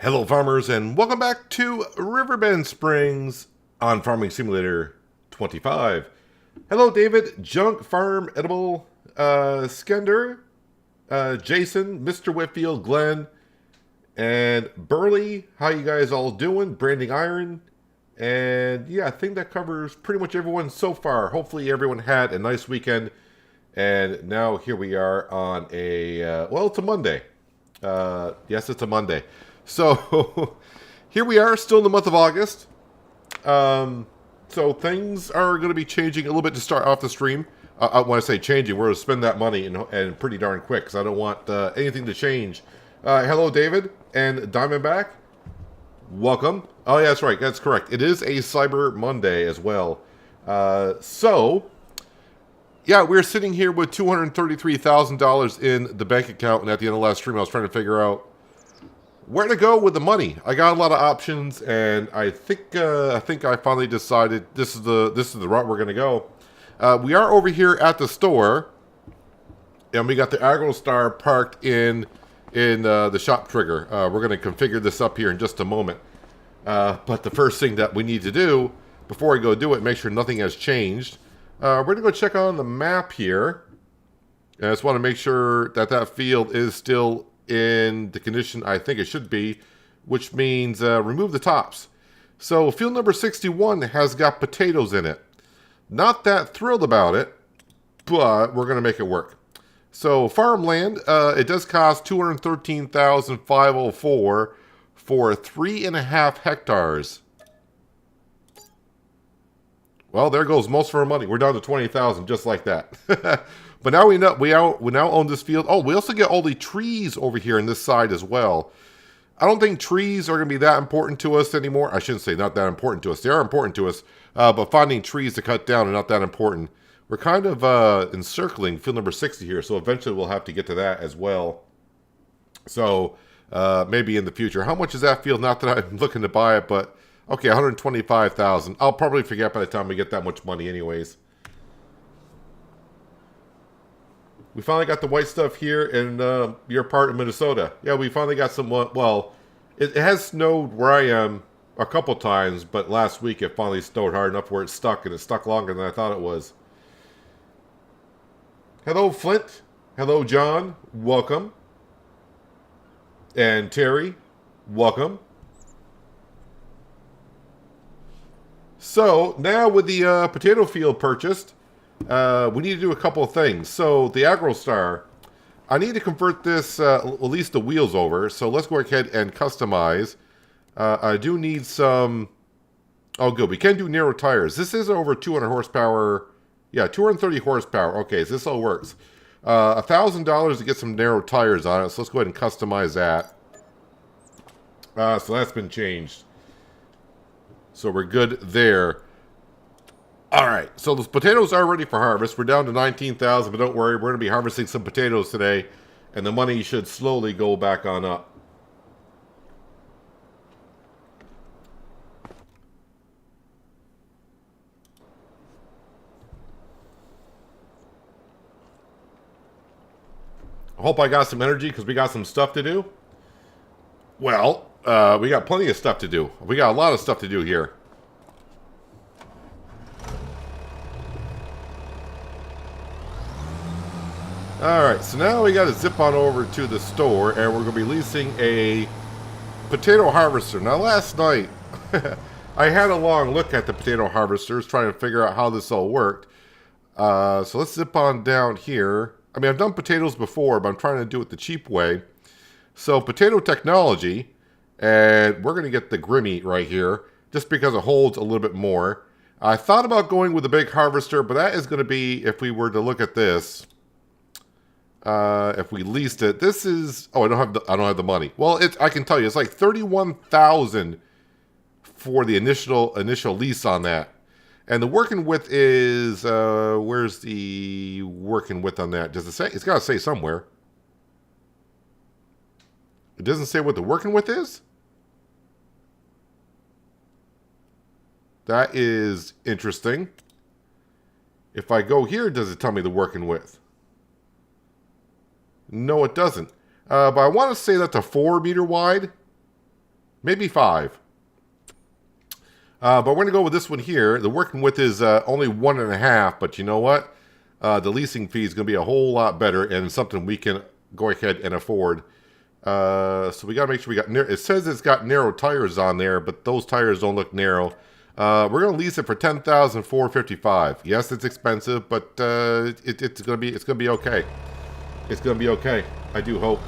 Hello farmers and welcome back to Riverbend Springs on Farming Simulator 25. Hello David, Junk Farm Edible, Skender, Jason, Mr. Whitfield, Glenn, and Burley. How you guys all doing? Branding Iron. And yeah, I think that covers pretty much everyone so far. Hopefully everyone had a nice weekend. And now here we are on well, it's a Monday. Yes, it's a Monday. So here we are, still in the month of August. So things are going to be changing a little bit to start off the stream. When I say changing, we're going to spend that money and pretty darn quick because I don't want anything to change. Hello, David and Diamondback. Welcome. Oh, yeah, that's right. That's correct. It is a Cyber Monday as well. Yeah, we're sitting here with $233,000 in the bank account, and at the end of the last stream, I was trying to figure out where to go with the money. I got a lot of options, and I think I finally decided this is the route we're going to go. We are over here at the store, and we got the AgroStar parked in the shop trigger. We're going to configure this up here in just a moment. But the first thing that we need to do before we go do it, make sure nothing has changed. We're going to go check on the map here. And I just want to make sure that that field is still in the condition I think it should be, which means remove the tops. So field number 61 has got potatoes in it. Not that thrilled about it, but we're going to make it work. So farmland, it does cost $213,504 for 3.5 hectares. Well, there goes most of our money. We're down to $20,000 just like that. But now we now own this field. Oh, we also get all the trees over here on this side as well. I don't think trees are going to be that important to us anymore. I shouldn't say not that important to us. They are important to us, but finding trees to cut down are not that important. We're kind of encircling field number 60 here, so eventually we'll have to get to that as well. So maybe in the future. How much is that field? Not that I'm looking to buy it, but okay, $125,000. I'll probably forget by the time we get that much money anyways. We finally got the white stuff here in your part of Minnesota. Yeah, we finally got some, well, it has snowed where I am a couple times, but last week it finally snowed hard enough where it stuck, and it stuck longer than I thought it was. Hello, Flint. Hello, John. Welcome. And Terry, welcome. So, now with the potato field purchased, we need to do a couple of things. So the AgroStar, I need to convert this, at least the wheels over. So let's go ahead and customize. I do need some, oh good, we can do narrow tires. This is over 200 horsepower, yeah, 230 horsepower. Okay, so this all works. $1,000 to get some narrow tires on it. So let's go ahead and customize that. So that's been changed. So we're good there. All right, so the potatoes are ready for harvest. We're down to 19,000, but don't worry, we're going to be harvesting some potatoes today, and the money should slowly go back on up. I hope I got some energy because we got some stuff to do. Well, we got plenty of stuff to do. We got a lot of stuff to do here. Alright, so now we got to zip on over to the store, and we're going to be leasing a potato harvester. Now, last night, I had a long look at the potato harvesters, trying to figure out how this all worked. So let's zip on down here. I mean, I've done potatoes before, but I'm trying to do it the cheap way. So, potato technology, and we're going to get the Grimmy right here, just because it holds a little bit more. I thought about going with a big harvester, but that is going to be, if we were to look at this, if we leased it, this is, oh, I don't have the money. Well, I can tell you, it's like $31,000 for the initial lease on that. And the working width is, where's the working width on that? Does it say? It's got to say somewhere. It doesn't say what the working width is? That is interesting. If I go here, does it tell me the working width? No, it doesn't. But I want to say that's a 4 meter wide. maybe 5. But we're going to go with this one here. The working width is only 1.5, but you know what? The leasing fee is going to be a whole lot better and something we can go ahead and afford. So we got to make sure we got... It says it's got narrow tires on there, but those tires don't look narrow. We're going to lease it for $10,455. Yes, it's expensive, but it's going to be okay. It's going to be okay. I do hope.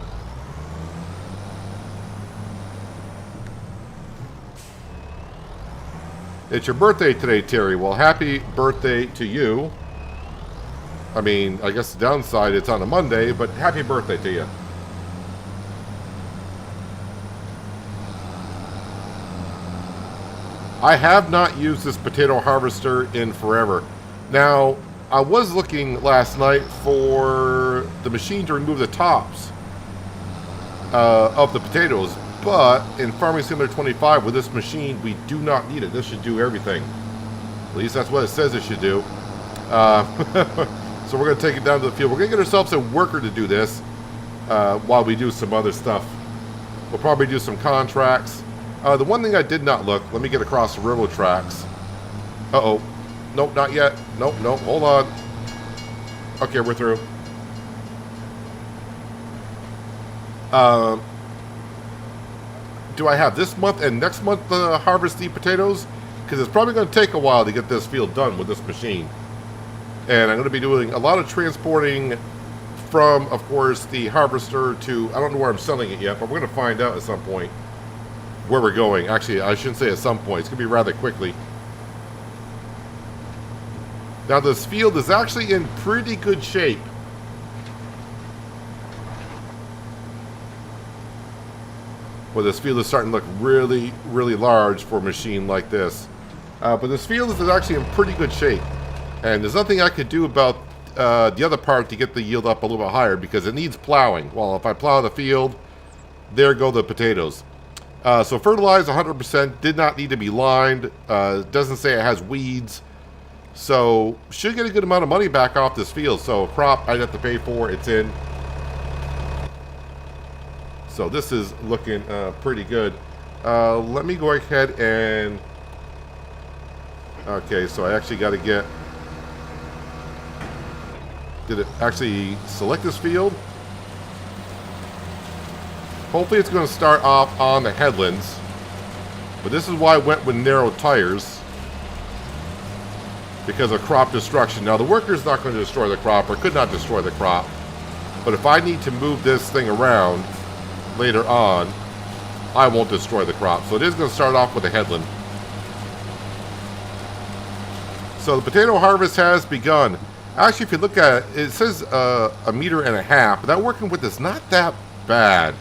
It's your birthday today, Terry. Well, happy birthday to you. I mean, I guess the downside, it's on a Monday, but happy birthday to you. I have not used this potato harvester in forever. Now, I was looking last night for the machine to remove the tops of the potatoes, but in Farming Simulator 25, with this machine, we do not need it. This should do everything. At least that's what it says it should do. So we're going to take it down to the field. We're going to get ourselves a worker to do this while we do some other stuff. We'll probably do some contracts. The one thing I did not look, let me get across the railroad tracks. Uh-oh. Nope, not yet. Nope, hold on. Okay, we're through. Do I have this month and next month to harvest the potatoes? Because it's probably going to take a while to get this field done with this machine. And I'm going to be doing a lot of transporting from, of course, the harvester to... I don't know where I'm selling it yet, but we're going to find out at some point where we're going. Actually, I shouldn't say at some point. It's going to be rather quickly. Now, this field is actually in pretty good shape. Well, this field is starting to look really, really large for a machine like this. But this field is actually in pretty good shape. And there's nothing I could do about the other part to get the yield up a little bit higher because it needs plowing. Well, if I plow the field, there go the potatoes. So fertilized 100%, did not need to be lined. Doesn't say it has weeds. So should get a good amount of money back off this field. So crop I'd have to pay for, it's in. So this is looking pretty good. Let me go ahead and... Okay, so I actually got to get... Did it actually select this field? Hopefully it's going to start off on the headlands. But this is why I went with narrow tires. Because of crop destruction. Now the worker's not going to destroy the crop, or could not destroy the crop. But if I need to move this thing around later on, I won't destroy the crop. So it is going to start off with a headland. So the potato harvest has begun. Actually, if you look at it, it says 1.5 meters, but that working width is not that bad.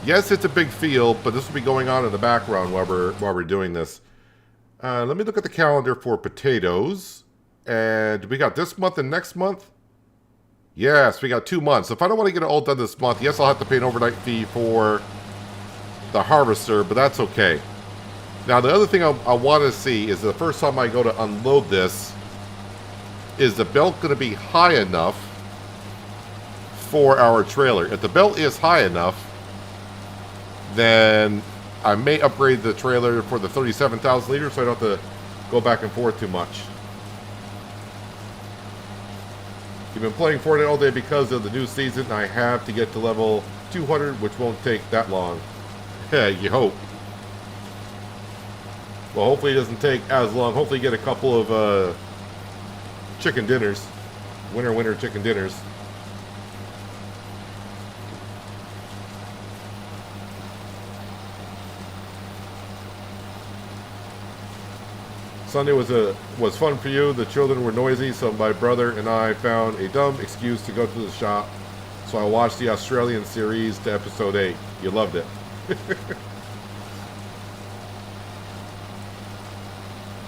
Yes, it's a big field, but this will be going on in the background while we're doing this. Let me look at the calendar for potatoes. And we got this month and next month. Yes, we got 2 months. If I don't want to get it all done this month, yes, I'll have to pay an overnight fee for the harvester, but that's okay. Now, the other thing I want to see is the first time I go to unload this, is the belt going to be high enough for our trailer? If the belt is high enough, then I may upgrade the trailer for the 37,000 liters so I don't have to go back and forth too much. You've been playing Fortnite all day because of the new season. I have to get to level 200, which won't take that long. Yeah, you hope. Well, hopefully it doesn't take as long. Hopefully you get a couple of chicken dinners. Winter chicken dinners. Sunday was fun for you. The children were noisy, so my brother and I found a dumb excuse to go to the shop. So I watched the Australian series to episode 8. You loved it.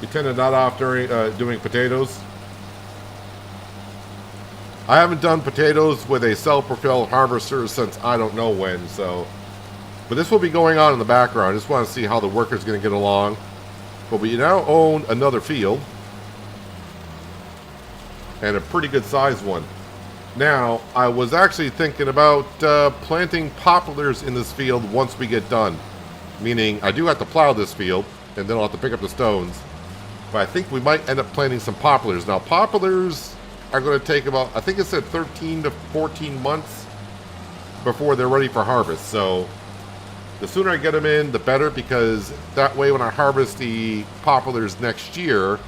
You tend to nod off during doing potatoes. I haven't done potatoes with a self-propelled harvester since I don't know when, so... But this will be going on in the background. I just want to see how the worker's going to get along. But we now own another field. And a pretty good sized one. Now, I was actually thinking about planting poplars in this field once we get done. Meaning, I do have to plow this field, and then I'll have to pick up the stones. But I think we might end up planting some poplars. Now, poplars are going to take about, I think it said 13 to 14 months before they're ready for harvest. So, the sooner I get them in, the better, because that way when I harvest the poplars next year,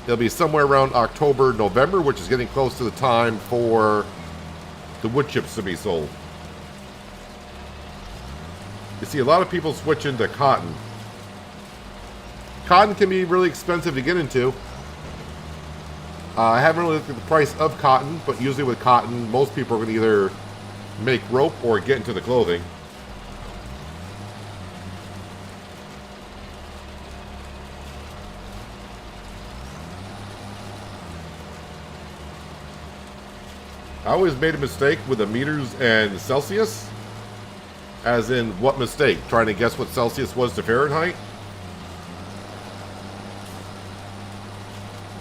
they'll be somewhere around October, November, which is getting close to the time for the wood chips to be sold. You see a lot of people switching to cotton. Cotton can be really expensive to get into. I haven't really looked at the price of cotton, but usually with cotton, most people are going to either make rope or get into the clothing. I always made a mistake with the meters and Celsius. As in, what mistake? Trying to guess what Celsius was to Fahrenheit?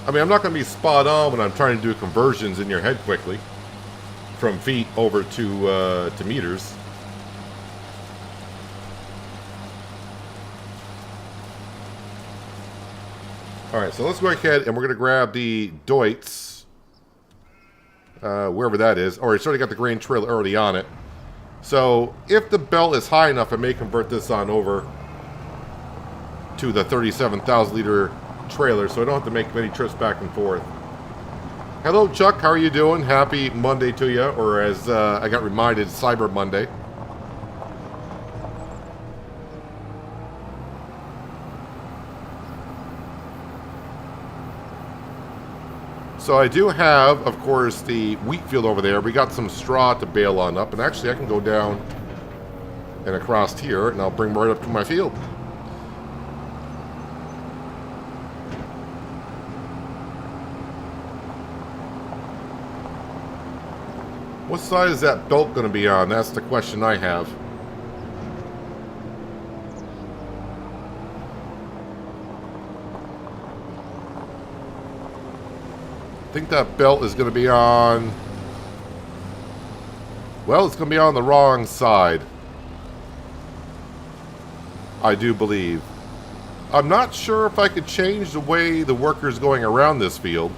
I mean, I'm not going to be spot on when I'm trying to do conversions in your head quickly. From feet over to meters. Alright, so let's go ahead and we're going to grab the Deutz. Wherever that is. Or it's already got the grain trail already on it. So, if the belt is high enough, I may convert this on over to the 37,000 liter trailer, so I don't have to make many trips back and forth. Hello, Chuck. How are you doing? Happy Monday to you, or as I got reminded, Cyber Monday. So I do have, of course, the wheat field over there. We got some straw to bale on up. And actually, I can go down and across here, and I'll bring right up to my field. What side is that belt going to be on? That's the question I have. I think that belt is going to be on... Well, it's going to be on the wrong side. I do believe. I'm not sure if I could change the way the worker's going around this field.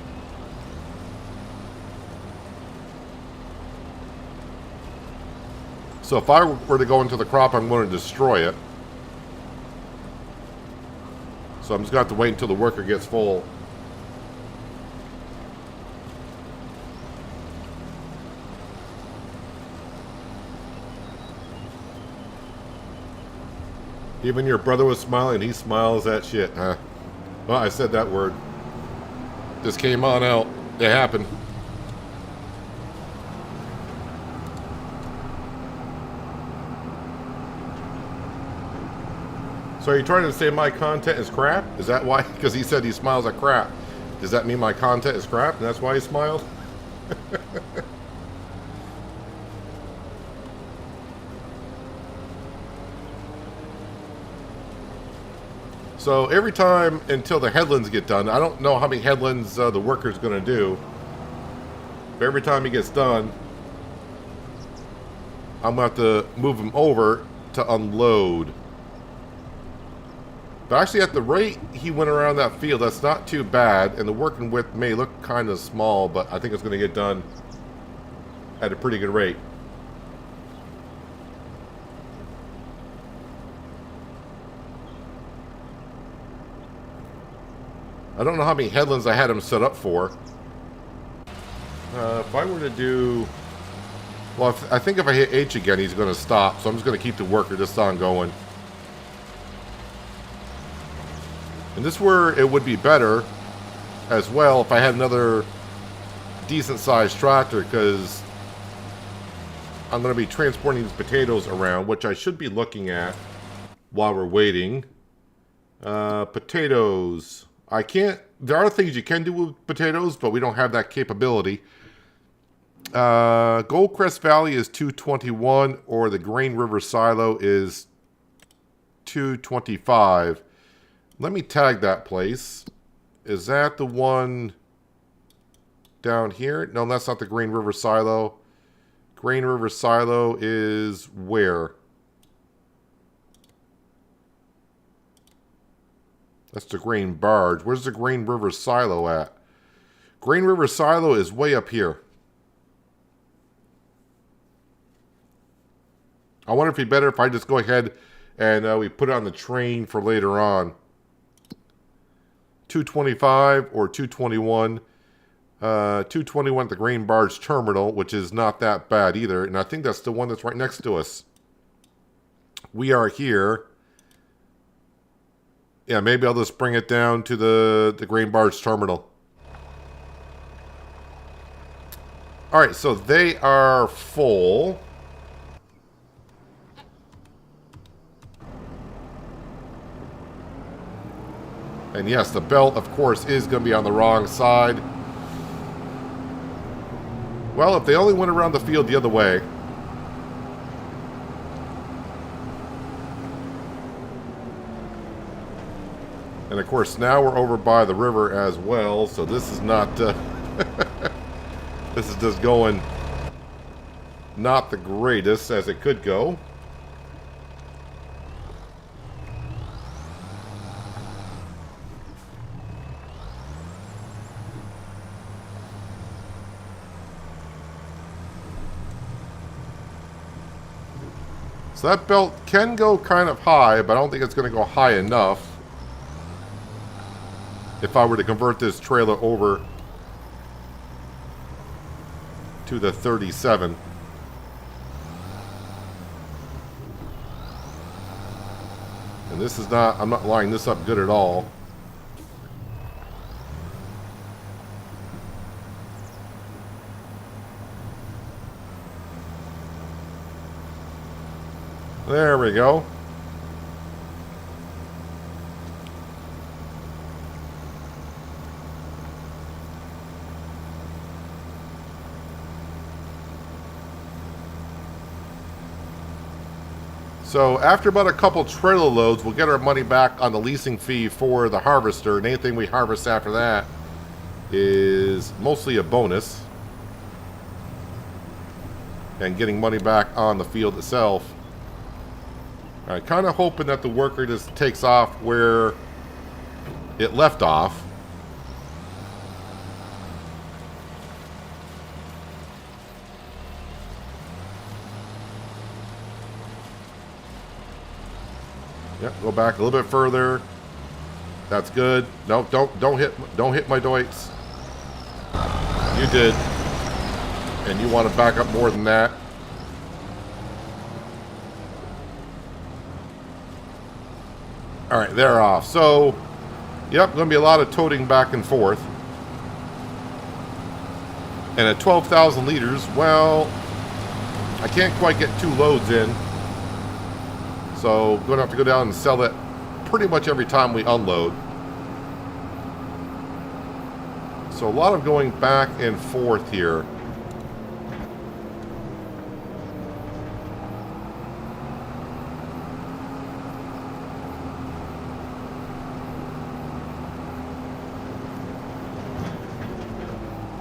So if I were to go into the crop, I'm going to destroy it. So I'm just going to have to wait until the worker gets full. Even your brother was smiling, he smiles at shit, huh? Well, I said that word. Just came on out. It happened. So are you trying to say my content is crap? Is that why? Because he said he smiles at crap. Does that mean my content is crap and that's why he smiled? So every time until the headlands get done, I don't know how many headlands the worker's going to do. But every time he gets done, I'm going to have to move him over to unload. But actually at the rate he went around that field, that's not too bad. And the working width may look kind of small, but I think it's going to get done at a pretty good rate. I don't know how many headlands I had him set up for. If I were to do... Well, I think if I hit H again, he's going to stop. So I'm just going to keep the worker just on going. And this is where it would be better as well if I had another decent-sized tractor, because I'm going to be transporting these potatoes around, which I should be looking at while we're waiting. Potatoes... I can't... There are things you can do with potatoes, but we don't have that capability. Goldcrest Valley is 221, or the Grain River Silo is 225. Let me tag that place. Is that the one down here? No, that's not the Grain River Silo. Grain River Silo is where? That's the grain barge. Where's the Grain River silo at? Grain River silo is way up here. I wonder if it'd be better if I just go ahead and we put it on the train for later on. 225 or 221. 221 at the grain barge terminal, which is not that bad either. And I think that's the one that's right next to us. We are here. Yeah, maybe I'll just bring it down to the grain barge terminal. Alright, so they are full. And yes, the belt, of course, is going to be on the wrong side. Well, if they only went around the field the other way. And of course, now we're over by the river as well, so this is not... this is just going not the greatest as it could go. So that belt can go kind of high, but I don't think it's going to go high enough if I were to convert this trailer over to the 37. And this is not, I'm not lining this up good at all. There we go. So after about a couple trailer loads, we'll get our money back on the leasing fee for the harvester, and anything we harvest after that is mostly a bonus. And getting money back on the field itself. I'm kind of hoping that the worker just takes off where it left off. Yep, go back a little bit further. That's good. No, don't hit my doits. You did. And you want to back up more than that. Alright, they're off. So, yep, going to be a lot of toting back and forth. And at 12,000 liters, well, I can't quite get 2 loads in. So, going to have to go down and sell it pretty much every time we unload. So, a lot of going back and forth here.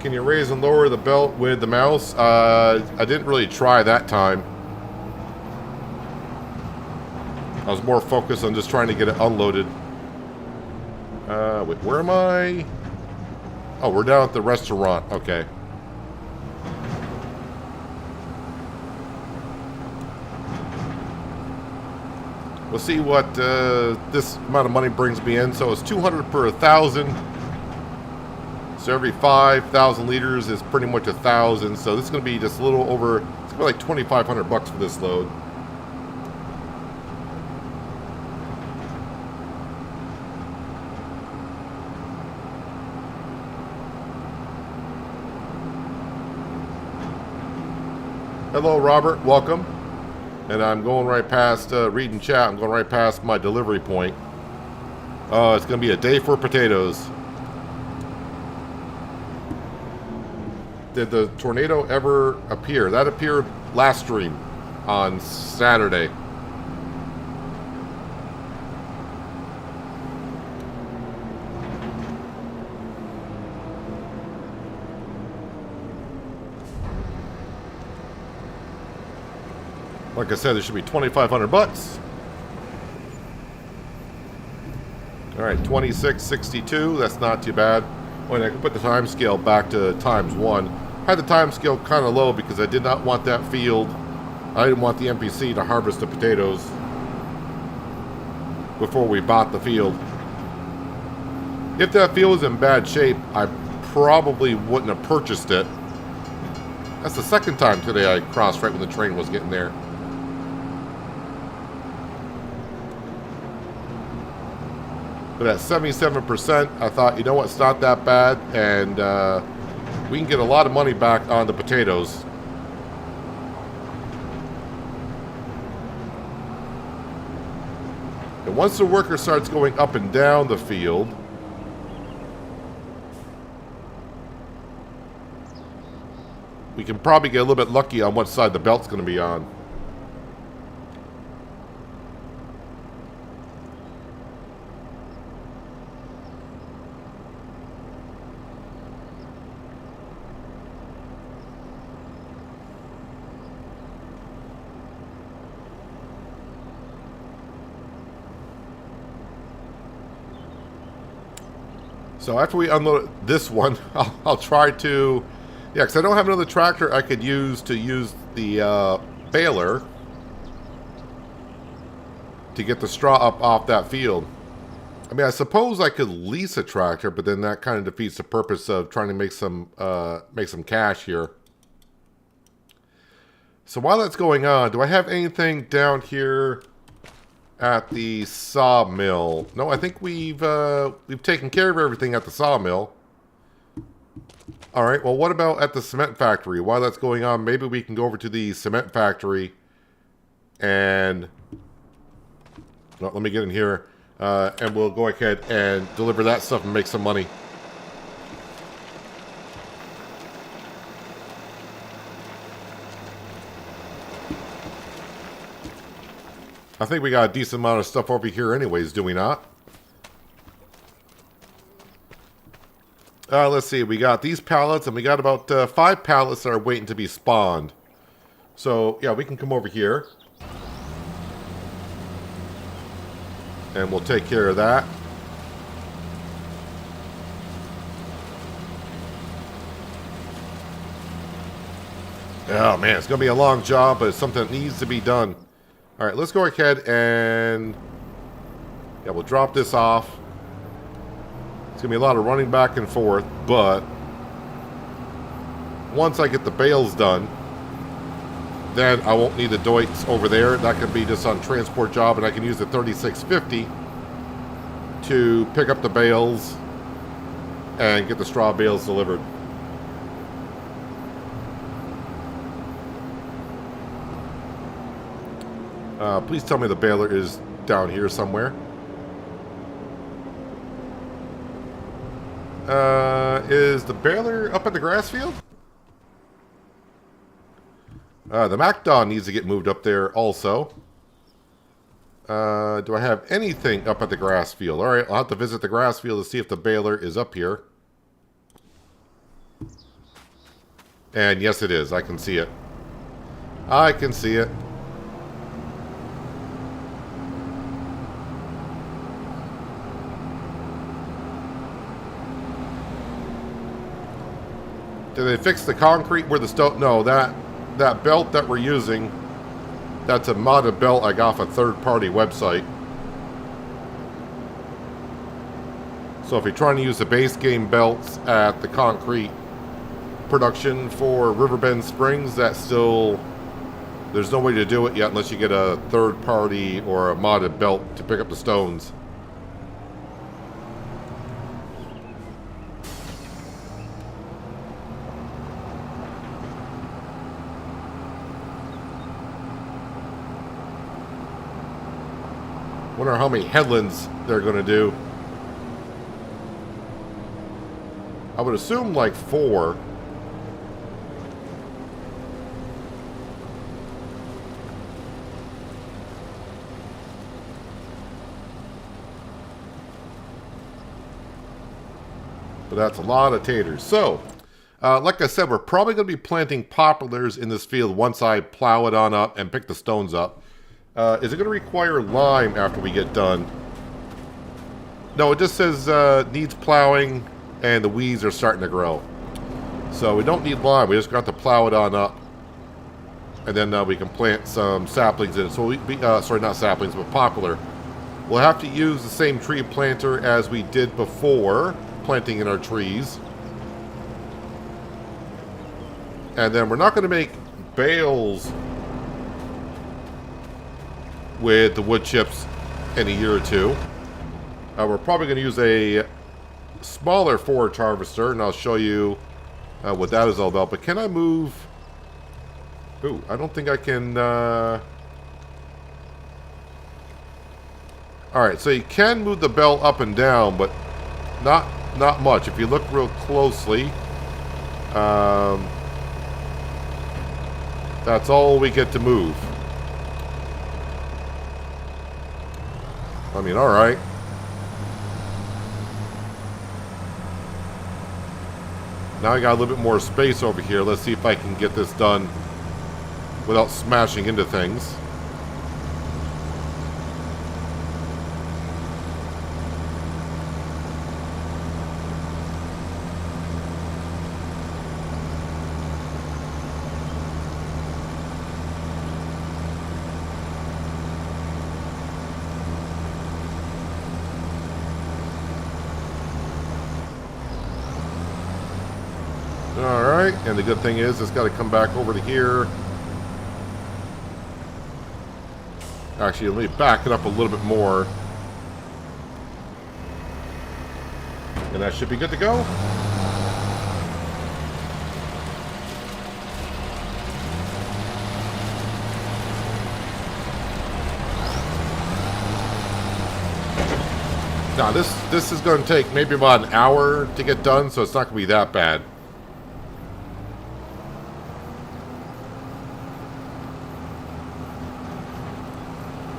Can you raise and lower the belt with the mouse? I didn't really try that time. I was more focused on just trying to get it unloaded. Wait, where am I? Oh, we're down at the restaurant. Okay. We'll see what this amount of money brings me in. So it's 200 per 1,000. So every 5,000 liters is pretty much 1,000. So this is going to be just a little over, it's going to be like 2,500 bucks for this load. Hello, Robert. Welcome. And I'm going right past, reading chat, I'm going right past my delivery point. It's going to be a day for potatoes. Did the tornado ever appear? That appeared last stream on Saturday. Like I said, there should be 2,500 bucks. All right, 2662. That's not too bad. When I can put the time scale back to ×1. I had the time scale kind of low because I did not want that field. I didn't want the NPC to harvest the potatoes before we bought the field. If that field was in bad shape, I probably wouldn't have purchased it. That's the second time today I crossed right when the train was getting there. But at 77%, I thought, you know what, it's not that bad, and we can get a lot of money back on the potatoes. And once the worker starts going up and down the field, we can probably get a little bit lucky on what side the belt's going to be on. So after we unload this one, I'll try to... Yeah, because I don't have another tractor I could use to use the baler to get the straw up off that field. I mean, I suppose I could lease a tractor, but then that kind of defeats the purpose of trying to make some cash here. So while that's going on, do I have anything down here at the sawmill? No, I think we've taken care of everything at the sawmill. All right, well, what about at the cement factory? While that's going on, maybe we can go over to the cement factory and... Well, let me get in here, and we'll go ahead and deliver that stuff and make some money. I think we got a decent amount of stuff over here anyways, do we not? Let's see, we got these pallets, and we got about 5 pallets that are waiting to be spawned. So, yeah, we can come over here. And we'll take care of that. Oh, man, it's going to be a long job, but it's something that needs to be done. All right, let's go ahead and... Yeah, we'll drop this off. It's going to be a lot of running back and forth, but once I get the bales done, then I won't need the Deutz over there. That can be just on transport job, and I can use the 3650 to pick up the bales and get the straw bales delivered. Please tell me the baler is down here somewhere. Is the baler up at the grass field? The McDon needs to get moved up there also. Do I have anything up at the grass field? Alright, I'll have to visit the grass field to see if the baler is up here. And yes, it is. I can see it. I can see it. Did they fix the concrete where the stone? No, that belt that we're using, that's a modded belt I got off a third-party website. So if you're trying to use the base game belts at the concrete production for Riverbend Springs, that's still... There's no way to do it yet unless you get a third-party or a modded belt to pick up the stones. Wonder how many headlands they're going to do. I would assume like 4. But that's a lot of taters. So, like I said, we're probably going to be planting poplars in this field once I plow it on up and pick the stones up. Is it going to require lime after we get done? No, it just says needs plowing, and the weeds are starting to grow. So we don't need lime. We just got to plow it on up, and then we can plant some saplings in it. So sorry, not saplings, but poplar. We'll have to use the same tree planter as we did before, planting in our trees. And then we're not going to make bales with the wood chips in a year or two. We're probably going to use a smaller forage harvester, and I'll show you what that is all about. But can I move? Ooh, I don't think I can. Alright, so you can move the bell up and down, but not much. If you look real closely, that's all we get to move. I mean, alright. Now I got a little bit more space over here. Let's see if I can get this done without smashing into things. Alright, and the good thing is it's got to come back over to here. Actually, let me back it up a little bit more. And that should be good to go. Now, this is going to take maybe about an hour to get done, so it's not going to be that bad.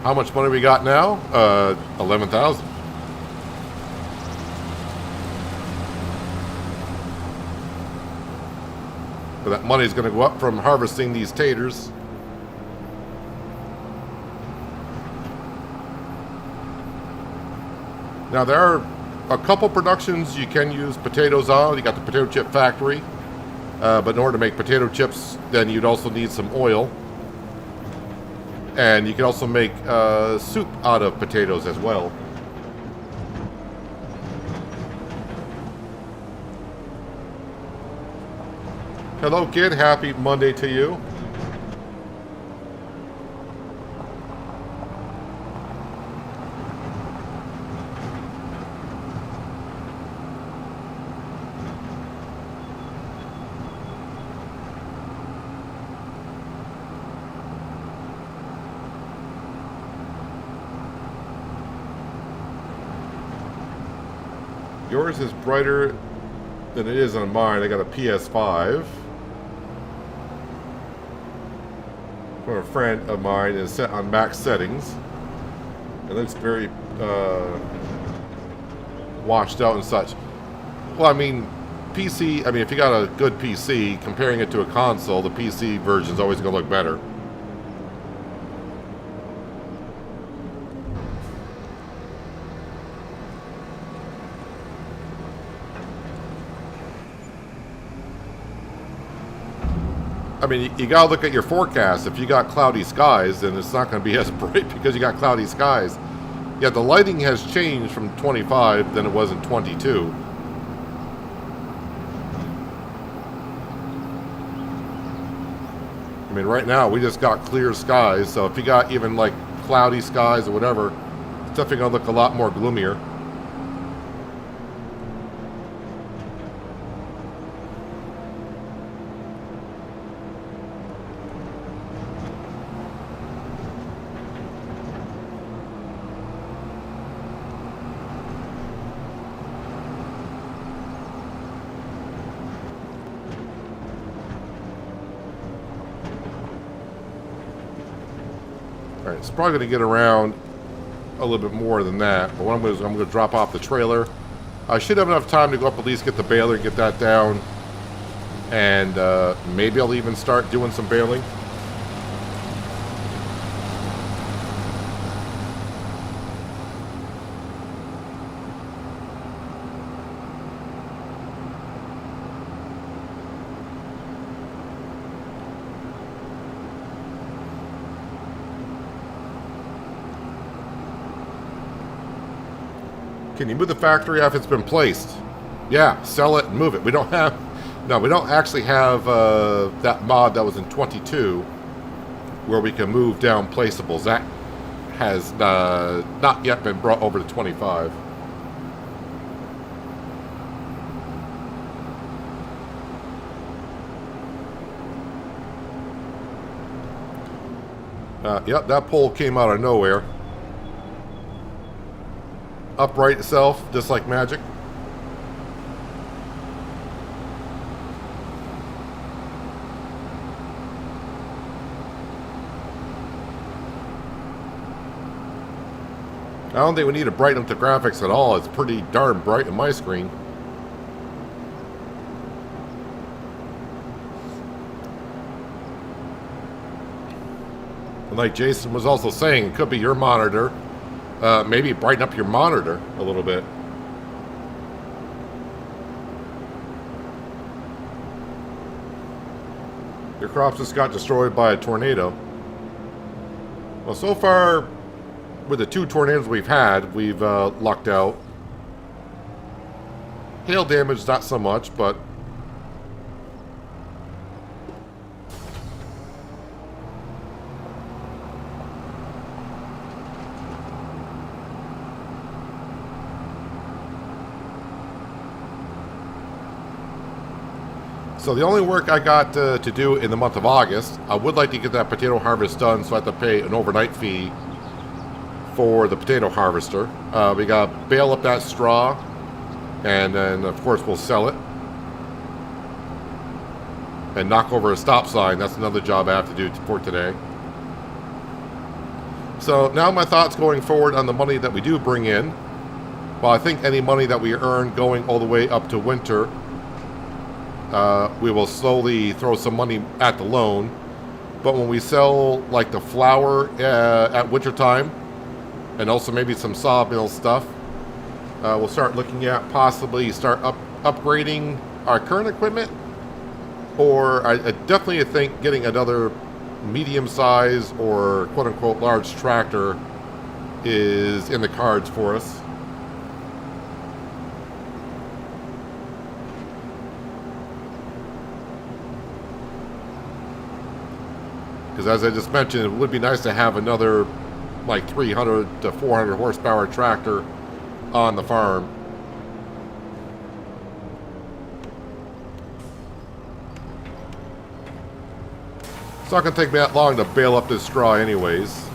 How much money we got now? 11,000. But that money's going to go up from harvesting these taters. Now there are a couple productions you can use potatoes on. You got the potato chip factory, but in order to make potato chips, then you'd also need some oil. And you can also make soup out of potatoes as well. Hello, kid. Happy Monday to you. Yours is brighter than it is on mine. I got a PS5 from a friend of mine. It's set on max settings. It looks very washed out and such. Well, I mean, PC, I mean, if you got a good PC, comparing it to a console, the PC version is always going to look better. I mean, you gotta look at your forecast. If you got cloudy skies, then it's not gonna be as bright because you got cloudy skies. Yeah, the lighting has changed from 25 than it was in 22. I mean, right now we just got clear skies, so if you got even like cloudy skies or whatever, it's definitely gonna look a lot more gloomier. Alright, it's probably going to get around a little bit more than that. But what I'm going to do is I'm going to drop off the trailer. I should have enough time to go up at least get the baler and get that down. And maybe I'll even start doing some baling. Can you move the factory if it's been placed? Yeah, sell it and move it. We don't have... No, we don't actually have that mod that was in 22 where we can move down placeables. That has not yet been brought over to 25. Yep, that pole came out of nowhere. Upright itself, just like magic. I don't think we need to brighten up the graphics at all. It's pretty darn bright on my screen. And like Jason was also saying, it could be your monitor. Maybe brighten up your monitor a little bit. Your crops just got destroyed by a tornado. Well, so far, with the 2 tornadoes we've had, we've lucked out. Hail damage, not so much, but... So the only work I got to do in the month of August, I would like to get that potato harvest done, so I have to pay an overnight fee for the potato harvester. We got to bale up that straw, and then of course we'll sell it. And knock over a stop sign. That's another job I have to do for today. So now my thoughts going forward on the money that we do bring in. Well, I think any money that we earn going all the way up to winter, we will slowly throw some money at the loan. But when we sell like the flour at wintertime, and also maybe some sawmill stuff, we'll start looking at possibly upgrading our current equipment. Or I definitely think getting another medium size or quote unquote large tractor is in the cards for us. Because as I just mentioned, it would be nice to have another like 300 to 400 horsepower tractor on the farm. It's not going to take me that long to bale up this straw anyways.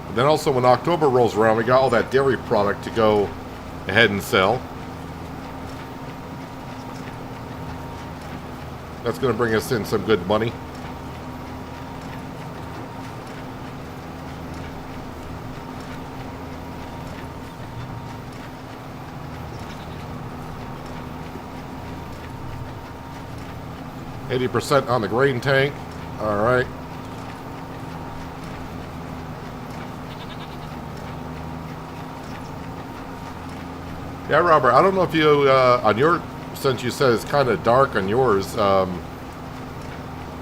And then also when October rolls around, we got all that dairy product to go ahead and sell. That's going to bring us in some good money. %, on the grain tank. All right. Yeah, Robert, I don't know if you, on your, since you said it's kind of dark on yours, and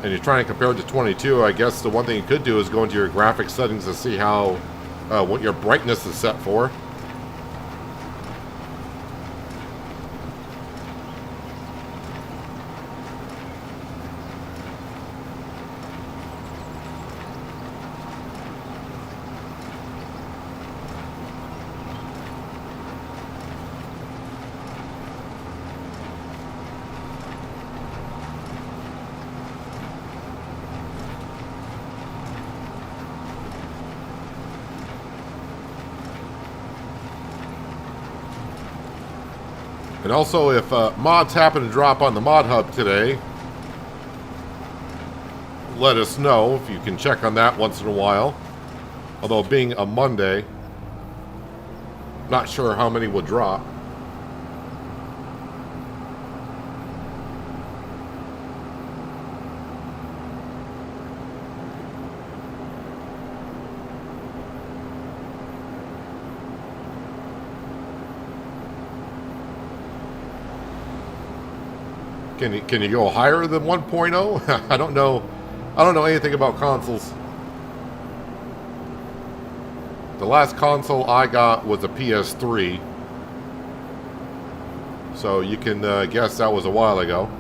you're trying to compare it to 22, I guess the one thing you could do is go into your graphic settings to see how, what your brightness is set for. And also, if mods happen to drop on the mod hub today, let us know if you can check on that once in a while. Although being a Monday, not sure how many will drop. Can you go higher than 1.0? I don't know. I don't know anything about consoles. The last console I got was a PS3. So you can guess that was a while ago.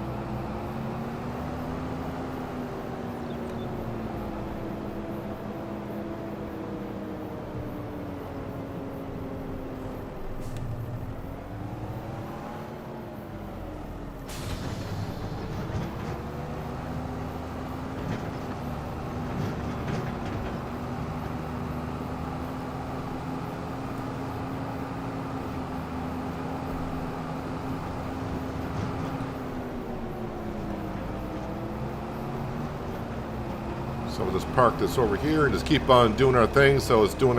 So we'll just park this over here and just keep on doing our thing. So it's doing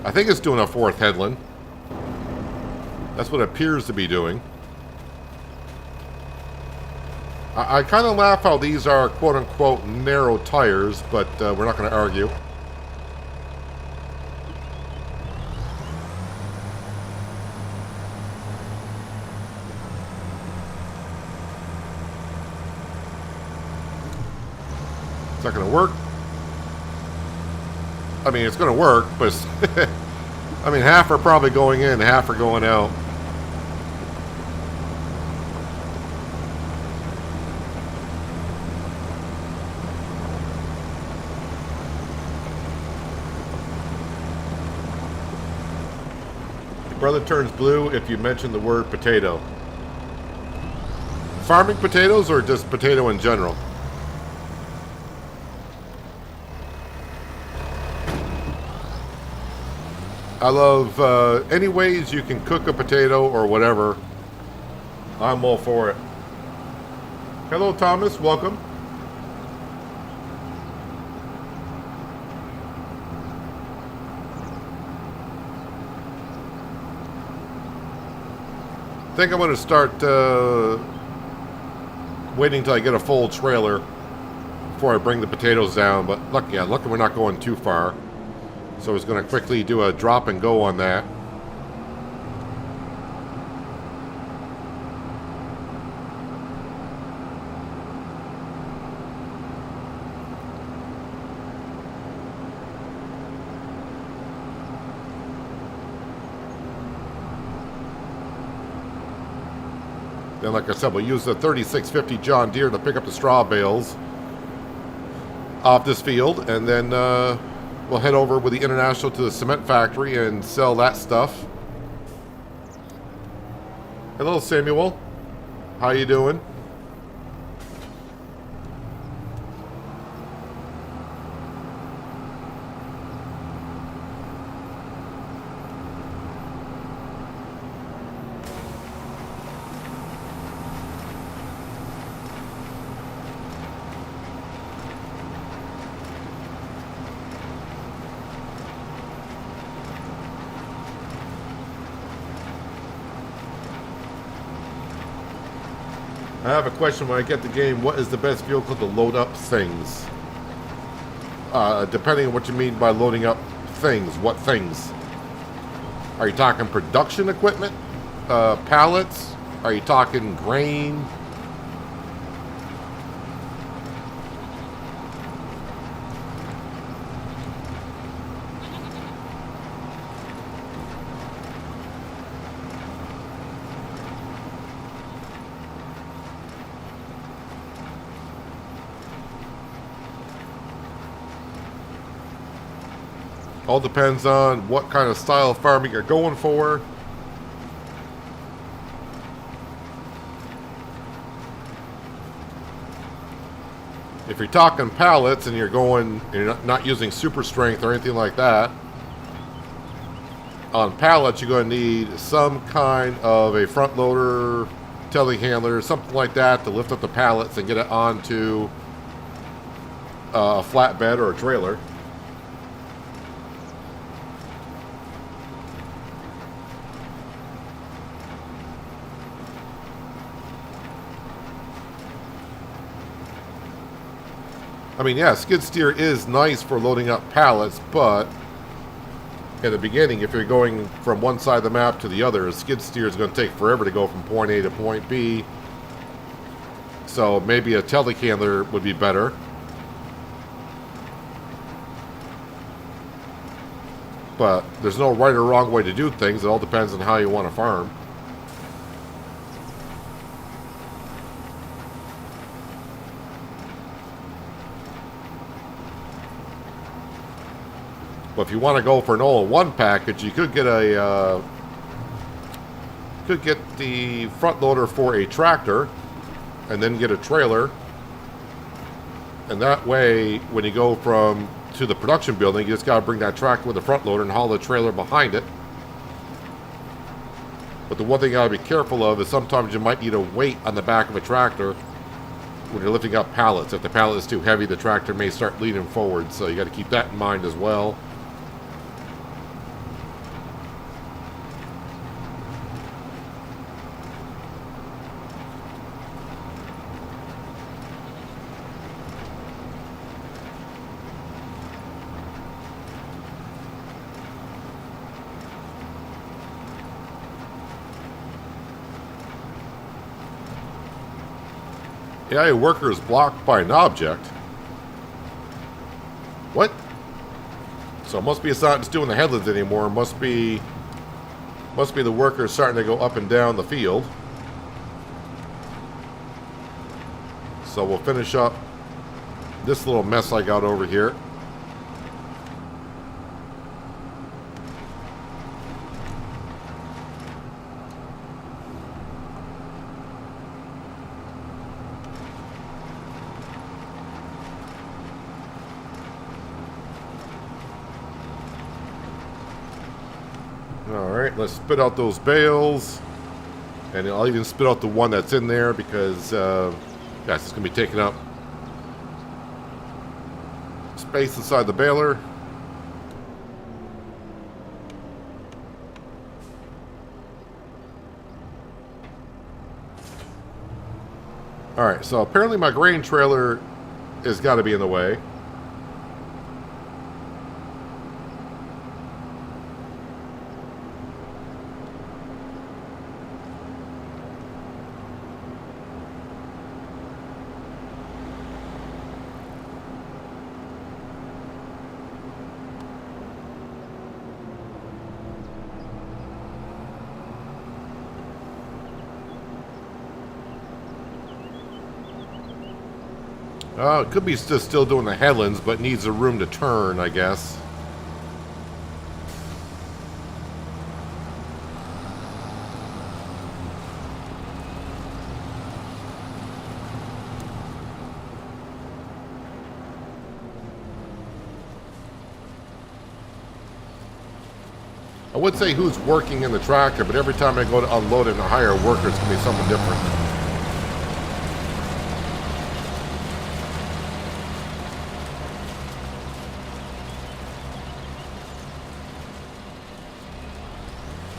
I think it's doing a fourth headland. That's what it appears to be doing. I kind of laugh how these are quote-unquote narrow tires, but we're not going to argue. It's not going to work. I mean, it's going to work, but I mean, half are probably going in, half are going out. Your brother turns blue if you mention the word potato. Farming potatoes or just potato in general? I love any ways you can cook a potato or whatever. I'm all for it. Hello, Thomas. Welcome. I think I'm going to start waiting until I get a full trailer before I bring the potatoes down. But luckily we're not going too far. So I was going to quickly do a drop and go on that. Then, like I said, we'll use the 3650 John Deere to pick up the straw bales off this field, and then we'll head over with the International to the cement factory and sell that stuff. Hello, Samuel. How you doing? I have a question when I get the game. What is the best vehicle to load up things? Depending on what you mean by loading up things. What things? Are you talking production equipment? Pallets? Are you talking grain? All depends on what kind of style of farming you're going for. If you're talking pallets and you're not using super strength or anything like that, on pallets you're going to need some kind of a front loader, telehandler, something like that to lift up the pallets and get it onto a flatbed or a trailer. I mean, yeah, skid steer is nice for loading up pallets, but in the beginning, if you're going from one side of the map to the other, a skid steer is going to take forever to go from point A to point B. So maybe a telehandler would be better. But there's no right or wrong way to do things. It all depends on how you want to farm. But if you want to go for an all-in-one package, you could get the front loader for a tractor, and then get a trailer. And that way, when you go to the production building, you just got to bring that tractor with the front loader and haul the trailer behind it. But the one thing you got to be careful of is sometimes you might need a weight on the back of a tractor when you're lifting up pallets. If the pallet is too heavy, the tractor may start leaning forward. So you got to keep that in mind as well. Yeah, a worker is blocked by an object. What? So it must be it's not just doing the headlands anymore. It must be the workers starting to go up and down the field. So we'll finish up this little mess I got over here. Alright, let's spit out those bales. And I'll even spit out the one that's in there because, yes, it's going to be taking up space inside the baler. Alright, so apparently my grain trailer has got to be in the way. It could be just still doing the headlands, but needs a room to turn, I guess. I would say who's working in the tractor, but every time I go to unload it and hire a worker, it's going to be someone different.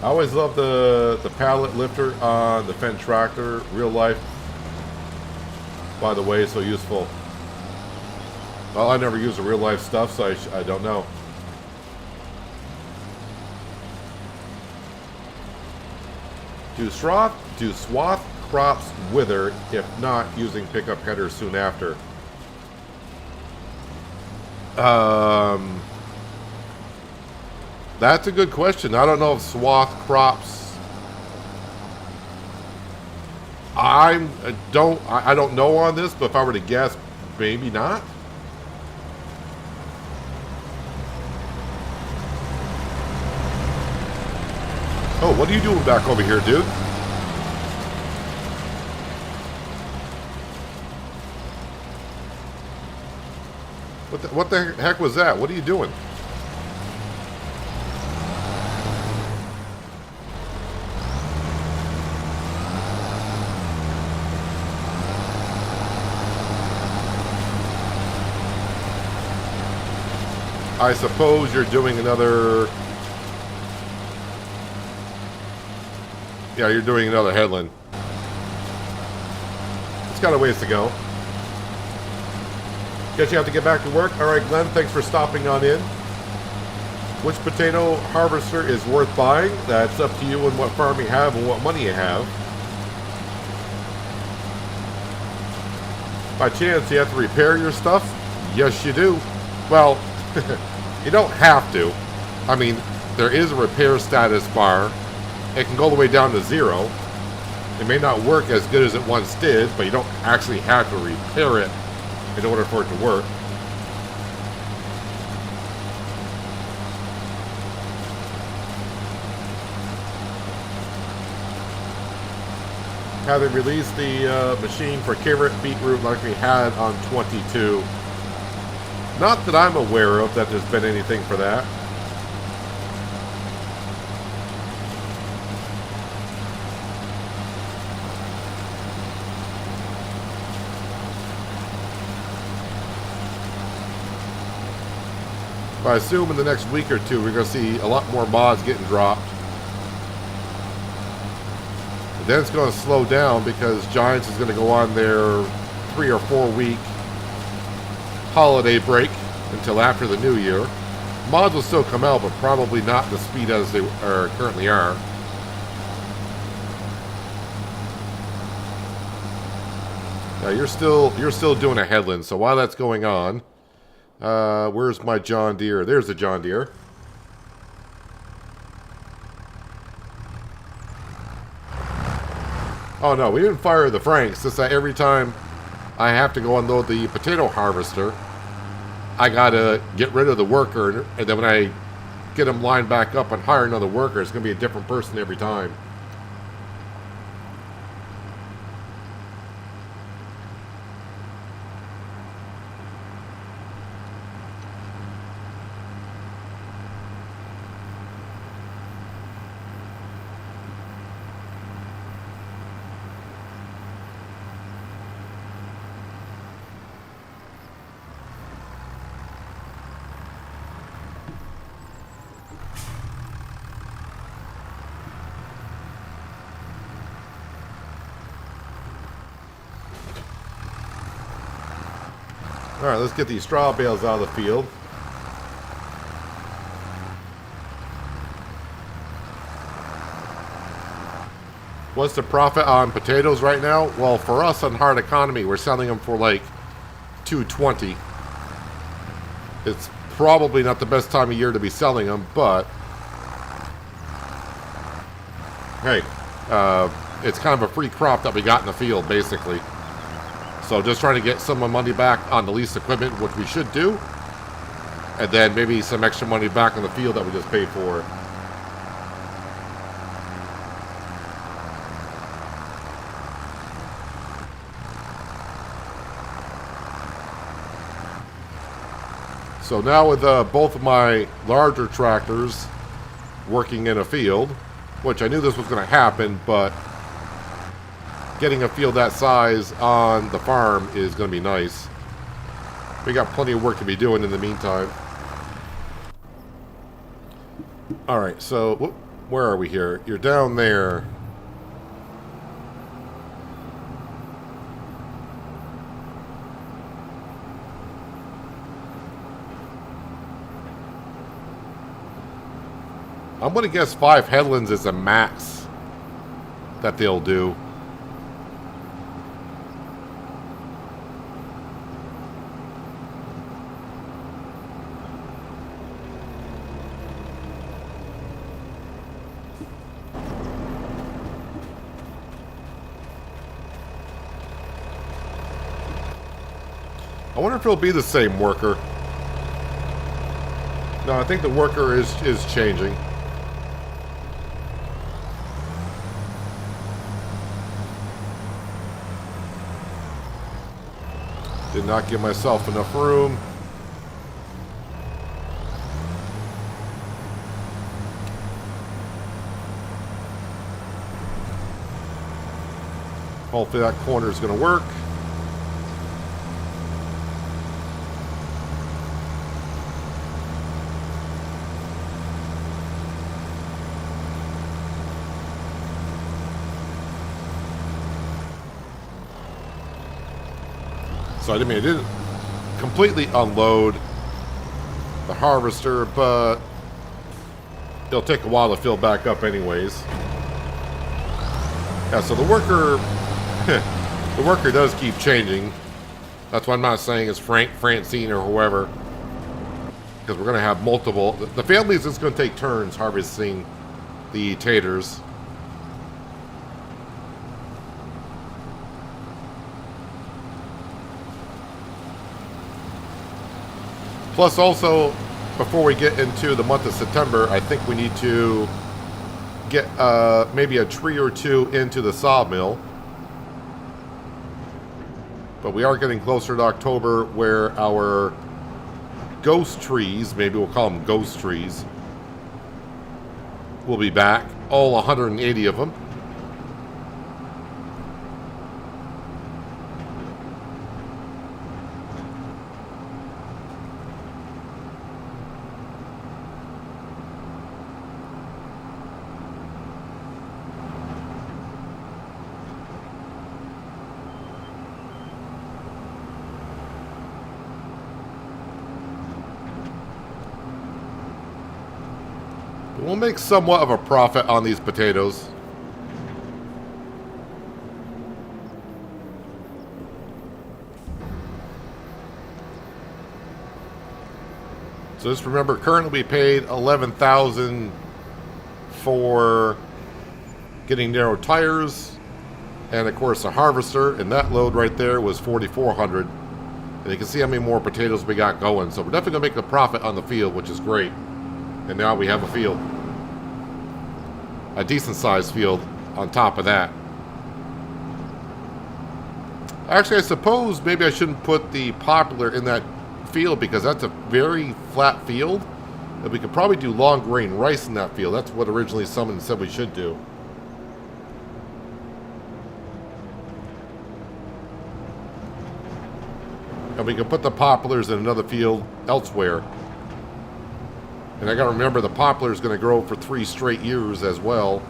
I always love the pallet lifter on the Fendt tractor. Real life, by the way, is so useful. Well, I never use the real life stuff, so I don't know. Do swath crops wither if not using pickup headers soon after? That's a good question. I don't know if swath crops. I don't know on this, but if I were to guess, maybe not. Oh, what are you doing back over here, dude? What the heck was that? What are you doing? I suppose you're doing another... Yeah, you're doing another headland. It's got a ways to go. Guess you have to get back to work. All right, Glenn, thanks for stopping on in. Which potato harvester is worth buying? That's up to you and what farm you have and what money you have. By chance, you have to repair your stuff? Yes, you do. Well, you don't have to. I mean, there is a repair status bar. It can go all the way down to 0. It may not work as good as it once did, but you don't actually have to repair it in order for it to work. How they released the machine for carrot beetroot like we had on 22. Not that I'm aware of that there's been anything for that. But I assume in the next week or two we're going to see a lot more mods getting dropped. Then it's going to slow down because Giants is going to go on their 3 or 4 week holiday break until after the new year. Mods will still come out, but probably not the speed as they currently are. Now you're still doing a headland, so while that's going on, where's my John Deere? There's the John Deere. Oh no, we didn't fire the Franks. Just that every time I have to go unload the potato harvester, I gotta get rid of the worker, and then when I get them lined back up and hire another worker, it's gonna be a different person every time. Alright, let's get these straw bales out of the field. What's the profit on potatoes right now? Well, for us on Hard Economy, we're selling them for like $2.20. It's probably not the best time of year to be selling them, but hey, it's kind of a free crop that we got in the field, basically. So just trying to get some of the money back on the leased equipment, which we should do. And then maybe some extra money back on the field that we just paid for. So now with both of my larger tractors working in a field, which I knew this was going to happen, but getting a field that size on the farm is going to be nice. We got plenty of work to be doing in the meantime. Alright, so where are we here? You're down there. I'm going to guess 5 headlands is a max that they'll do. I wonder if it'll be the same worker. No, I think the worker is changing. Did not give myself enough room. Hopefully that corner is going to work. So I mean, it didn't completely unload the harvester, but it'll take a while to fill back up anyways. Yeah, so the worker, the worker does keep changing. That's why I'm not saying it's Frank, Francine, or whoever. Because we're going to have multiple. The family is just going to take turns harvesting the taters. Plus, also, before we get into the month of September, I think we need to get maybe a tree or two into the sawmill. But we are getting closer to October, where our ghost trees, maybe we'll call them ghost trees, will be back. All 180 of them. We'll make somewhat of a profit on these potatoes. So just remember, currently we paid $11,000 for getting narrow tires, and of course a harvester, and that load right there was $4,400. And you can see how many more potatoes we got going. So we're definitely gonna make a profit on the field, which is great. And now we have a field. A decent sized field on top of that. Actually, I suppose maybe I shouldn't put the poplar in that field because that's a very flat field. And we could probably do long grain rice in that field. That's what originally someone said we should do. And we could put the poplars in another field elsewhere. And I gotta remember the poplar is going to grow for 3 straight years as well.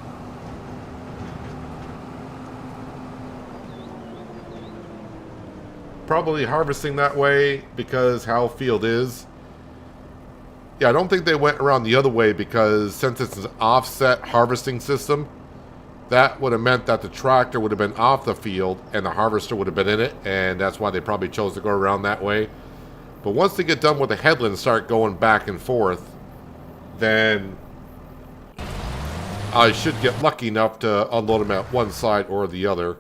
Probably harvesting that way because how field is. Yeah, I don't think they went around the other way because since it's an offset harvesting system, that would have meant that the tractor would have been off the field and the harvester would have been in it, and that's why they probably chose to go around that way. But once they get done with the headland and start going back and forth, then I should get lucky enough to unload them at one side or the other.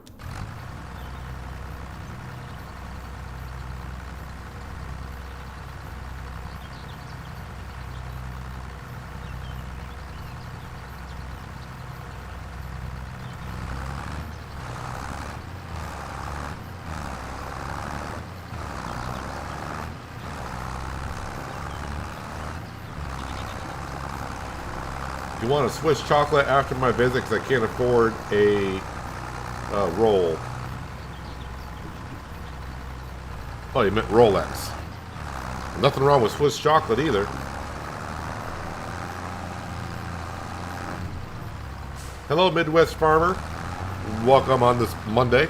You want a Swiss chocolate after my visit because I can't afford a roll. Oh, you meant Rolex. Nothing wrong with Swiss chocolate either. Hello, Midwest Farmer. Welcome on this Monday.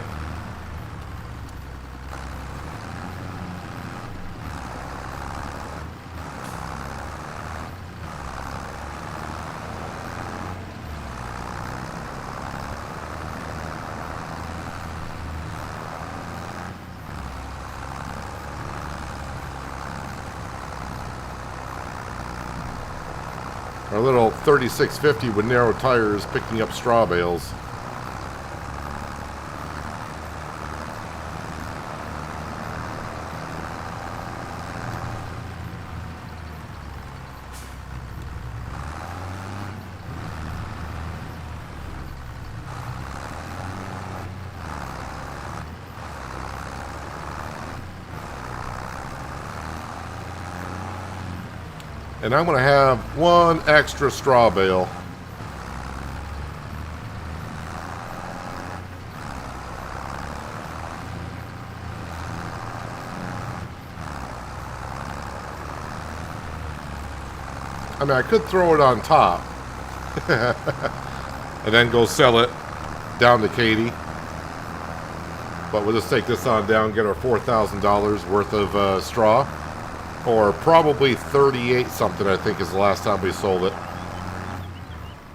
Our little 3650 with narrow tires picking up straw bales. And I'm going to have one extra straw bale. I mean, I could throw it on top and then go sell it down to Katie. But we'll just take this on down, get our $4,000 worth of straw. Or probably 38 something, I think, is the last time we sold it.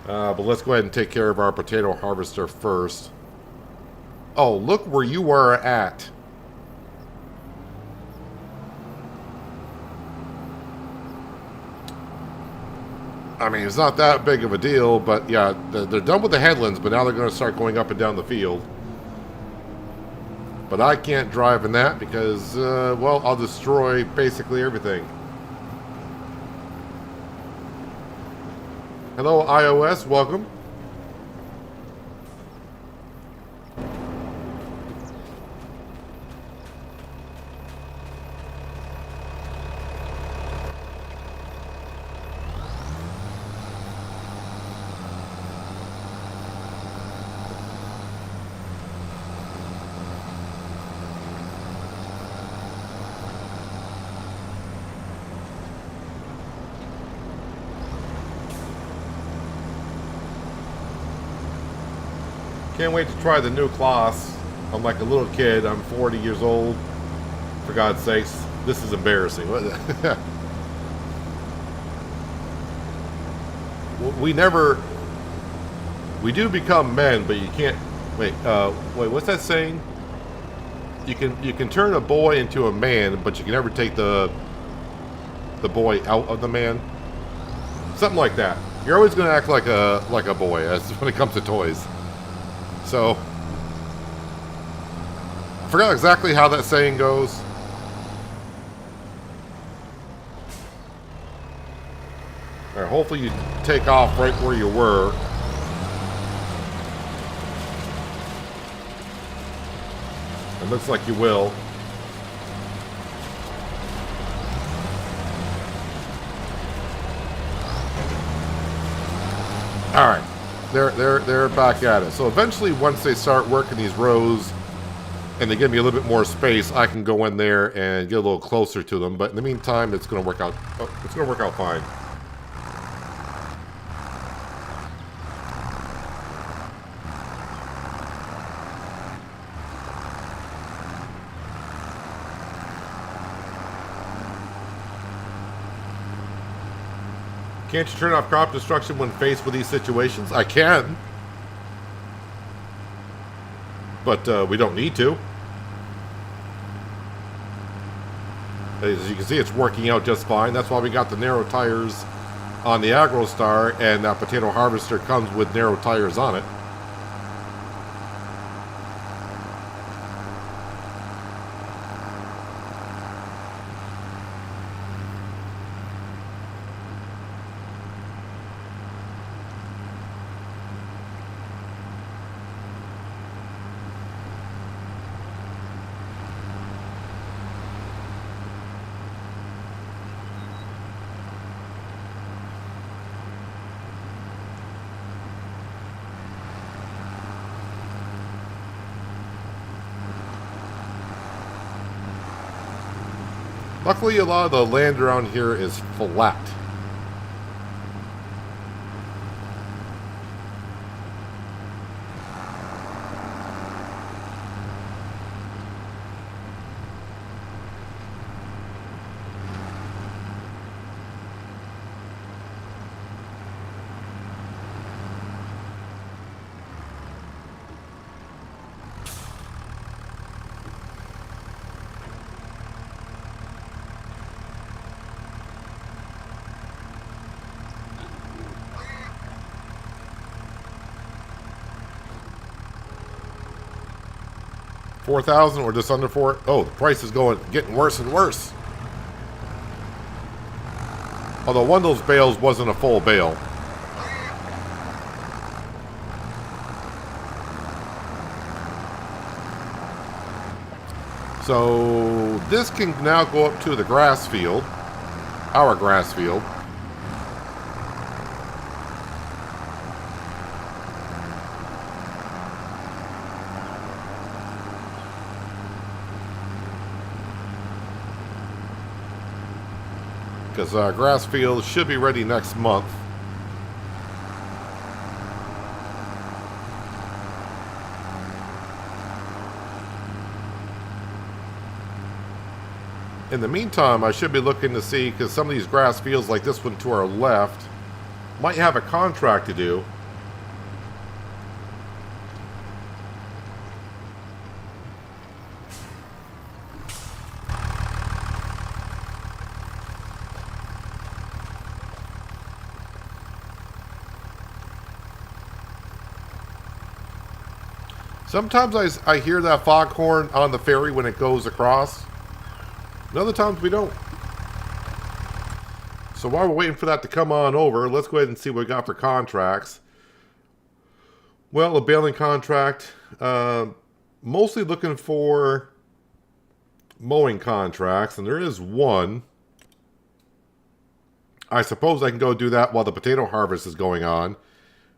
But let's go ahead and take care of our potato harvester first. Oh, look where you are at. I mean, it's not that big of a deal, but yeah, they're done with the headlands, but now they're going to start going up and down the field. But I can't drive in that because, well, I'll destroy basically everything. Hello, iOS. Welcome. Can't wait to try the new class. I'm like a little kid. I'm 40 years old. For God's sakes, this is embarrassing. We do become men, but you can't. Wait, what's that saying? You can turn a boy into a man, but you can never take the boy out of the man. Something like that. You're always going to act like a boy as when it comes to toys. So, I forgot exactly how that saying goes. Alright, hopefully you take off right where you were. It looks like you will. Alright. They're back at it. So eventually, once they start working these rows and they give me a little bit more space, I can go in there and get a little closer to them. But in the meantime, it's going to work out. It's going to work out fine. Can't you turn off crop destruction when faced with these situations? I can. But we don't need to. As you can see, it's working out just fine. That's why we got the narrow tires on the AgroStar, and that potato harvester comes with narrow tires on it. Luckily, a lot of the land around here is flat. $4,000 or just under $4,000. Oh, the price is getting worse and worse. Although one of those bales wasn't a full bale. So this can now go up to the grass field, our grass field. Because our grass field should be ready next month. In the meantime, I should be looking to see, because some of these grass fields like this one to our left might have a contract to do. Sometimes I hear that foghorn on the ferry when it goes across. And other times we don't. So while we're waiting for that to come on over, let's go ahead and see what we got for contracts. Well, a baling contract. Mostly looking for mowing contracts, and there is one. I suppose I can go do that while the potato harvest is going on.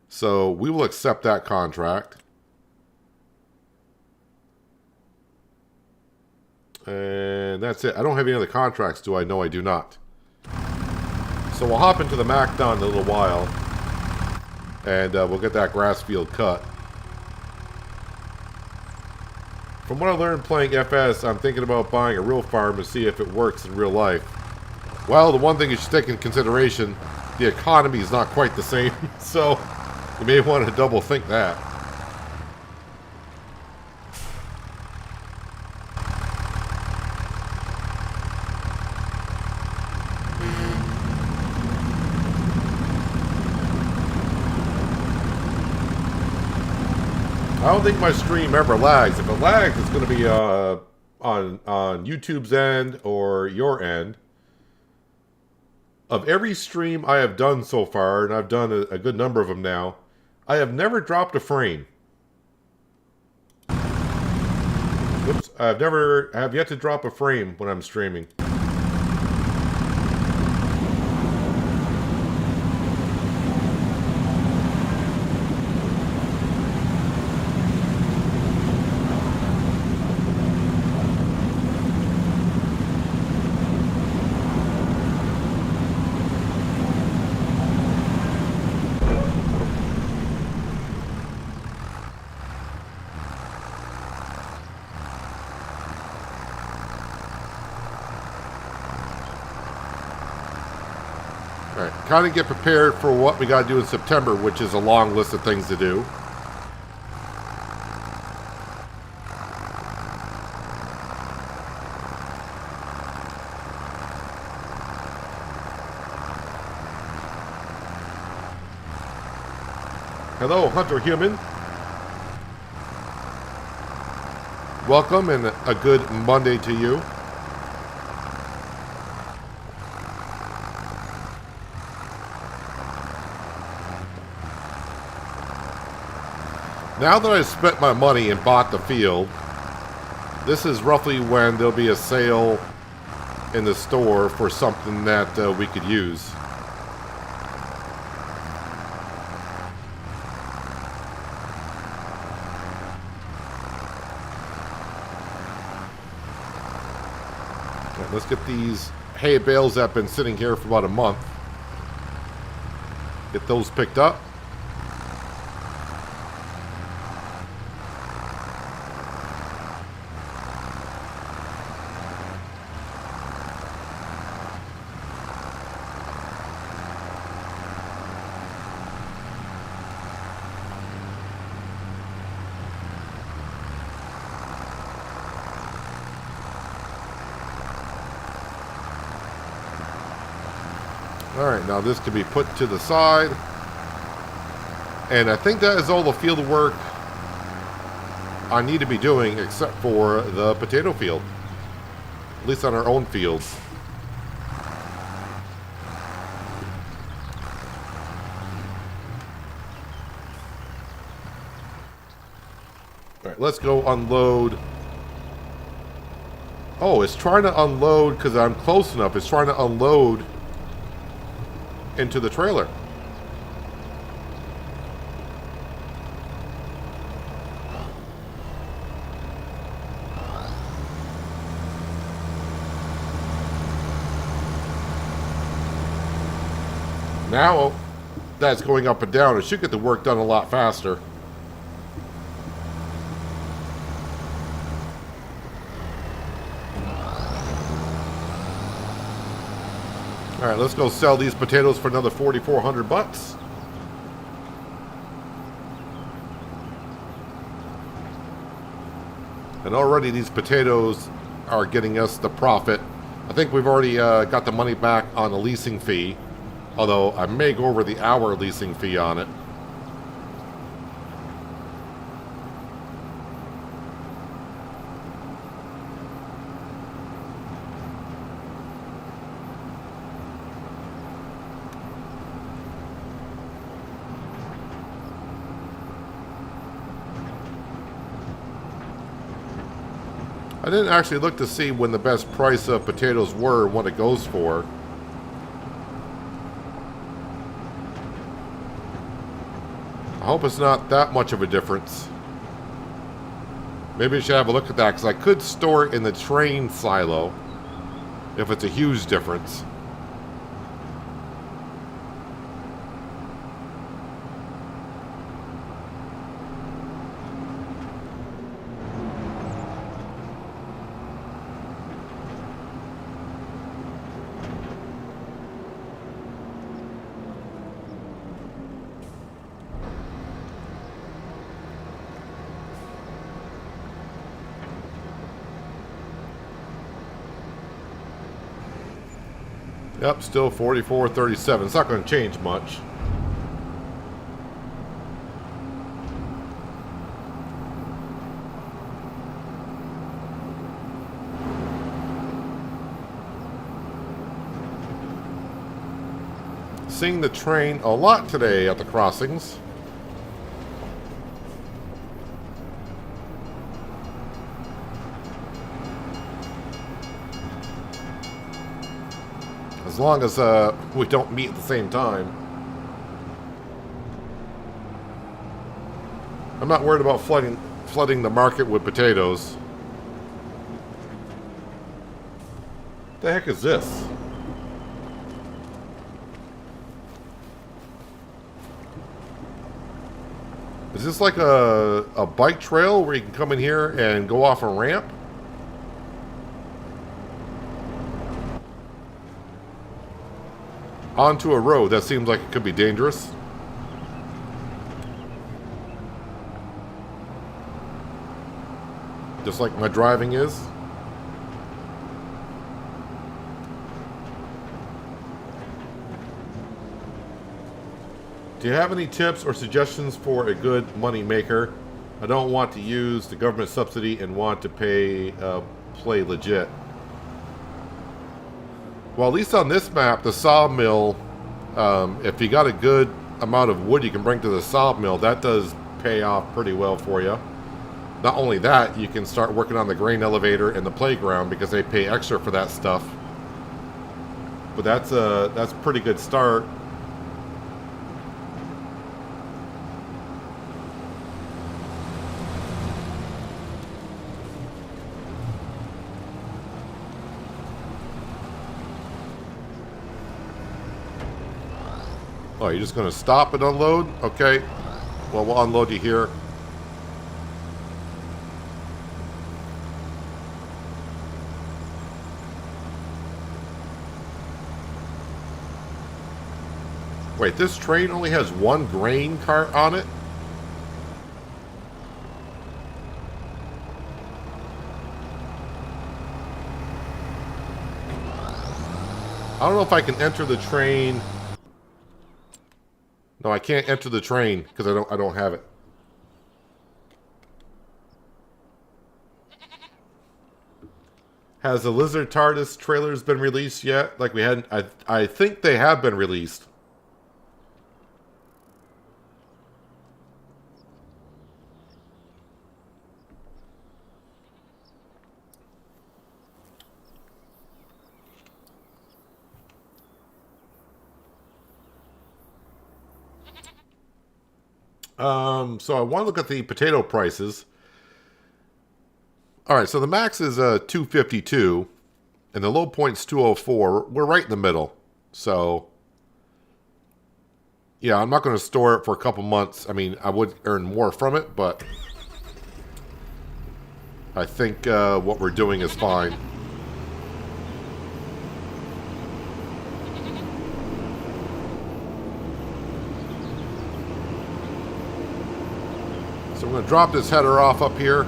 So we will accept that contract. And that's it. I don't have any other contracts, do I? No, I do not. So we'll hop into the McDon in a little while. And we'll get that grass field cut. From what I learned playing FS, I'm thinking about buying a real farm to see if it works in real life. Well, the one thing you should take into consideration, the economy is not quite the same. So you may want to double think that. I don't think my stream ever lags. If it lags, it's going to be on YouTube's end or your end. Of every stream I have done so far, and I've done a good number of them now, I have never dropped a frame. Whoops, I have yet to drop a frame when I'm streaming. Alright, kind of get prepared for what we got to do in September, which is a long list of things to do. Hello, Hunter Human. Welcome and a good Monday to you. Now that I've spent my money and bought the field, this is roughly when there'll be a sale in the store for something that we could use. Right, let's get these hay bales that have been sitting here for about a month. Get those picked up. Alright, now this can be put to the side. And I think that is all the field work I need to be doing except for the potato field. At least on our own fields. Alright, let's go unload. Oh, it's trying to unload because I'm close enough. It's trying to unload into the trailer. Now that's going up and down. It should get the work done a lot faster. All right, let's go sell these potatoes for another 4,400 bucks. And already these potatoes are getting us the profit. I think we've already got the money back on the leasing fee. Although I may go over the hour leasing fee on it. I didn't actually look to see when the best price of potatoes were and what it goes for. I hope it's not that much of a difference. Maybe I should have a look at that, because I could store it in the train silo if it's a huge difference. Yep, still 44.37. It's not going to change much. Seeing the train a lot today at the crossings. As long as we don't meet at the same time. I'm not worried about flooding the market with potatoes. What the heck is this? Is this like a bike trail where you can come in here and go off a ramp? Onto a road. That seems like it could be dangerous. Just like my driving is. Do you have any tips or suggestions for a good money maker? I don't want to use the government subsidy and want to play legit. Well, at least on this map, the sawmill, if you got a good amount of wood you can bring to the sawmill, that does pay off pretty well for you. Not only that, you can start working on the grain elevator and the playground because they pay extra for that stuff. But that's a pretty good start. Oh, you're just going to stop and unload? Okay. Well, we'll unload you here. Wait, this train only has one grain cart on it? I don't know if I can enter the train. No, I can't enter the train because I don't have it. Has the Lizard TARDIS trailers been released yet? Like we hadn't. I think they have been released. So I want to look at the potato prices. All right, so the max is 252, and the low point's 204. We're right in the middle. So, yeah, I'm not going to store it for a couple months. I mean, I would earn more from it, but I think what we're doing is fine. So I'm going to drop this header off up here.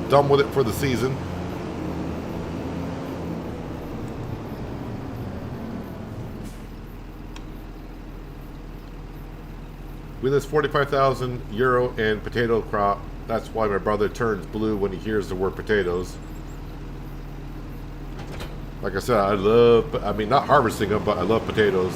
Done with it for the season. We list 45,000 euro in potato crop. That's why my brother turns blue when he hears the word potatoes. Like I said, I mean, not harvesting them, but I love potatoes.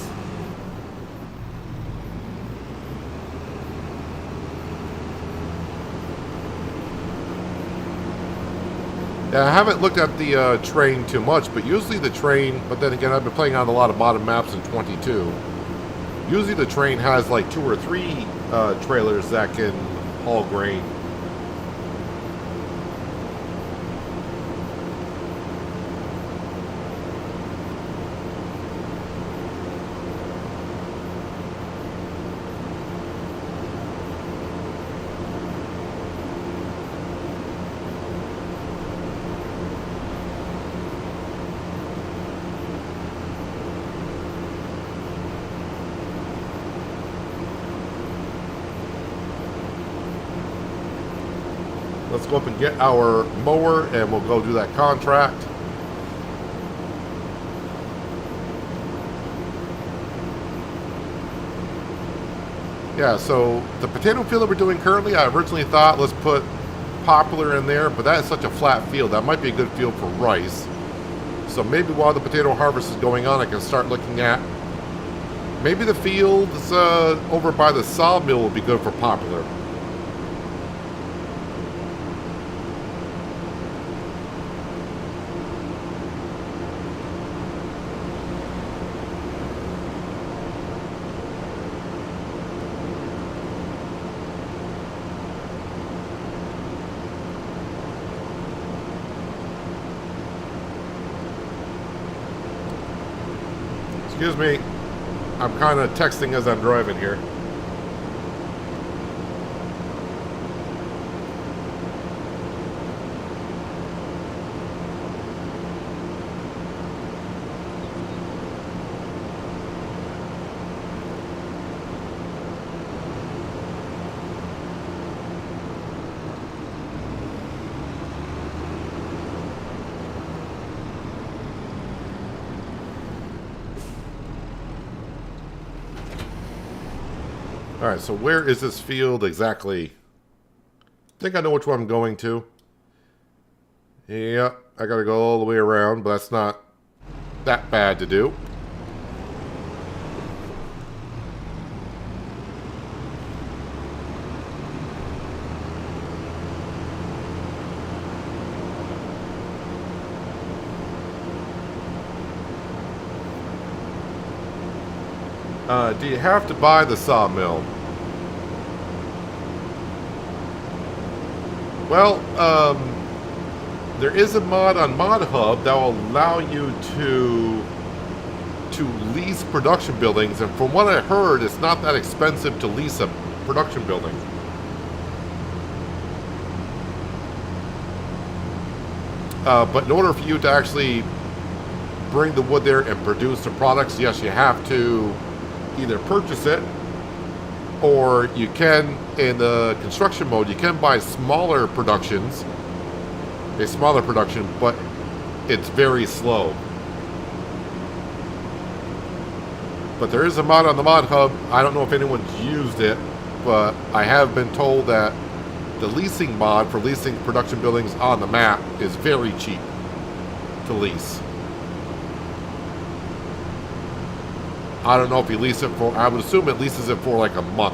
Yeah, I haven't looked at the train too much, but usually the train, but then again, I've been playing on a lot of modern maps in 22. Usually the train has like 2 or 3 trailers that can haul grain. Let's go up and get our mower and we'll go do that contract. Yeah, so the potato field that we're doing currently, I originally thought let's put poplar in there, but that is such a flat field. That might be a good field for rice. So maybe while the potato harvest is going on, I can start looking at maybe the fields over by the sawmill will be good for poplar. Excuse me, I'm kind of texting as I'm driving here. Alright, so where is this field exactly? I think I know which one I'm going to. Yep, I gotta go all the way around, but that's not that bad to do. Do you have to buy the sawmill? Well, there is a mod on Mod Hub that will allow you to lease production buildings, and from what I heard, it's not that expensive to lease a production building. But in order for you to actually bring the wood there and produce the products, yes, you have to either purchase it, or you can, in the construction mode, you can buy smaller productions, a smaller production, but it's very slow. But there is a mod on the Mod Hub. I don't know if anyone's used it, but I have been told that the leasing mod for leasing production buildings on the map is very cheap to lease. I don't know if you lease it for, I would assume it leases it for like a month.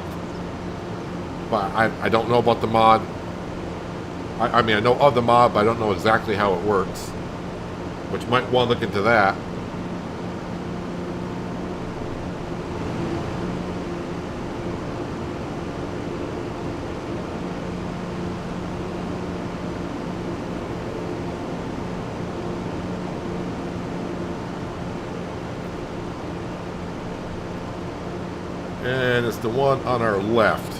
But I don't know about the mod. I mean, I know of the mod, but I don't know exactly how it works. Which might want to look into that. And it's the one on our left.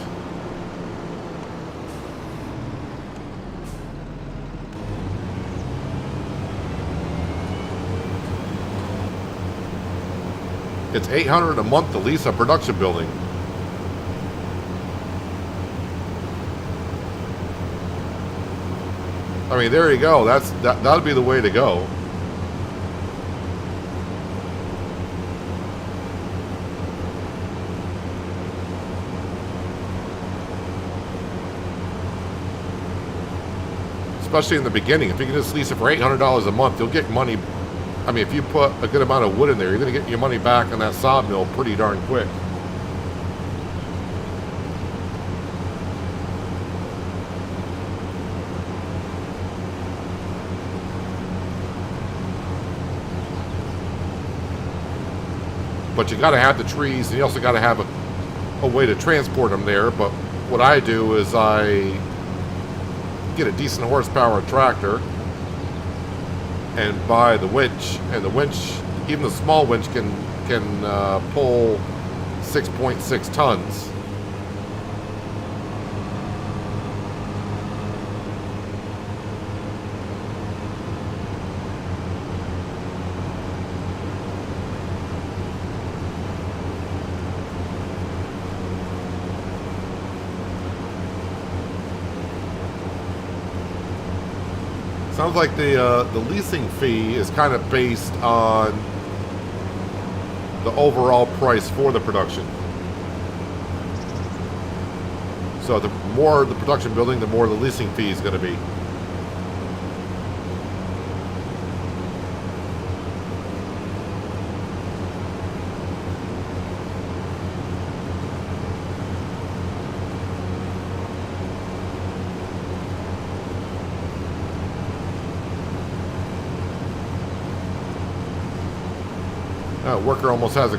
It's $800 a month to lease a production building. I mean, there you go. That'll be the way to go. Especially in the beginning. If you can just lease it for $800 a month, you'll get money. I mean, if you put a good amount of wood in there, you're going to get your money back on that sawmill pretty darn quick. but you got to have the trees, and you also got to have a way to transport them there. But what I do is I get a decent horsepower tractor and buy the winch, and the winch, even the small winch, can pull 6.6 tons. Sounds like the leasing fee is kind of based on the overall price for the production. So the more the production building, the more the leasing fee is going to be. Worker almost has a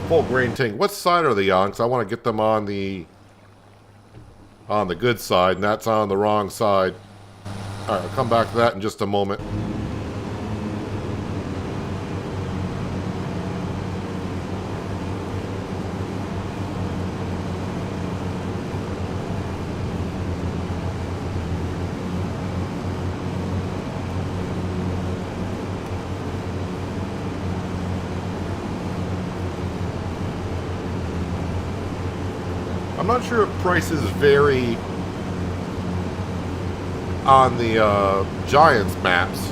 full grain tank. What side are they on? Because I want to get them on the good side, and that's on the wrong side. All right, I'll come back to that in just a moment. I'm not sure if prices vary on the Giants maps.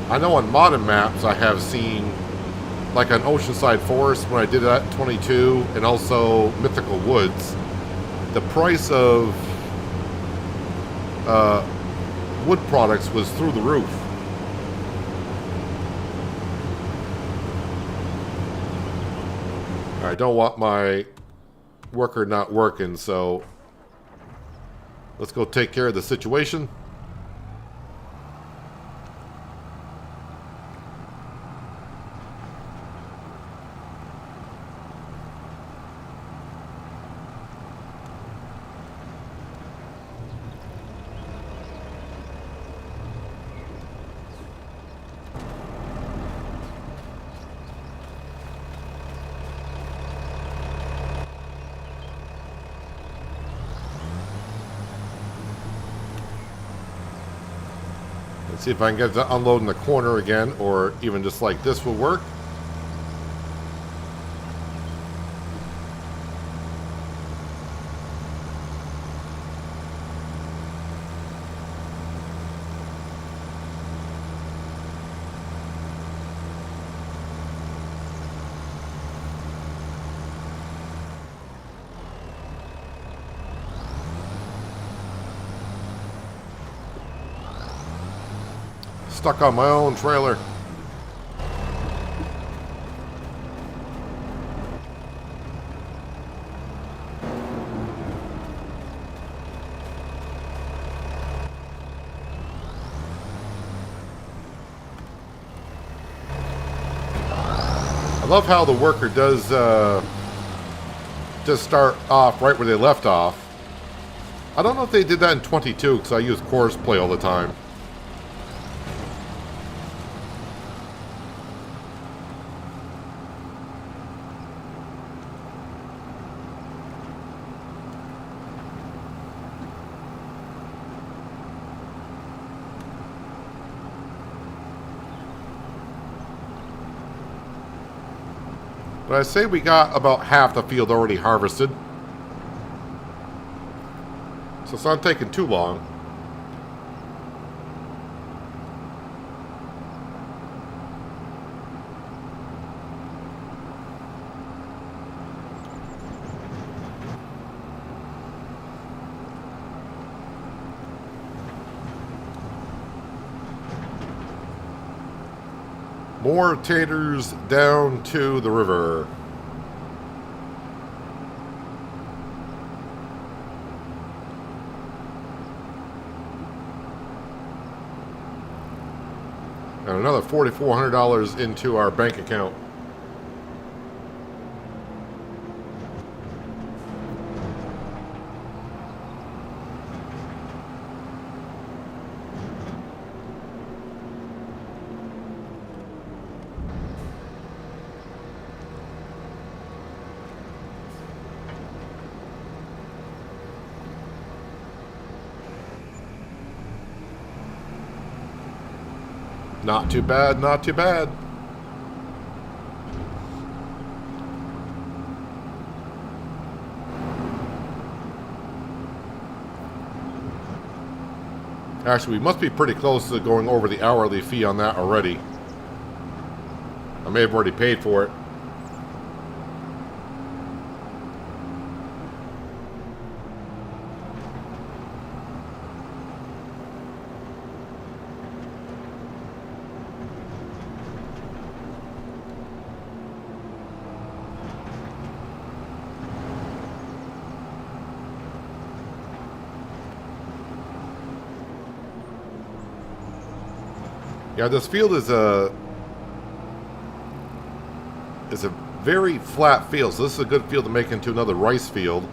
I know on modern maps I have seen, like on Oceanside Forest when I did that 22, and also Mythical Woods, the price of wood products was through the roof. I don't want my worker not working, so let's go take care of the situation. See if I can get to unload in the corner again, or even just like this will work. Stuck on my own trailer. I love how the worker does just start off right where they left off. I don't know if they did that in 22 because I use course play all the time. But I say we got about half the field already harvested. So it's not taking too long. More taters down to the river. And another $4,400 into our bank account. Not too bad, not too bad. Actually, we must be pretty close to going over the hourly fee on that already. I may have already paid for it. Yeah, this field is a very flat field, so this is a good field to make into another rice field.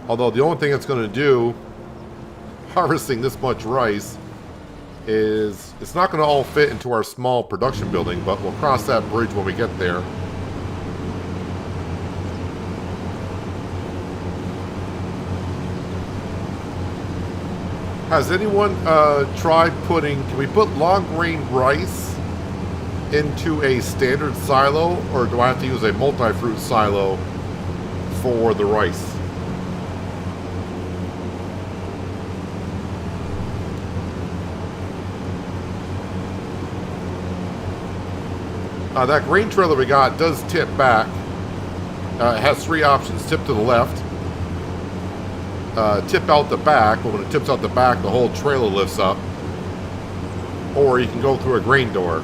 Although the only thing it's going to do, harvesting this much rice, is it's not going to all fit into our small production building, but we'll cross that bridge when we get there. Has anyone tried putting, can we put long grain rice into a standard silo, or do I have to use a multi-fruit silo for the rice? That grain trailer we got does tip back. It has three options: tip to the left, tip out the back, but when it tips out the back, the whole trailer lifts up. Or you can go through a grain door.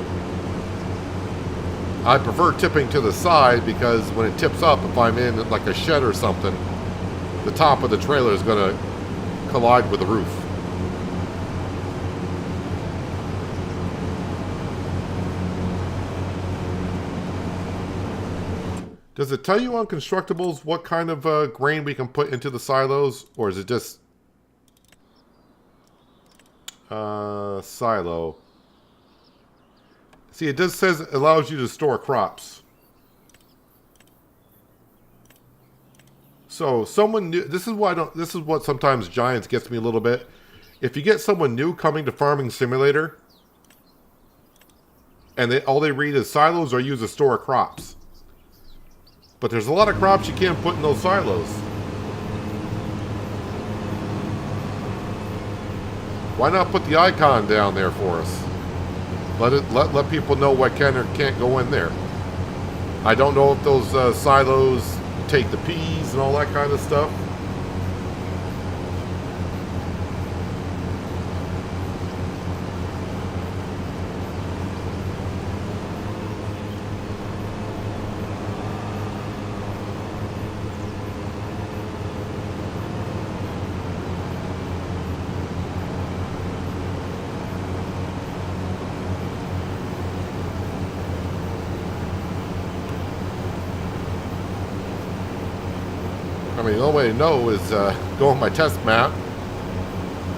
I prefer tipping to the side because when it tips up, if I'm in like a shed or something, the top of the trailer is going to collide with the roof. Does it tell you on Constructables what kind of grain we can put into the silos? Or is it just silo? See, it does says it allows you to store crops. So someone new, this is why I don't, this is what sometimes Giants gets me a little bit. If you get someone new coming to Farming Simulator and all they read is silos are used to store crops. But there's a lot of crops you can't put in those silos. Why not put the icon down there for us? Let people know what can or can't go in there. I don't know if those silos take the peas and all that kind of stuff. I mean, the only way to know is go on my test map,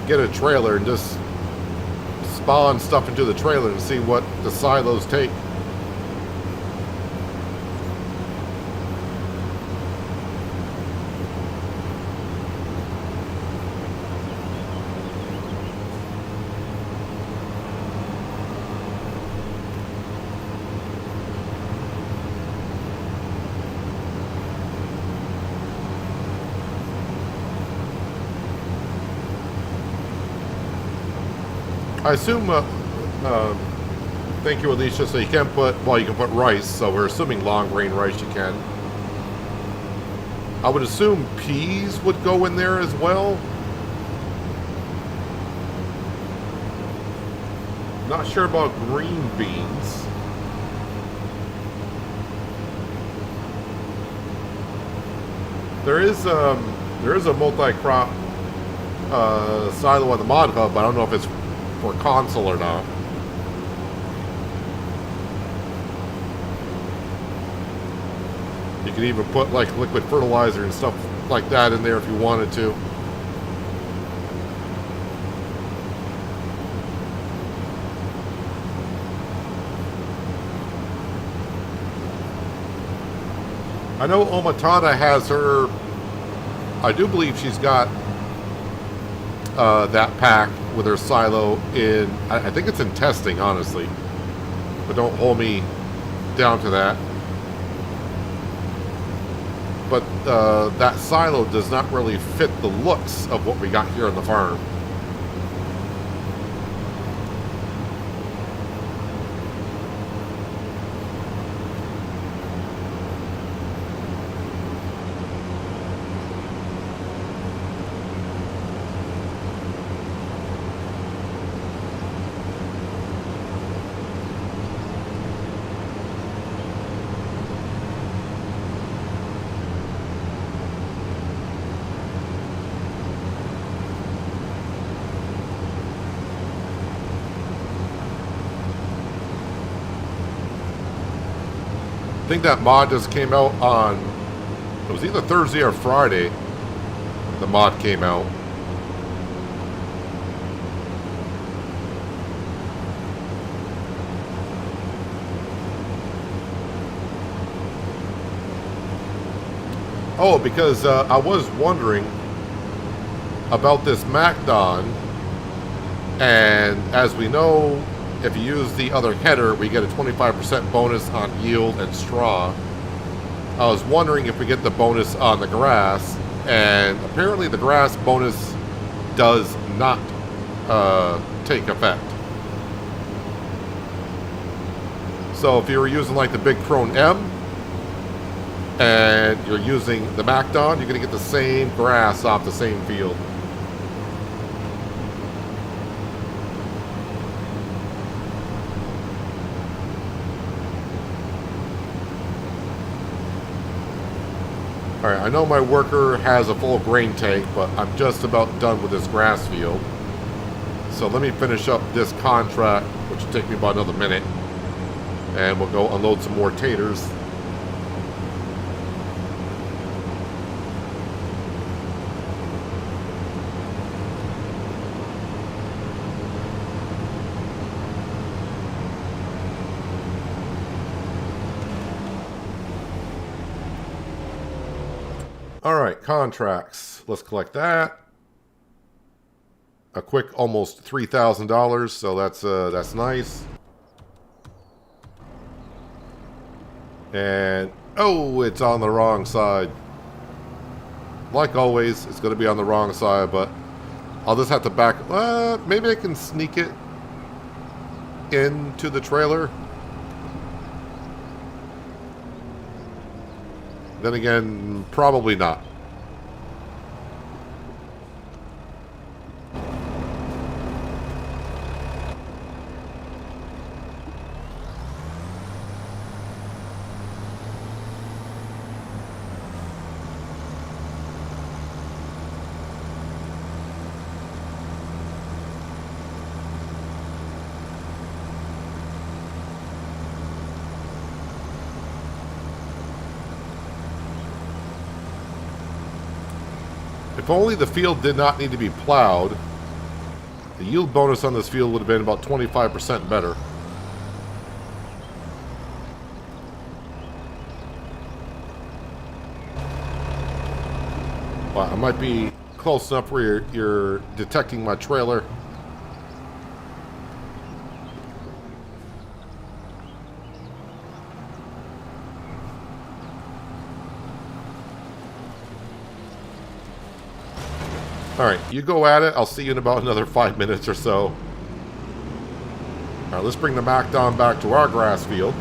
get a trailer, and just spawn stuff into the trailer and see what the silos take. I assume, thank you, Alicia, so you can put, well, you can put rice, so we're assuming long grain rice you can. I would assume peas would go in there as well. Not sure about green beans. There is a multi-crop silo on the mod hub, but I don't know if it's for console or not. You can even put like liquid fertilizer and stuff like that in there if you wanted to. I know Omatana has her, I do believe she's got that pack with her silo in, I think it's in testing, honestly. But don't hold me down to that. But that silo does not really fit the looks of what we got here on the farm. I think that mod just came out on, it was either Thursday or Friday, the mod came out. Oh, because I was wondering about this McDon, and as we know, if you use the other header, we get a 25% bonus on yield and straw. I was wondering if we get the bonus on the grass, and apparently the grass bonus does not take effect. So if you were using like the Big Crone M, and you're using the McDon, you're going to get the same grass off the same field. Alright, I know my worker has a full grain tank, but I'm just about done with this grass field. So let me finish up this contract, which will take me about another minute. And we'll go unload some more taters. Alright, contracts. Let's collect that. A quick almost $3,000, so that's nice. And oh, it's on the wrong side. Like always, it's going to be on the wrong side, but I'll just have to back. Maybe I can sneak it into the trailer. Then again, probably not. If only the field did not need to be plowed, the yield bonus on this field would have been about 25% better. Well, I might be close enough where you're detecting my trailer. Alright, you go at it. I'll see you in about another 5 minutes or so. Alright, let's bring the McDon back to our grass field.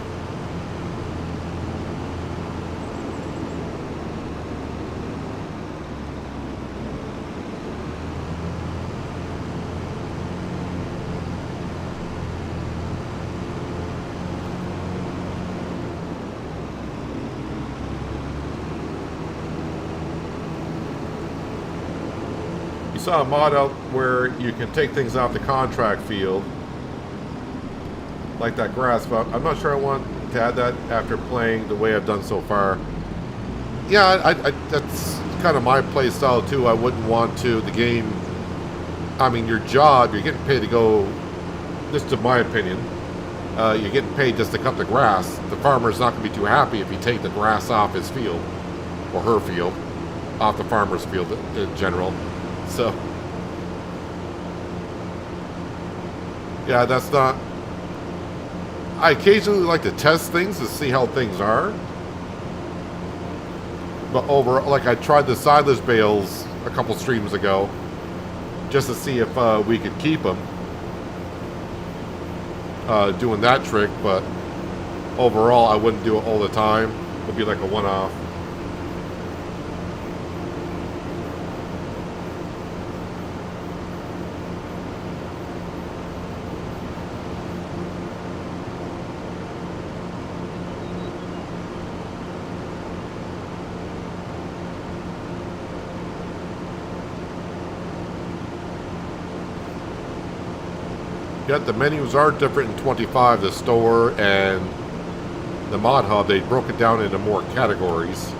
saw a mod out where you can take things off the contract field, like that grass, but I'm not sure I want to add that after playing the way I've done so far. Yeah, that's kind of my play style too. I wouldn't want to, the game, I mean, your job, you're getting paid to go, just to my opinion, you're getting paid just to cut the grass. The farmer's not going to be too happy if you take the grass off his field, or her field, off the farmer's field in general. So, yeah, that's not... I occasionally like to test things to see how things are. But overall, like I tried the silage bales a couple streams ago, just to see if we could keep them. Doing that trick, but overall I wouldn't do it all the time. It would be like a one-off. Yet the menus are different in 25, the store and the mod hub. They broke it down into more categories.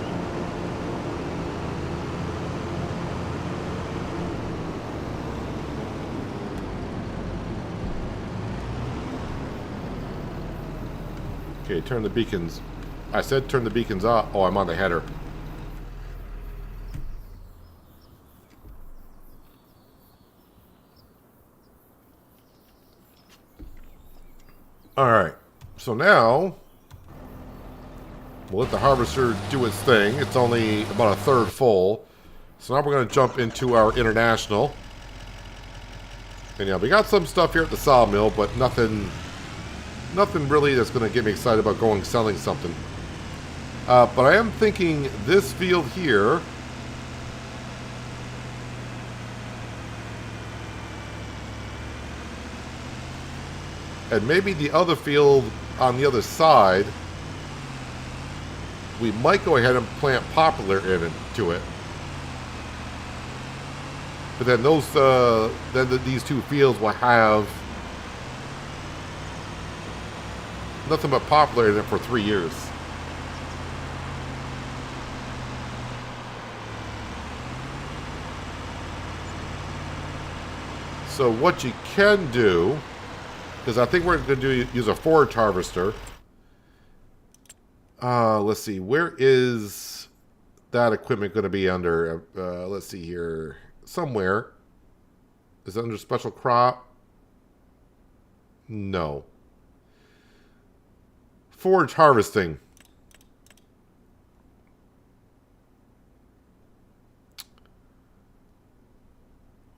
Okay, turn the beacons. I said turn the beacons off. Oh, I'm on the header. Alright, so now we'll let the harvester do its thing. It's only about a third full. So now we're going to jump into our international. And yeah, we got some stuff here at the sawmill, but nothing really that's going to get me excited about going selling something. But I am thinking this field here, and maybe the other field on the other side, we might go ahead and plant poplar into it. But then these two fields will have nothing but poplar in it for 3 years. So what you can do, because I think we're going to use a forage harvester. Let's see, where is that equipment going to be under? Let's see here, somewhere. Is it under special crop? No. Forage harvesting.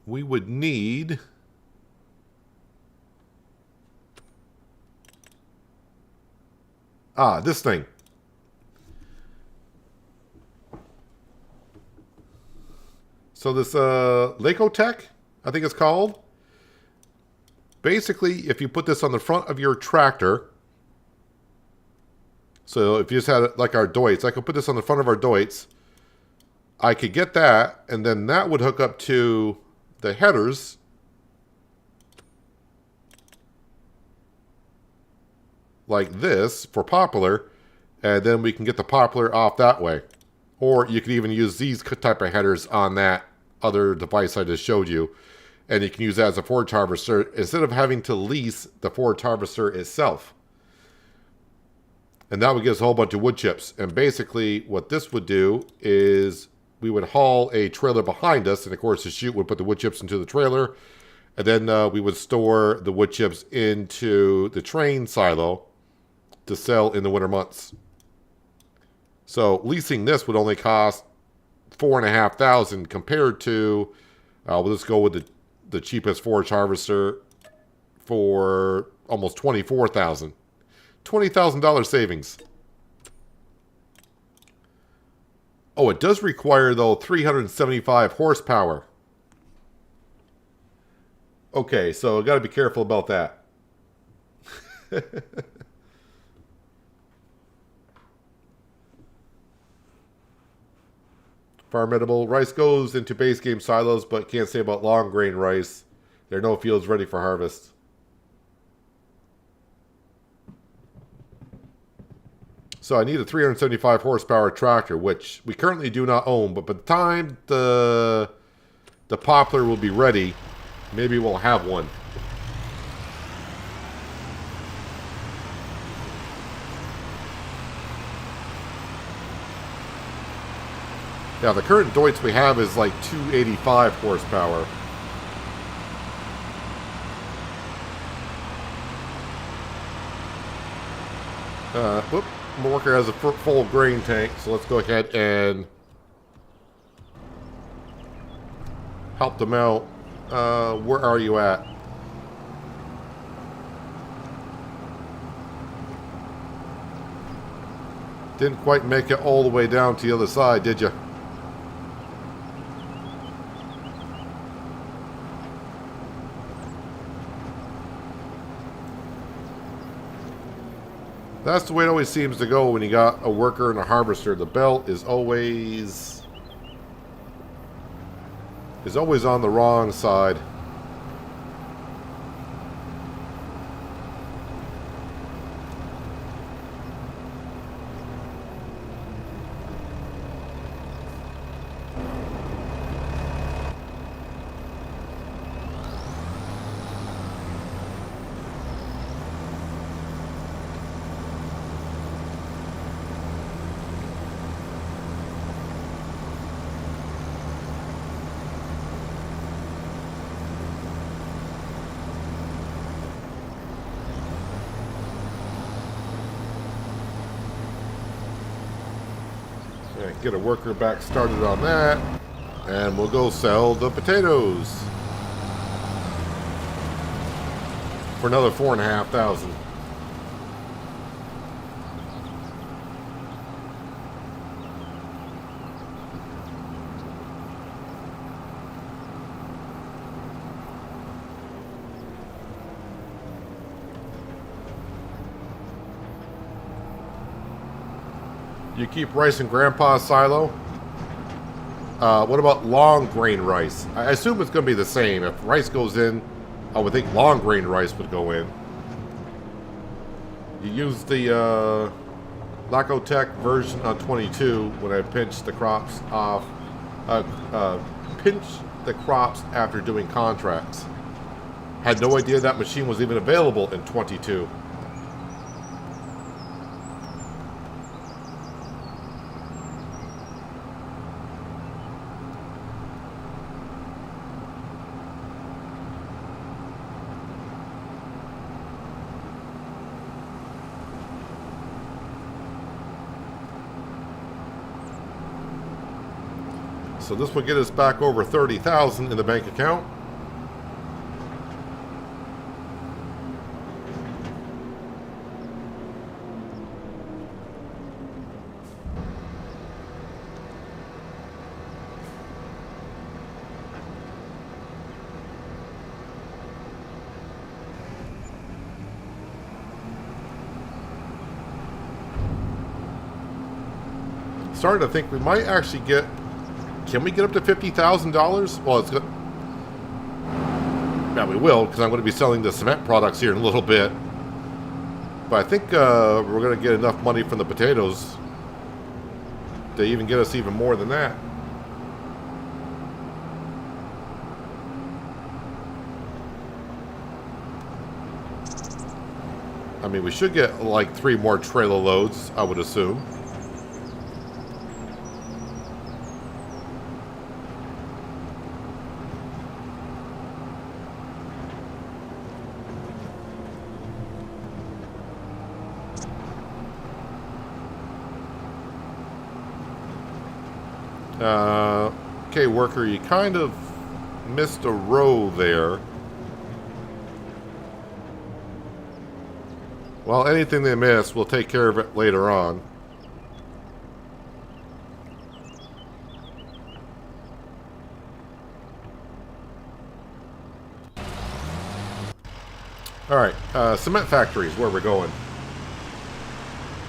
We would need... this thing. So this Lacotech, I think it's called. Basically, if you put this on the front of your tractor, so if you just had it like our Deutz, I could put this on the front of our Deutz. I could get that, and then that would hook up to the headers. Like this for poplar, and then we can get the poplar off that way. Or you can even use these type of headers on that other device I just showed you, and you can use that as a forage harvester instead of having to lease the forage harvester itself. And that would give us a whole bunch of wood chips. And basically what this would do is we would haul a trailer behind us, and of course the chute would put the wood chips into the trailer, and then we would store the wood chips into the train silo to sell in the winter months. So leasing this would only cost $4,500 compared to, we'll just go with the cheapest forage harvester for almost $24,000. $20,000 savings. Oh, it does require, though, 375 horsepower. Okay, so I got to be careful about that. Farmable. Rice goes into base game silos, but can't say about long grain rice. There are no fields ready for harvest. So I need a 375 horsepower tractor, which we currently do not own. But by the time the poplar will be ready, maybe we'll have one. Yeah, the current Deutz we have is like 285 horsepower. Whoop. My worker has a full grain tank, so let's go ahead and help them out. Where are you at? Didn't quite make it all the way down to the other side, did you? That's the way it always seems to go when you got a worker and a harvester. The belt is always on the wrong side. Get a worker back started on that, and we'll go sell the potatoes for another $4,500. You keep rice in Grandpa's silo? What about long grain rice? I assume it's going to be the same. If rice goes in, I would think long grain rice would go in. You use the Lacotech version on 22 when I pinch the crops off. Pinch the crops after doing contracts. Had no idea that machine was even available in 22. So this will get us back over $30,000 in the bank account. Starting to think we might actually get. Can we get up to $50,000? Well, it's good. Yeah, we will, because I'm going to be selling the cement products here in a little bit. But I think we're going to get enough money from the potatoes to even get us even more than that. I mean, we should get like 3 more trailer loads, I would assume. Okay, worker, you kind of missed a row there. Well, anything they miss, we'll take care of it later on. Alright, cement factories, where we're going.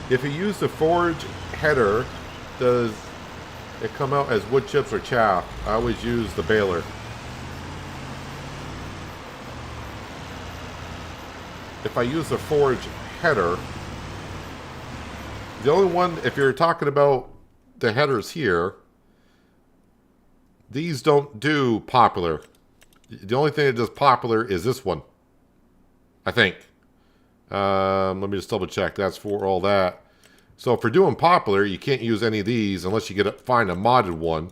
If you use the forge header, does it come out as wood chips or chaff. I always use the baler. If I use a forage header, the only one, if you're talking about the headers here, these don't do popular. The only thing that does popular is this one, I think. Let me just double check. That's for all that. So if you're doing popular, you can't use any of these unless you find a modded one.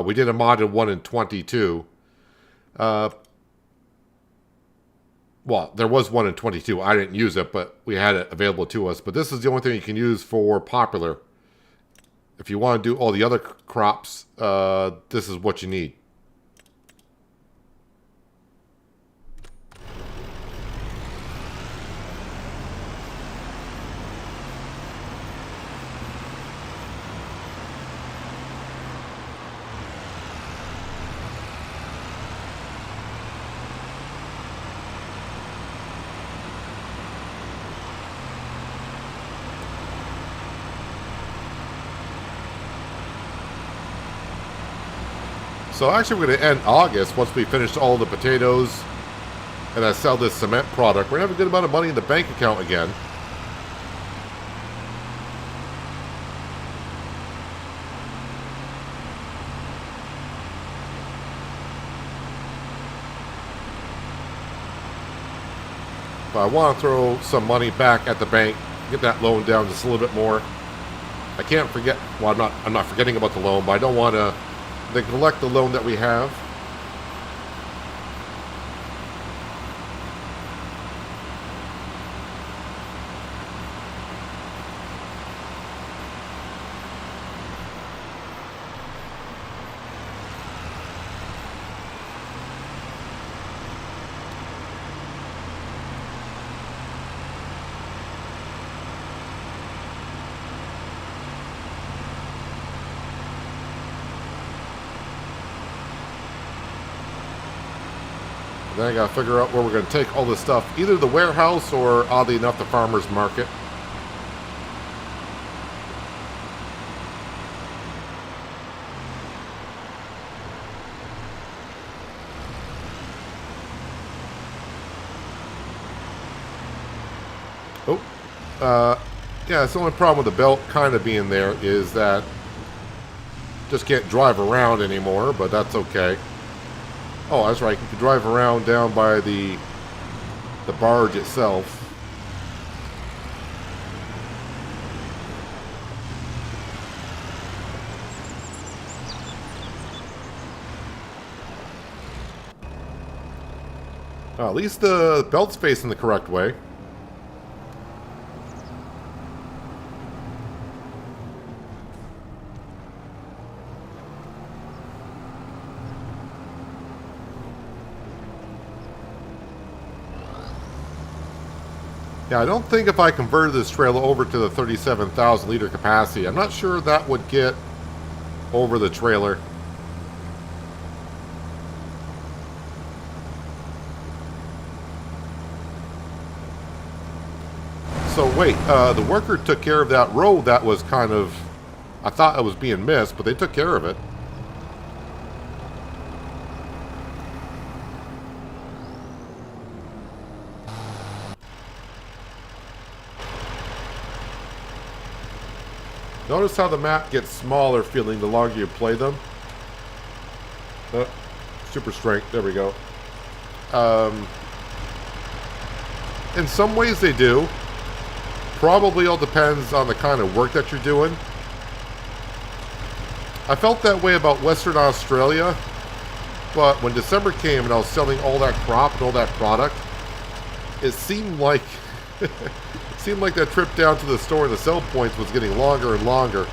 We did a modded one in 22. Well, there was one in 22. I didn't use it, but we had it available to us. But this is the only thing you can use for popular. If you want to do all the other crops, this is what you need. So actually we're going to end August once we finish all the potatoes and I sell this cement product. We're going to have a good amount of money in the bank account again. But I want to throw some money back at the bank, get that loan down just a little bit more. I can't forget, well, I'm not forgetting about the loan, but I don't want to neglect the loan that we have. Then I gotta figure out where we're gonna take all this stuff. Either the warehouse or, oddly enough, the farmer's market. Oh, yeah, it's the only problem with the belt kind of being there is that just can't drive around anymore, but that's okay. Oh, that's right. You can drive around down by the barge itself. At least the belt's facing the correct way. Yeah, I don't think if I converted this trailer over to the 37,000 liter capacity, I'm not sure that would get over the trailer. So wait, the worker took care of that road that was kind of, I thought it was being missed, but they took care of it. Notice how the map gets smaller feeling the longer you play them. Super strength, there we go. In some ways they do. Probably all depends on the kind of work that you're doing. I felt that way about Western Australia, but when December came and I was selling all that crop and all that product, it seemed like seemed like that trip down to the store and the sell points was getting longer and longer.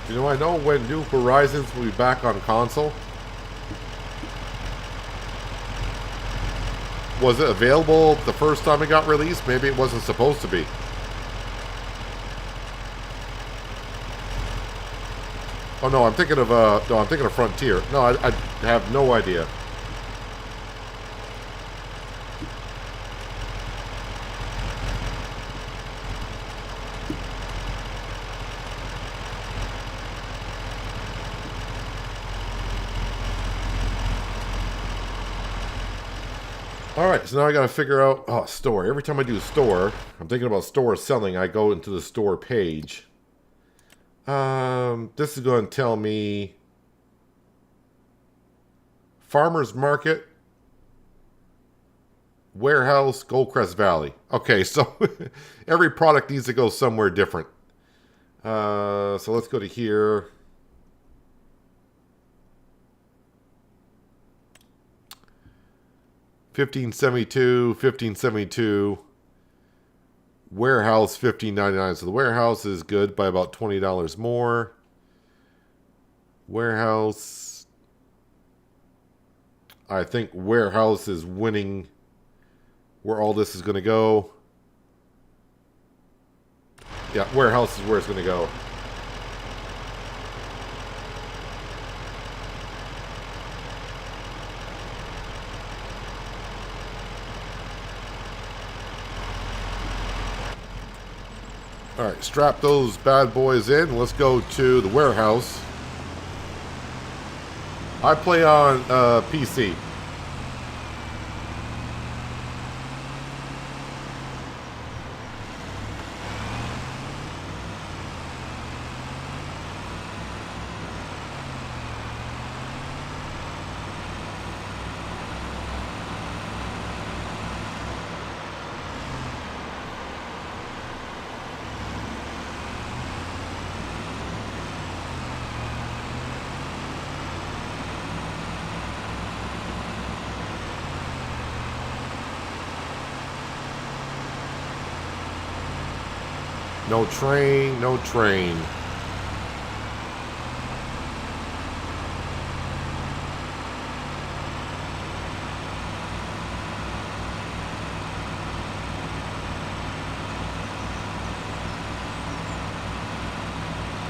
You know, I know when New Horizons will be back on console. Was it available the first time it got released? Maybe it wasn't supposed to be. Oh no, I'm thinking of no, I'm thinking of Frontier. No, I have no idea. Alright, so now I gotta figure out... Oh, store. Every time I do store, I'm thinking about store selling, I go into the store page. This is going to tell me... Farmer's Market, Warehouse, Goldcrest Valley. Okay, so every product needs to go somewhere different. So let's go to here. $15.72. Warehouse $15.99. So the warehouse is good by about $20 more. Warehouse. I think warehouse is winning where all this is going to go. Yeah, warehouse is where it's going to go. All right, strap those bad boys in. Let's go to the warehouse. I play on PC. No train, no train.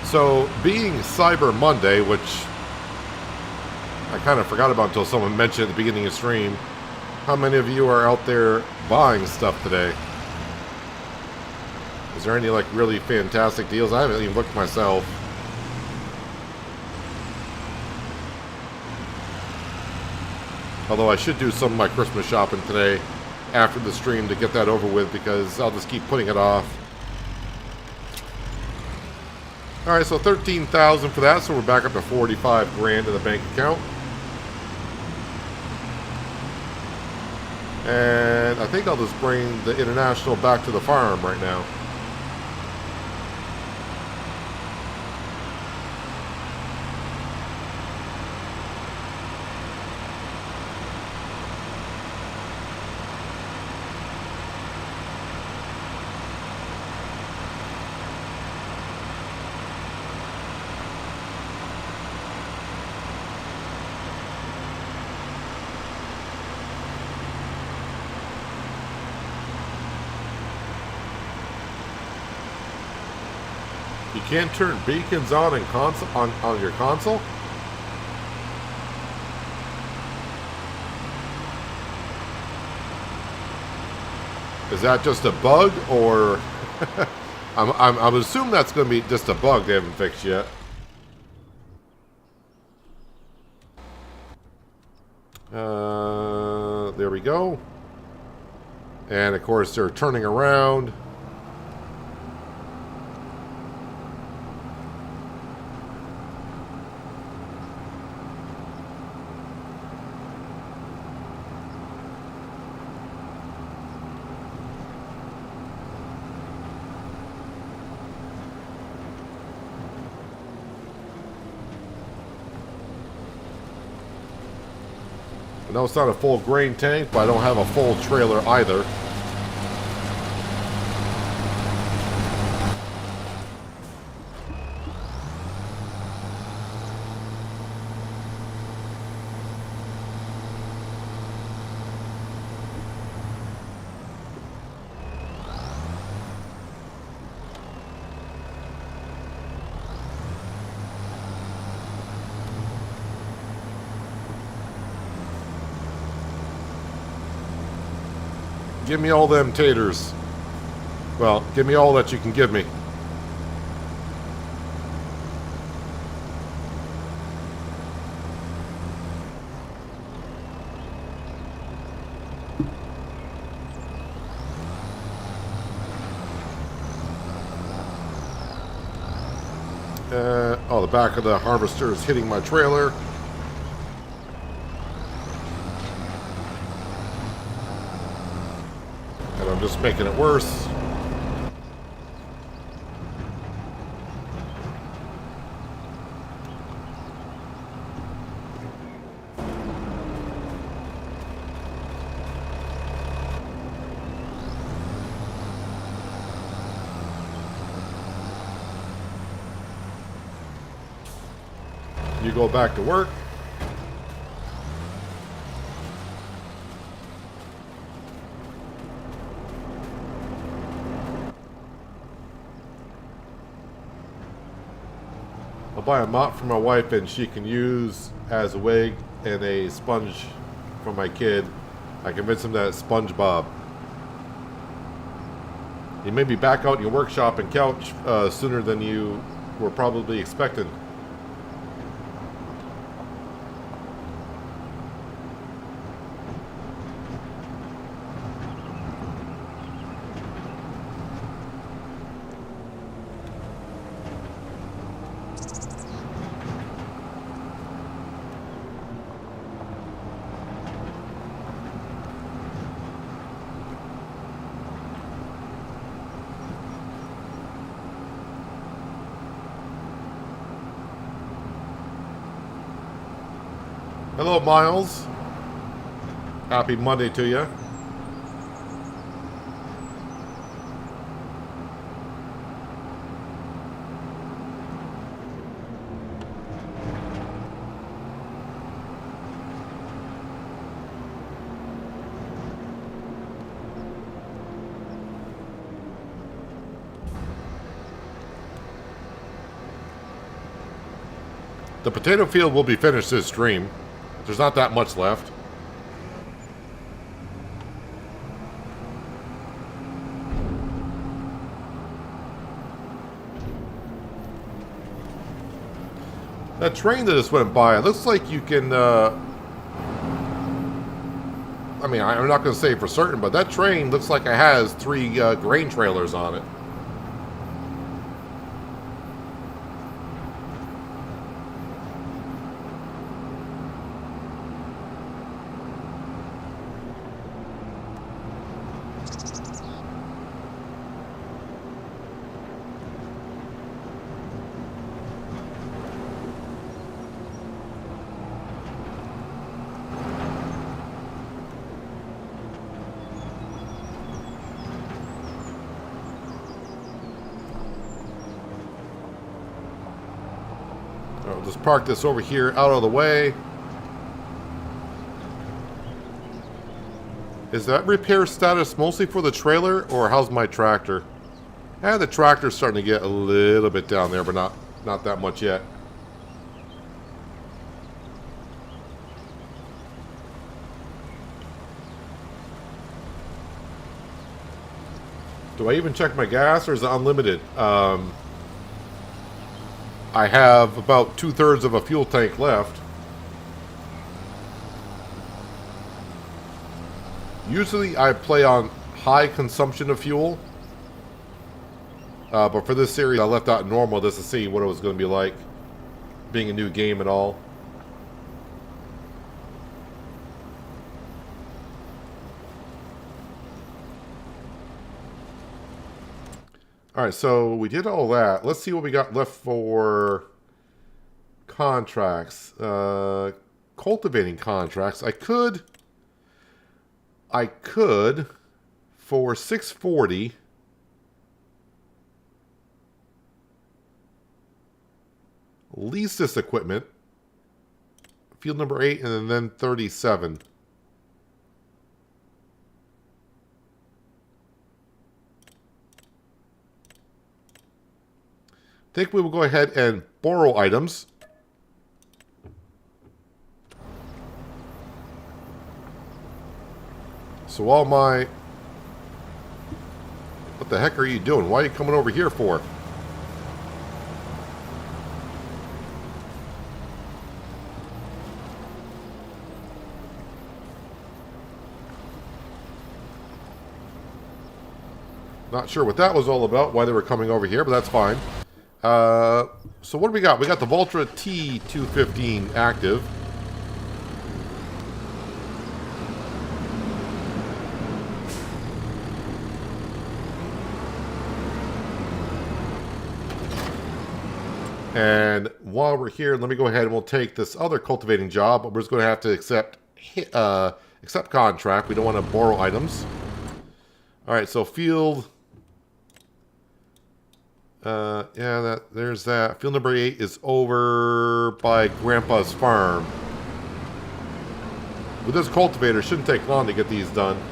So, being Cyber Monday, which I kind of forgot about until someone mentioned at the beginning of the stream, how many of you are out there buying stuff today? Is there any like really fantastic deals? I haven't even looked myself. Although I should do some of my Christmas shopping today after the stream to get that over with, because I'll just keep putting it off. Alright, so $13,000 for that, so we're back up to 45 grand in the bank account. And I think I'll just bring the International back to the farm right now. You can't turn beacons on in console on your console? Is that just a bug, or I'm assuming that's going to be just a bug they haven't fixed yet. There we go. And of course they're turning around. I know it's not a full grain tank, but I don't have a full trailer either. Give me all them taters. Well, give me all that you can give me. Oh, the back of the harvester is hitting my trailer. And I'm just making it worse. You go back to work. I'll buy a mop for my wife and she can use as a wig and a sponge for my kid. I convinced him that it's SpongeBob. You may be back out in your workshop and couch sooner than you were probably expecting. Hello, Miles. Happy Monday to you. The potato field will be finished this stream. There's not that much left. That train that just went by, it looks like you can, I mean, I'm not going to say for certain, but that train looks like it has 3 grain trailers on it. I'll just park this over here out of the way. Is that repair status mostly for the trailer, or how's my tractor? The tractor's starting to get a little bit down there, but not that much yet. Do I even check my gas, or is it unlimited? I have about 2/3 of a fuel tank left. Usually I play on high consumption of fuel. But for this series I left out normal just to see what it was going to be like. Being a new game and all. Alright, so we did all that. Let's see what we got left for contracts. Cultivating contracts. I could for 640 lease this equipment. Field number 8 and then 37. I think we will go ahead and borrow items. So all my What the heck are you doing? Why are you coming over here for? Not sure what that was all about, why they were coming over here, but that's fine. So what do we got? We got the Valtra T215 active. And while we're here, let me go ahead and we'll take this other cultivating job. We're just going to have to accept contract. We don't want to borrow items. All right, so field. Yeah, there's that. Field number 8 is over by Grandpa's farm. With this cultivator, it shouldn't take long to get these done.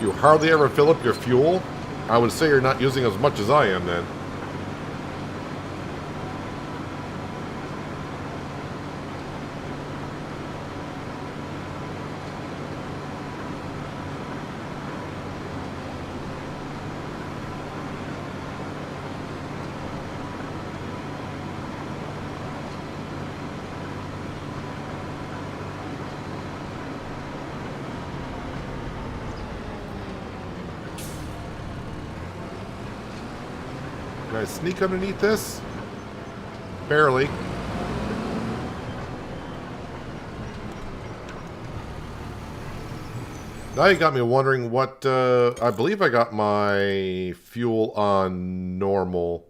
You hardly ever fill up your fuel? I would say you're not using as much as I am then. Can I sneak underneath this? Barely. Now you got me wondering what, I believe I got my fuel on normal.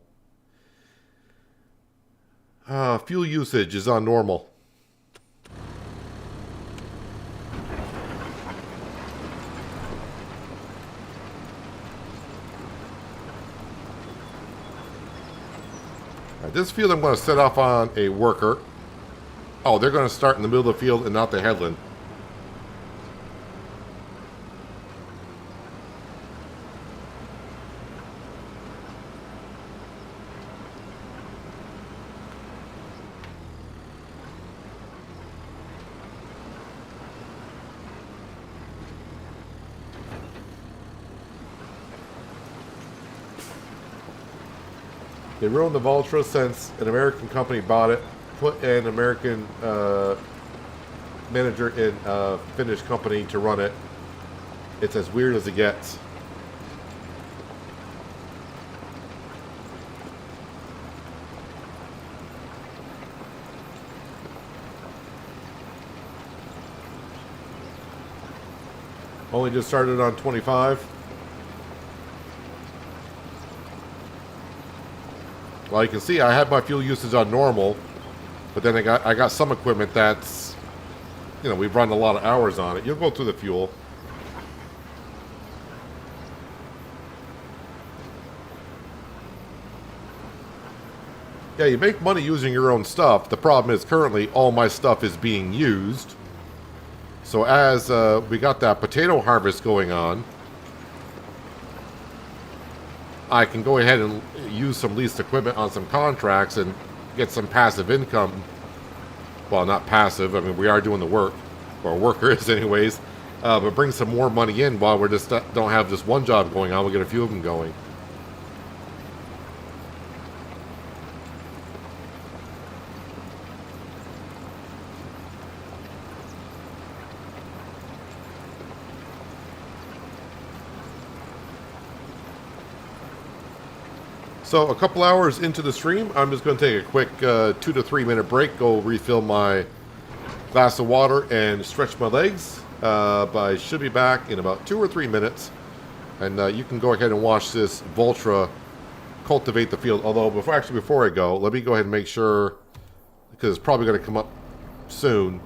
Fuel usage is on normal. This field I'm going to set off on a worker. Oh, they're going to start in the middle of the field and not the headland. They ruined the Valtra since an American company bought it, put an American manager in a Finnish company to run it. It's as weird as it gets. Only just started on 25. Well, you can see I had my fuel usage on normal, but then I got some equipment that's, you know, we've run a lot of hours on it. You'll go through the fuel. Yeah, you make money using your own stuff. The problem is currently all my stuff is being used. So as we got that potato harvest going on, I can go ahead and use some leased equipment on some contracts and get some passive income. Well, not passive. I mean, we are doing the work, or workers anyways. But bring some more money in while we're just don't have just one job going on. We'll get a few of them going. So a couple hours into the stream, I'm just going to take a quick 2 to 3 minute break, go refill my glass of water and stretch my legs. But I should be back in about 2 or 3 minutes. And you can go ahead and watch this Valtra cultivate the field. Although, before I go, let me go ahead and make sure, because it's probably going to come up soon.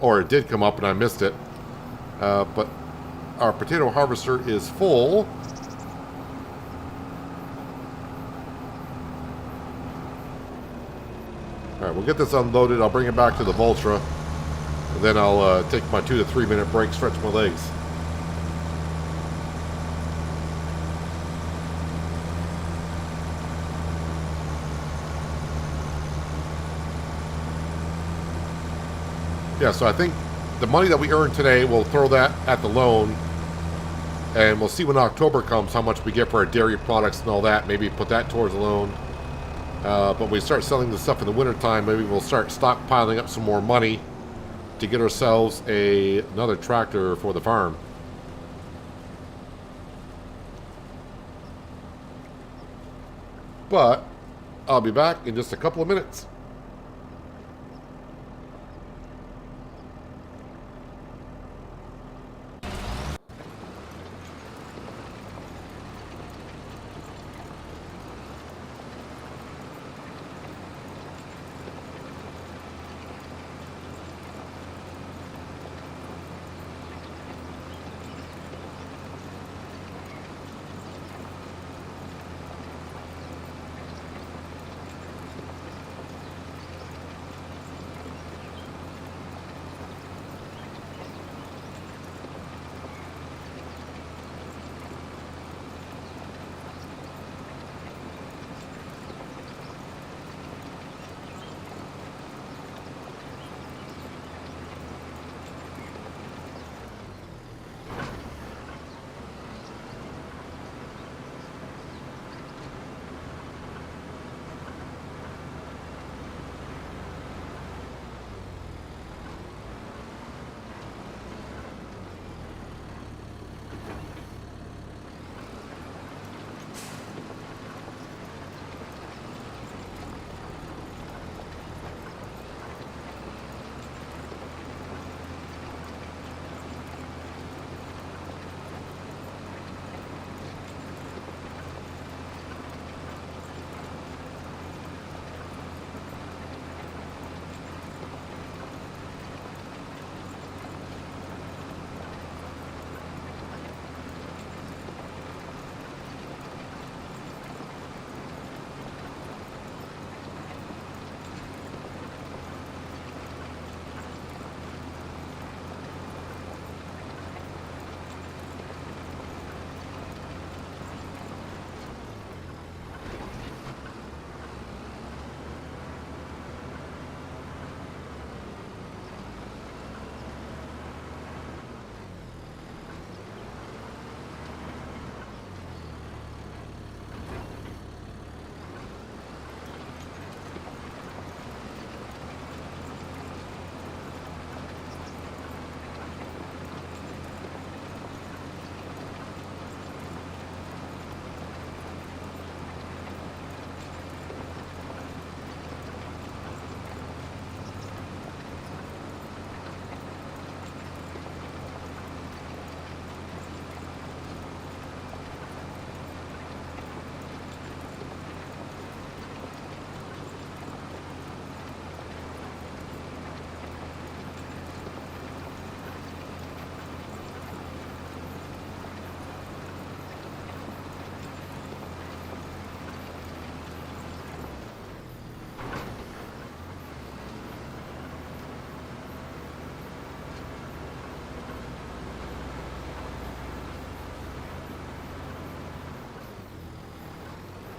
Or it did come up and I missed it. But our potato harvester is full. Alright, we'll get this unloaded. I'll bring it back to the Valtra. And then I'll take my 2 to 3 minute break, stretch my legs. Yeah, so I think the money that we earn today, we'll throw that at the loan, and we'll see when October comes how much we get for our dairy products and all that. Maybe put that towards the loan. But we start selling the stuff in the wintertime, maybe we'll start stockpiling up some more money to get ourselves another tractor for the farm. But I'll be back in just a couple of minutes.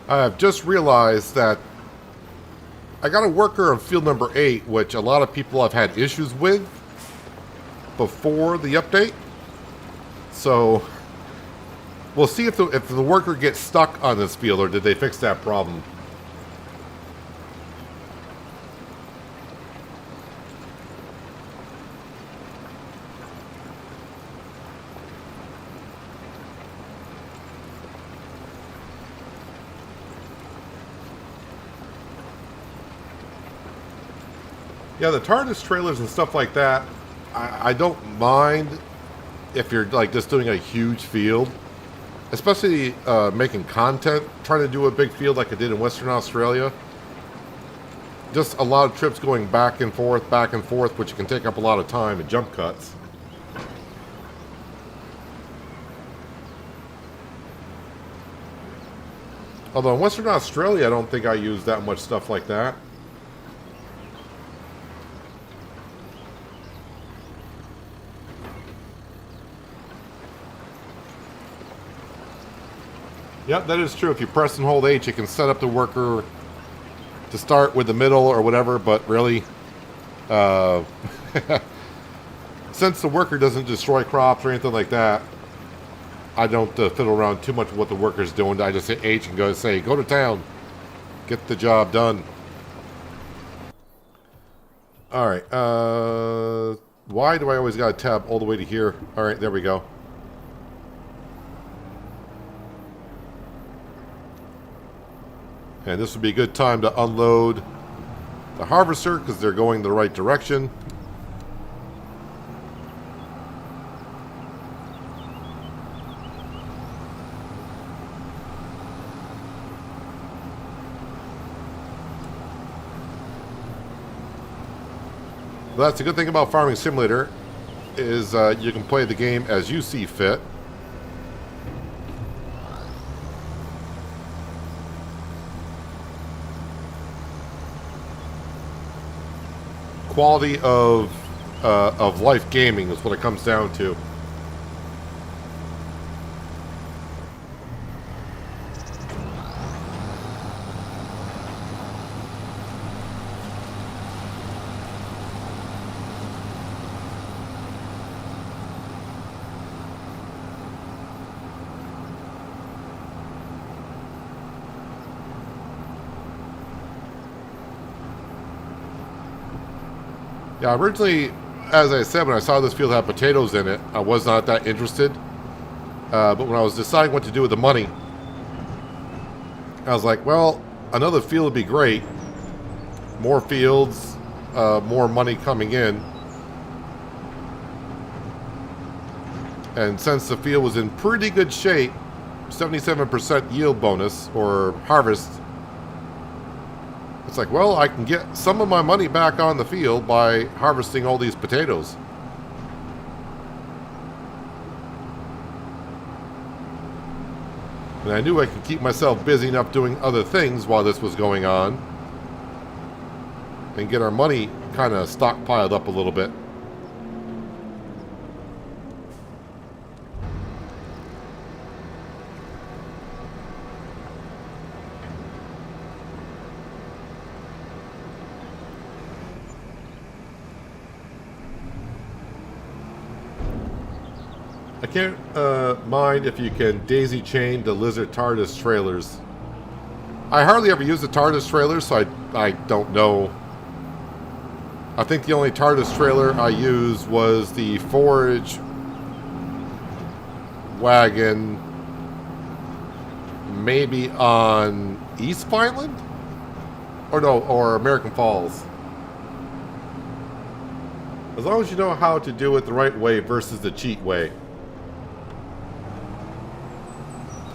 I've just realized that I got a worker on field number 8, which a lot of people have had issues with before the update. So we'll see if the worker gets stuck on this field, or did they fix that problem. Yeah, the TARDIS trailers and stuff like that, I don't mind if you're like just doing a huge field, especially making content, trying to do a big field like I did in Western Australia. Just a lot of trips going back and forth, which can take up a lot of time and jump cuts. Although in Western Australia, I don't think I use that much stuff like that. Yep, that is true. If you press and hold H, you can set up the worker to start with the middle or whatever, but really, Uh, since the worker doesn't destroy crops or anything like that, I don't fiddle around too much with what the worker's doing. I just hit H and go to town. Get the job done. Alright, why do I always gotta tab all the way to here? Alright, there we go. And this would be a good time to unload the harvester because they're going the right direction. Well, that's a good thing about Farming Simulator is you can play the game as you see fit. Quality of life gaming is what it comes down to. Yeah, originally, as I said, when I saw this field had potatoes in it, I was not that interested. But when I was deciding what to do with the money, I was like, well, another field would be great. More fields, more money coming in. And since the field was in pretty good shape, 77% yield bonus, or harvest, it's like, well, I can get some of my money back on the field by harvesting all these potatoes. And I knew I could keep myself busy enough doing other things while this was going on and get our money kind of stockpiled up a little bit. I can't mind if you can daisy chain the Lizard TARDIS trailers. I hardly ever use the TARDIS trailers, so I don't know. I think the only TARDIS trailer I used was the forage wagon, maybe on East Vineland? Or no, or American Falls. As long as you know how to do it the right way versus the cheat way.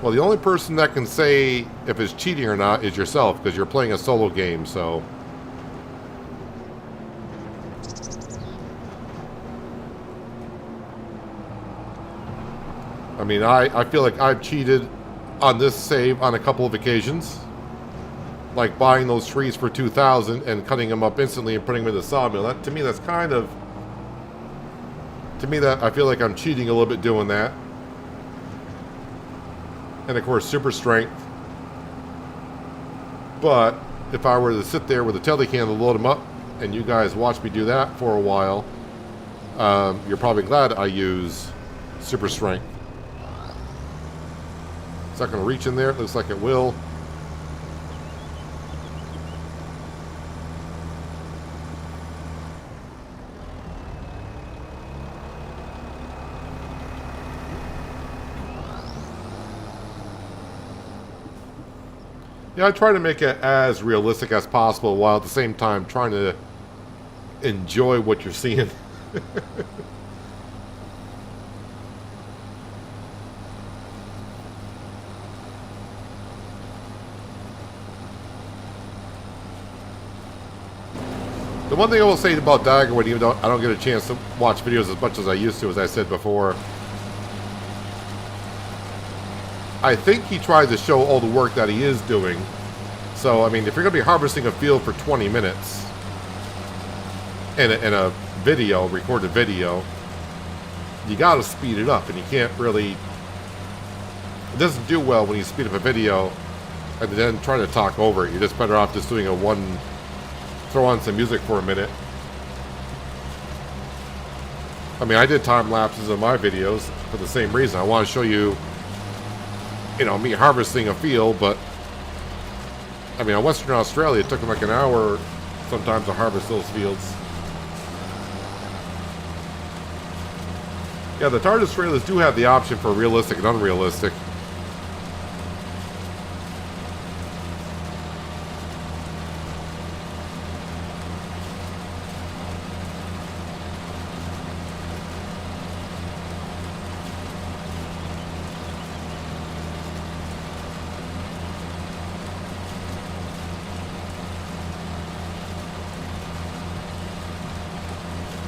Well, the only person that can say if it's cheating or not is yourself, because you're playing a solo game, so. I mean, I feel like I've cheated on this save on a couple of occasions. Like buying those trees for 2,000 and cutting them up instantly and putting them in the sawmill. That, to me, that's kind of... To me, that I feel like I'm cheating a little bit doing that. And of course, super strength. But if I were to sit there with a telecan to load them up, and you guys watch me do that for a while, you're probably glad I use super strength. It's not going to reach in there. It looks like it will. Yeah, I try to make it as realistic as possible while at the same time trying to enjoy what you're seeing. The one thing I will say about Daggerwood, even though I don't get a chance to watch videos as much as I used to, as I said before, I think he tries to show all the work that he is doing. So, I mean, if you're going to be harvesting a field for 20 minutes in a video, recorded video, you got to speed it up, and you can't really... It doesn't do well when you speed up a video and then try to talk over it. You're just better off just doing a one... Throw on some music for a minute I mean, I did time lapses in my videos for the same reason. I want to show you, you know, me harvesting a field, but I mean, in Western Australia, it took them like an hour sometimes to harvest those fields. Yeah, the TARDIS trailers do have the option for realistic and unrealistic.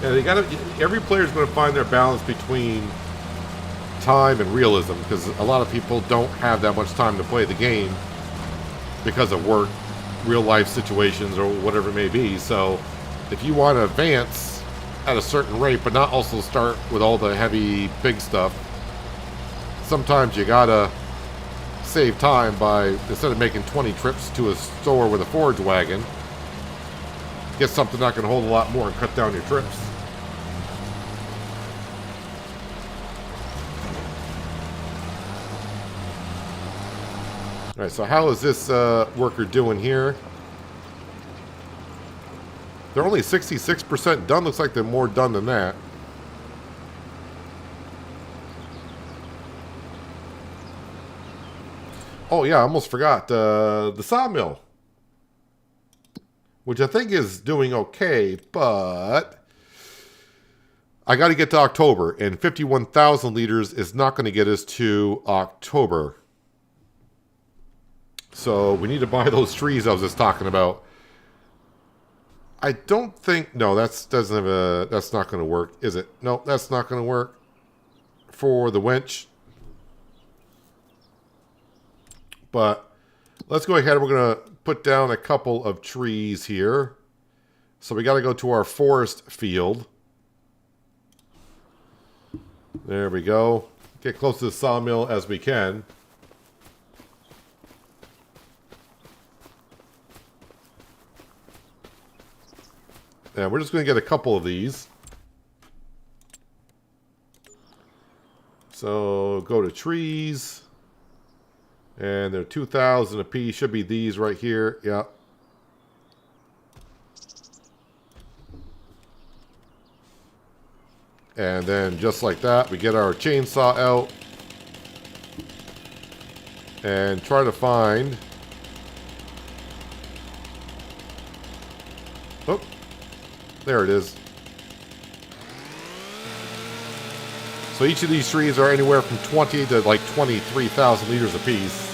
Yeah, they gotta. Every player's going to find their balance between time and realism, because a lot of people don't have that much time to play the game because of work, real life situations, or whatever it may be. So, if you want to advance at a certain rate, but not also start with all the heavy, big stuff, sometimes you gotta save time by, instead of making 20 trips to a store with a forage wagon, get something that can hold a lot more and cut down your trips. Alright, so how is this worker doing here? They're only 66% done. Looks like they're more done than that. Oh yeah, I almost forgot. The sawmill, which I think is doing okay, but I got to get to October, and 51,000 liters is not going to get us to October. So we need to buy those trees I was just talking about. I don't think, no, that's not going to work, is it? No, that's not going to work for the winch. But let's go ahead. We're going to put down a couple of trees here. So we got to go to our forest field. There we go. Get close to the sawmill as we can. And we're just going to get a couple of these. So go to trees. And they're 2,000 a piece. Should be these right here. Yeah. And then just like that, we get our chainsaw out. And try to find... Oh. There it is. So each of these trees are anywhere from 20 to like 23,000 liters apiece.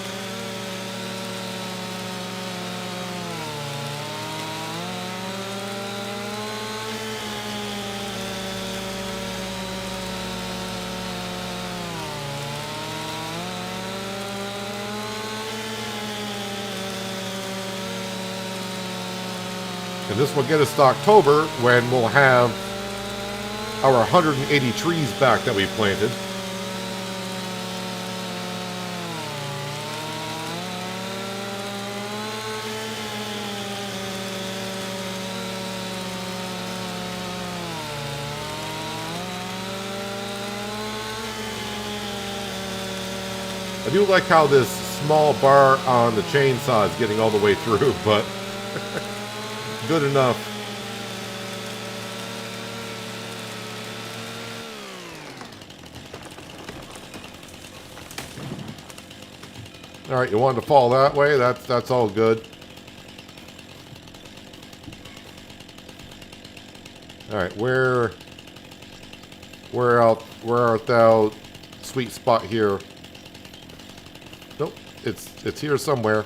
And this will get us to October, when we'll have our 180 trees back that we planted. I do like how this small bar on the chainsaw is getting all the way through, but good enough. All right, you wanted to fall that way? That's all good. All right, where art thou, sweet spot here? Nope, it's here somewhere.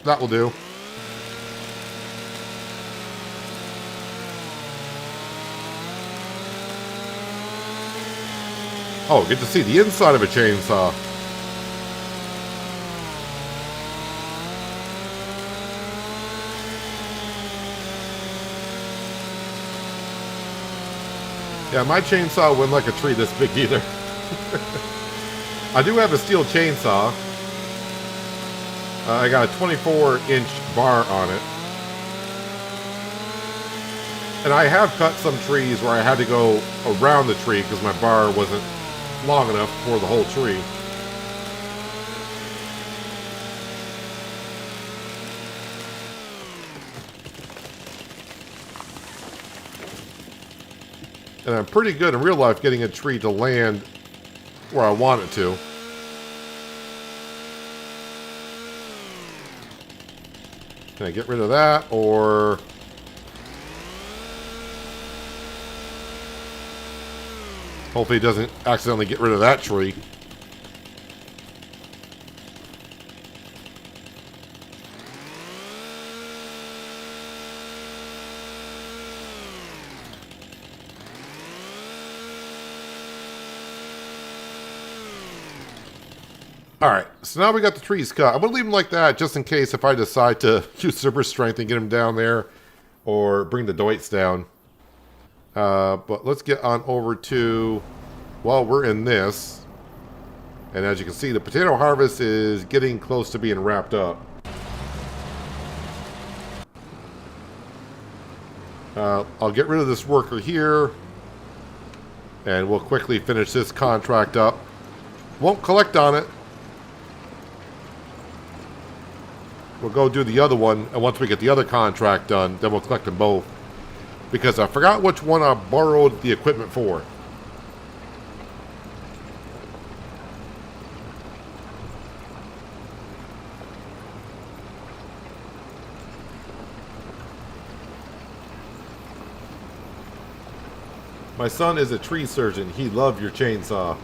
That will do. Oh, get to see the inside of a chainsaw. Yeah, my chainsaw wouldn't like a tree this big either. I do have a steel chainsaw. I got a 24-inch bar on it. And I have cut some trees where I had to go around the tree because my bar wasn't long enough for the whole tree. And I'm pretty good in real life getting a tree to land where I want it to. Can I get rid of that, or... hopefully it doesn't accidentally get rid of that tree. Alright, so now we got the trees cut. I'm going to leave them like that just in case if I decide to use super strength and get them down there or bring the Deutz down. But let's get on over to, well, we're in this. And as you can see, the potato harvest is getting close to being wrapped up. I'll get rid of this worker here. And we'll quickly finish this contract up. Won't collect on it. We'll go do the other one, and once we get the other contract done, then we'll collect them both. Because I forgot which one I borrowed the equipment for. My son is a tree surgeon. He loved your chainsaw.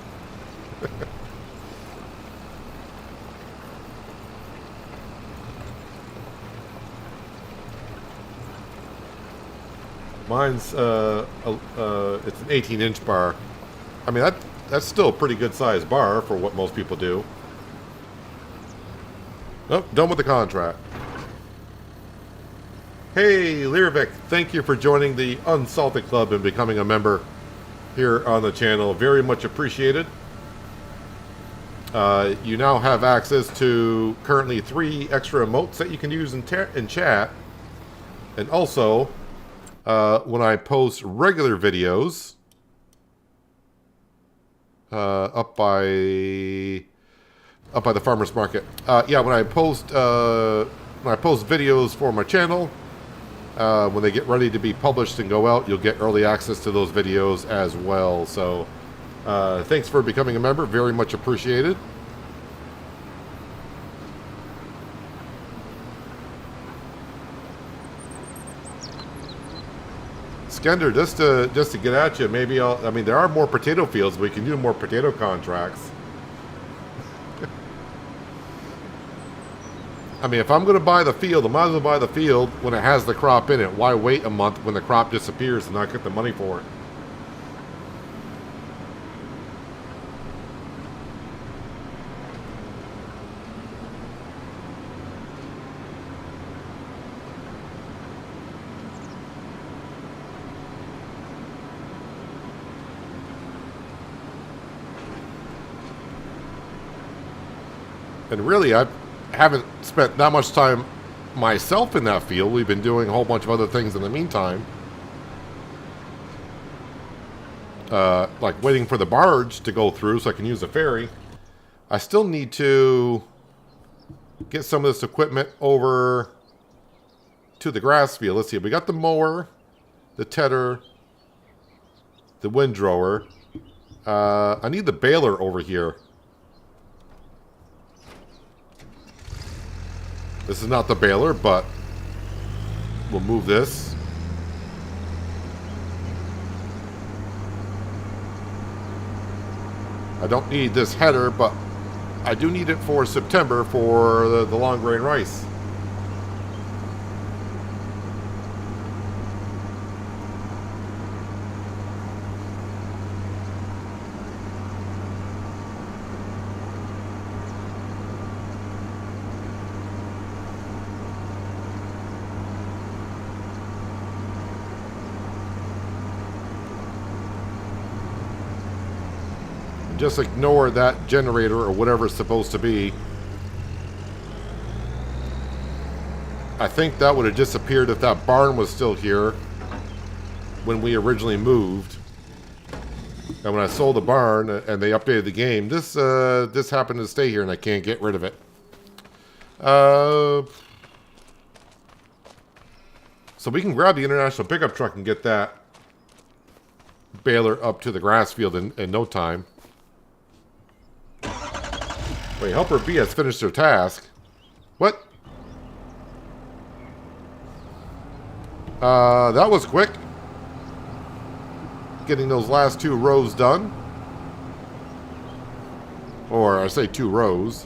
Mine's it's an 18-inch bar. I mean, that's still a pretty good sized bar for what most people do. Nope, done with the contract. Hey, Lirvik, thank you for joining the Unsalted Club and becoming a member here on the channel. Very much appreciated. You now have access to currently 3 extra emotes that you can use in chat. And also... when I post regular videos up by the farmers market, yeah, when I post videos for my channel, when they get ready to be published and go out, you'll get early access to those videos as well. So thanks for becoming a member, very much appreciated. Skender, just to get at you, maybe I mean, there are more potato fields. We can do more potato contracts. I mean, if I'm going to buy the field, I might as well buy the field when it has the crop in it. Why wait a month when the crop disappears and not get the money for it? And really, I haven't spent that much time myself in that field. We've been doing a whole bunch of other things in the meantime. Like waiting for the barge to go through so I can use the ferry. I still need to get some of this equipment over to the grass field. Let's see. We got the mower, the tedder, the windrower. I need the baler over here. This is not the baler, but we'll move this. I don't need this header, but I do need it for September for the long grain rice. Just ignore that generator or whatever it's supposed to be. I think that would have disappeared if that barn was still here when we originally moved. And when I sold the barn and they updated the game, this happened to stay here and I can't get rid of it. So we can grab the international pickup truck and get that baler up to the grass field in no time. Wait, helper B has finished their task. What? That was quick. Getting those last 2 rows done. Or I say 2 rows.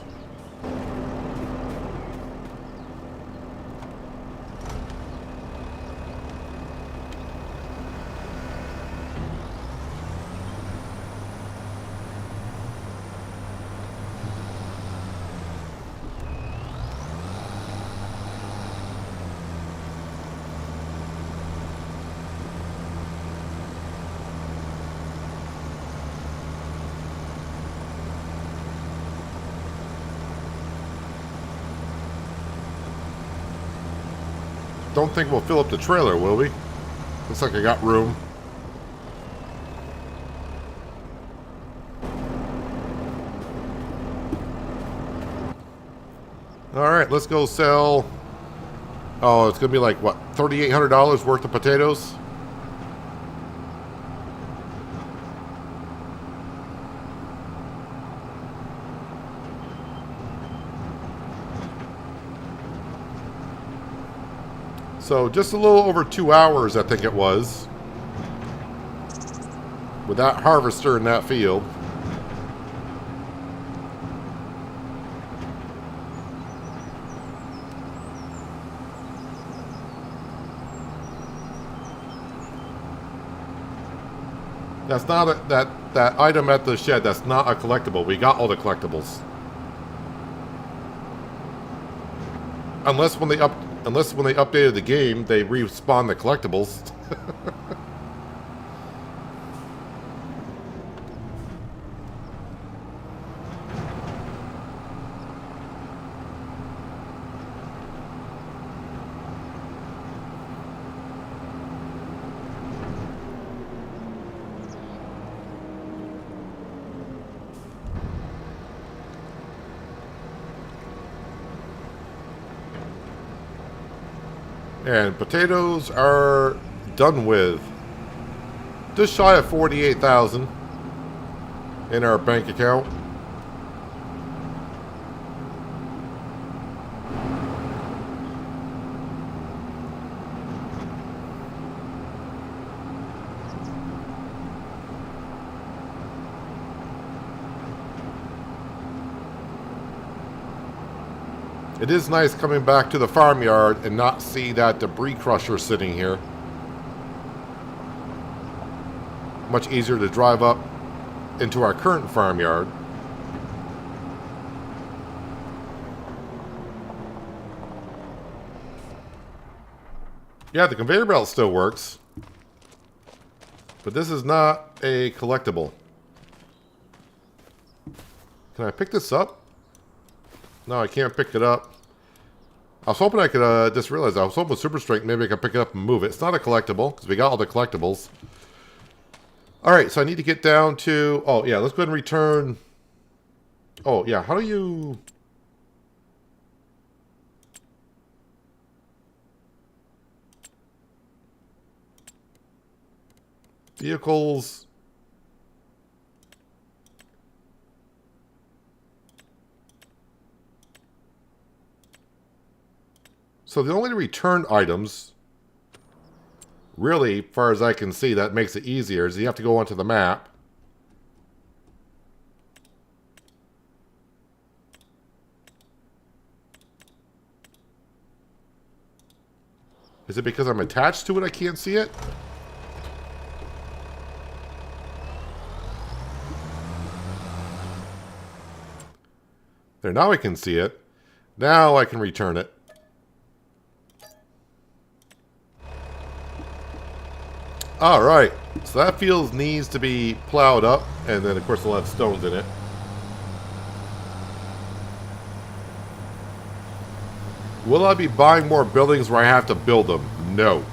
Don't think we'll fill up the trailer, will we? Looks like I got room. Alright, let's go sell... Oh, it's going to be like, what, $3,800 worth of potatoes? So just a little over 2 hours, I think it was, with that harvester in that field. That's not a, that item at the shed. That's not a collectible. We got all the collectibles, unless when they updated the game, they respawn the collectibles. And potatoes are done with. Just shy of 48,000 in our bank account. It is nice coming back to the farmyard and not see that debris crusher sitting here. Much easier to drive up into our current farmyard. Yeah, the conveyor belt still works. But this is not a collectible. Can I pick this up? No, I can't pick it up. I was hoping I could, just realized I was hoping with Super Strength maybe I could pick it up and move it. It's not a collectible, because we got all the collectibles. Alright, so I need to get down to... Oh, yeah, let's go ahead and return... Oh, yeah, how do you... Vehicles... So the only return items, really, as far as I can see, that makes it easier, is you have to go onto the map. Is it because I'm attached to it I can't see it? There, now I can see it. Now I can return it. Alright, so that field needs to be plowed up, and then of course we'll have stones in it. Will I be buying more buildings where I have to build them? No.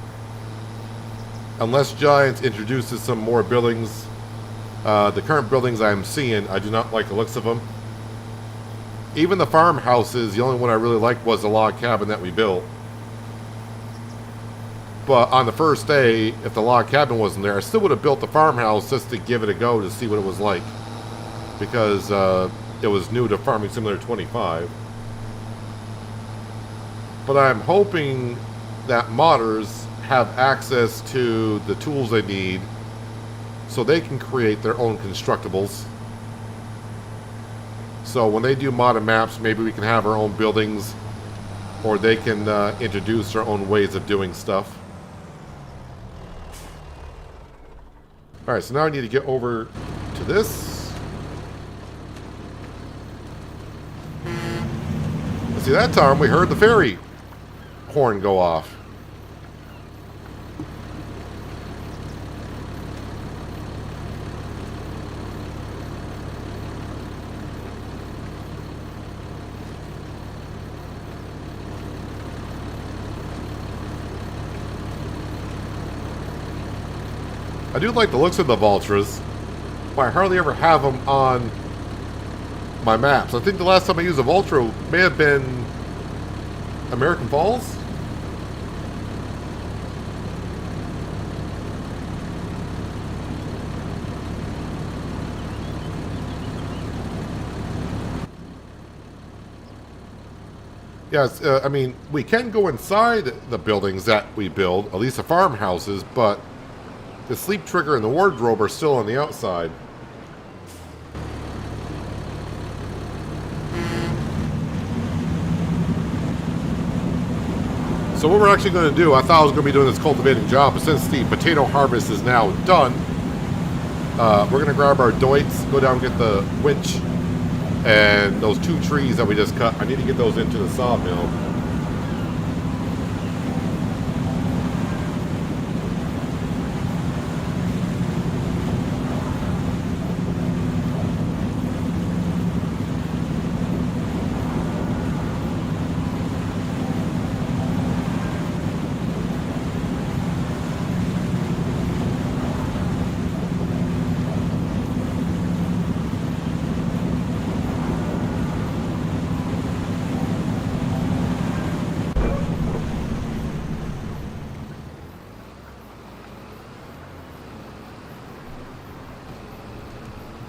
Unless Giants introduces some more buildings. The current buildings I'm seeing, I do not like the looks of them. Even the farmhouses, the only one I really liked was the log cabin that we built. But on the first day, if the log cabin wasn't there, I still would have built the farmhouse just to give it a go to see what it was like. Because it was new to Farming Simulator 25. But I'm hoping that modders have access to the tools they need so they can create their own constructibles. So when they do modded maps, maybe we can have our own buildings, or they can introduce their own ways of doing stuff. Alright, so now I need to get over to this. See, that time we heard the ferry horn go off. I do like the looks of the Vultras, but I hardly ever have them on my maps. I think the last time I used a Vultra may have been American Falls? Yes, I mean, we can go inside the buildings that we build, at least the farmhouses, but the sleep trigger and the wardrobe are still on the outside. So what we're actually going to do, I thought I was going to be doing this cultivating job, but since the potato harvest is now done, we're going to grab our doits, go down and get the winch, and those 2 trees that we just cut. I need to get those into the sawmill.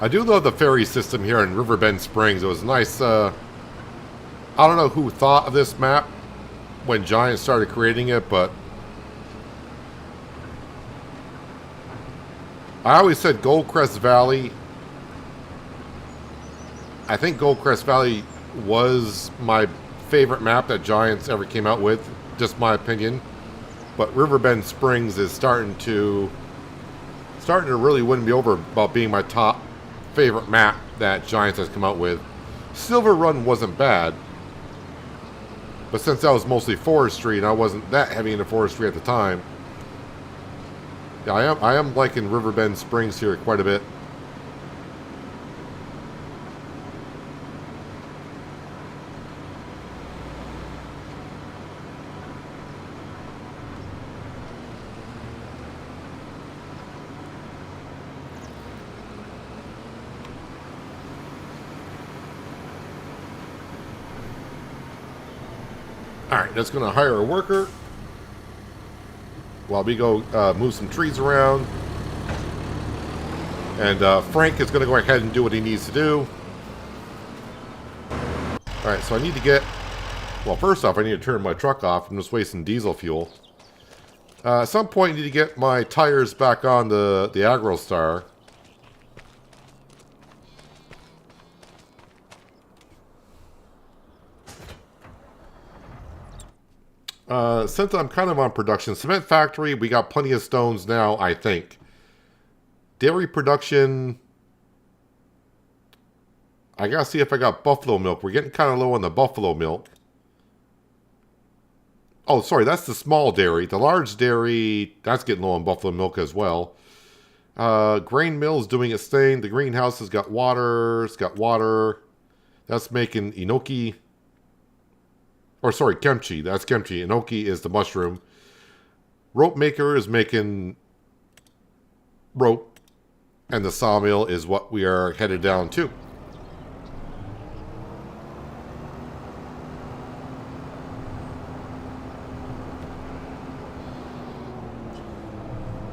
I do love the ferry system here in Riverbend Springs. It was nice. I don't know who thought of this map when Giant started creating it, but I always said Goldcrest Valley. I think Goldcrest Valley was my favorite map that Giants ever came out with. Just my opinion. But Riverbend Springs is starting to really win me over about being my top favorite map that Giants has come out with. Silver Run wasn't bad, but since that was mostly forestry and I wasn't that heavy into forestry at the time, yeah, I am liking Riverbend Springs here quite a bit. Alright, that's going to hire a worker while we go move some trees around. And Frank is going to go ahead and do what he needs to do. Alright, so I need to get... Well, first off, I need to turn my truck off. I'm just wasting diesel fuel. At some point, I need to get my tires back on the AgroStar. Since I'm kind of on production, cement factory, we got plenty of stones now, I think. Dairy production, I gotta see if I got buffalo milk. We're getting kind of low on the buffalo milk. Oh, sorry, that's the small dairy. The large dairy, that's getting low on buffalo milk as well. Grain mill is doing its thing. The greenhouse has got water. It's got water. That's making enoki. Or sorry, kimchi. That's kimchi. Enoki is the mushroom. Rope maker is making rope. And the sawmill is what we are headed down to.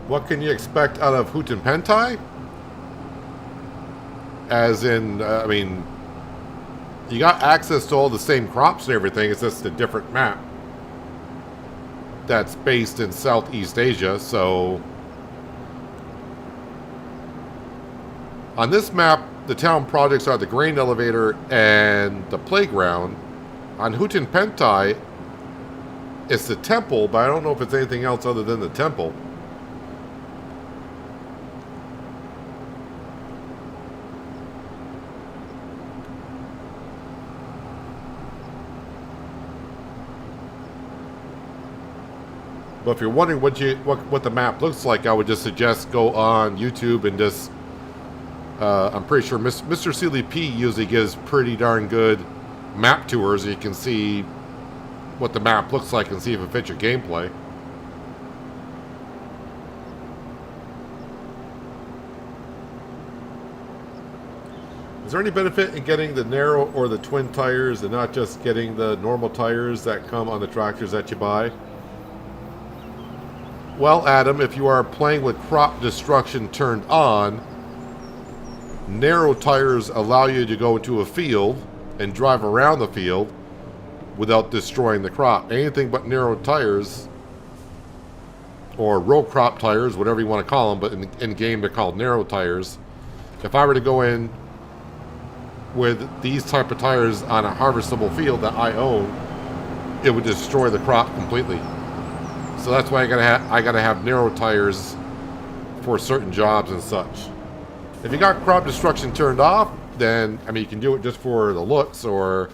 What can you expect out of Hutenpentai? As in, I mean, you got access to all the same crops and everything. It's just a different map that's based in Southeast Asia. So on this map, the town projects are the grain elevator and the playground. On Hutenpentai, it's the temple, but I don't know if it's anything else other than the temple. But if you're wondering what the map looks like, I would just suggest go on YouTube and just... I'm pretty sure Mr. Sealy P usually gives pretty darn good map tours. So you can see what the map looks like and see if it fits your gameplay. Is there any benefit in getting the narrow or the twin tires and not just getting the normal tires that come on the tractors that you buy? Well, Adam, if you are playing with crop destruction turned on, narrow tires allow you to go into a field and drive around the field without destroying the crop. Anything but narrow tires, or row crop tires, whatever you want to call them, but in game they're called narrow tires. If I were to go in with these type of tires on a harvestable field that I own, it would destroy the crop completely. So that's why I gotta have narrow tires for certain jobs and such. If you got crop destruction turned off, then I mean you can do it just for the looks or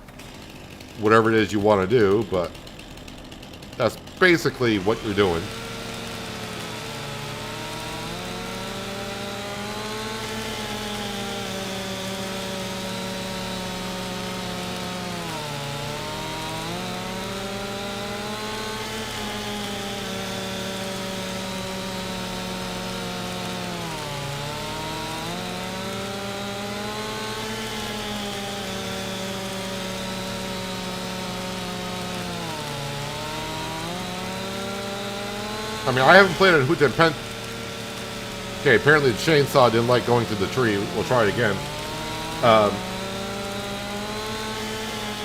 whatever it is you want to do, but that's basically what you're doing. I mean, I haven't played it in Hutenpentai. Okay, apparently the chainsaw didn't like going to the tree. We'll try it again.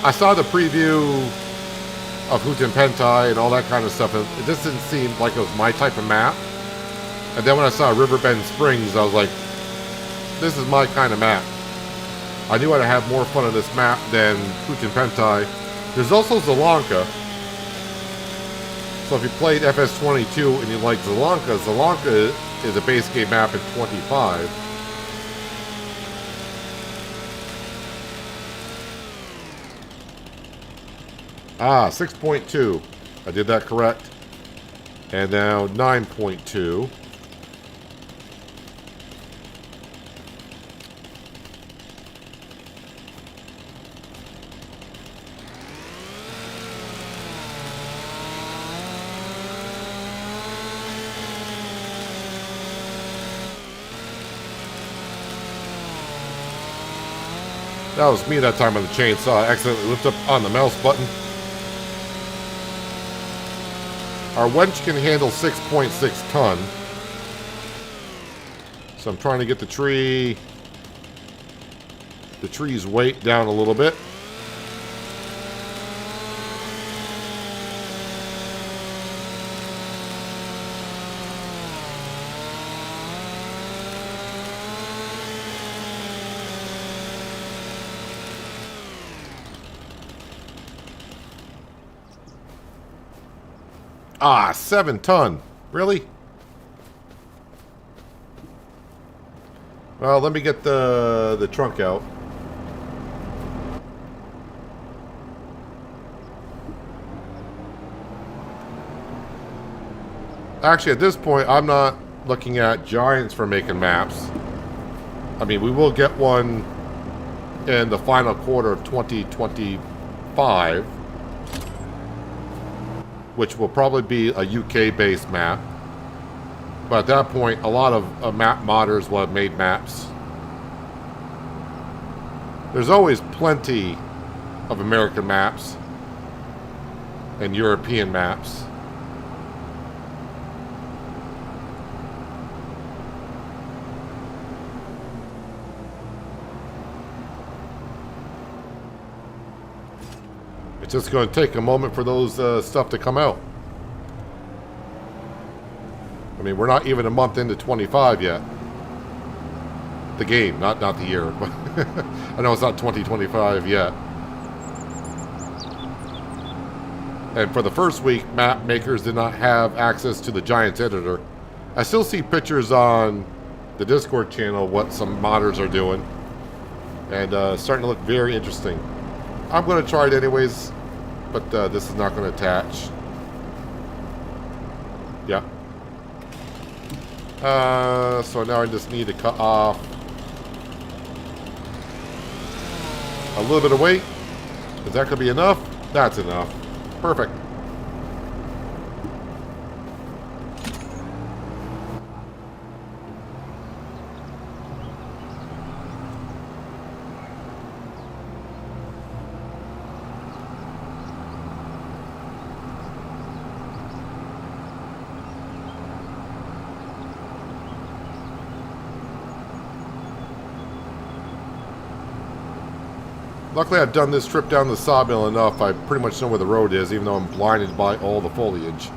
I saw the preview of Hutenpentai and all that kind of stuff. And it just didn't seem like it was my type of map. And then when I saw Riverbend Springs, I was like, this is my kind of map. I knew I'd have more fun on this map than Hutenpentai. There's also Zelanka. So if you played FS22 and you like Zelanka, Zelanka is a base game map in 25. Ah, 6.2. I did that correct. And now 9.2. That was me that time on the chainsaw. I accidentally lifted up on the mouse button. Our winch can handle 6.6 ton. So I'm trying to get the tree's weight down a little bit. Ah, 7 ton. Really? Well, let me get the trunk out. Actually, at this point, I'm not looking at giants for making maps. I mean, we will get one in the final quarter of 2025. which will probably be a UK-based map. But at that point, a lot of map modders will have made maps. There's always plenty of American maps and European maps. It's just going to take a moment for those stuff to come out. I mean, we're not even a month into 25 yet. The game, not the year. But I know it's not 2025 yet. And for the first week, map makers did not have access to the Giants editor. I still see pictures on the Discord channel what some modders are doing. And starting to look very interesting. I'm going to try it anyways, but this is not going to attach. Yeah. So now I just need to cut off a little bit of weight. Is that going to be enough? That's enough. Perfect. Luckily, I've done this trip down the sawmill enough. I pretty much know where the road is, even though I'm blinded by all the foliage.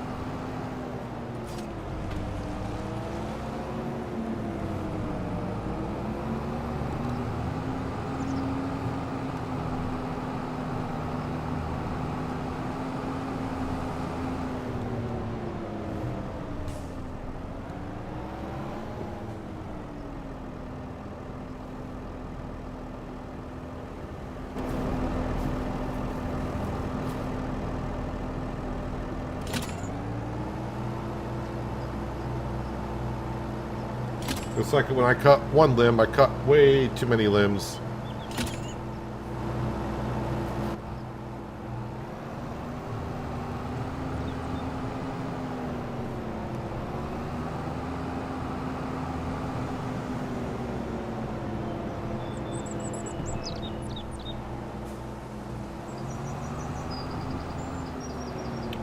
It's like when I cut one limb, I cut way too many limbs.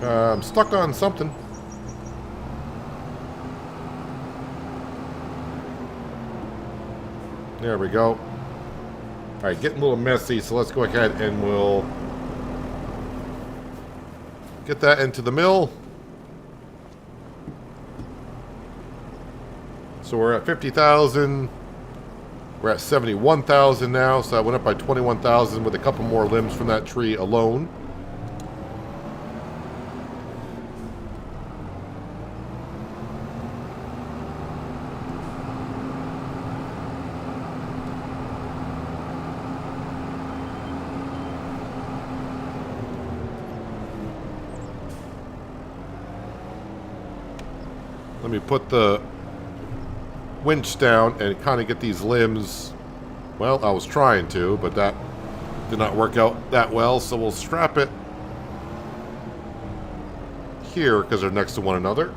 I'm stuck on something. There we go. Alright, getting a little messy, so let's go ahead and we'll get that into the mill. So we're at 50,000. We're at 71,000 now, so I went up by 21,000 with a couple more limbs from that tree alone. Let me put the winch down and kind of get these limbs. Well, I was trying to, but that did not work out that well. So we'll strap it here because they're next to one another.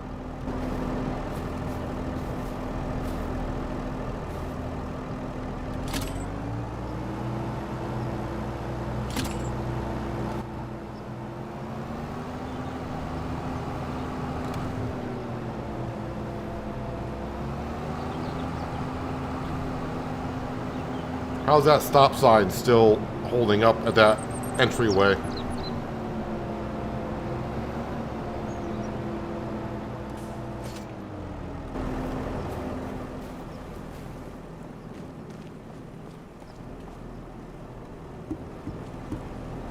How's that stop sign still holding up at that entryway?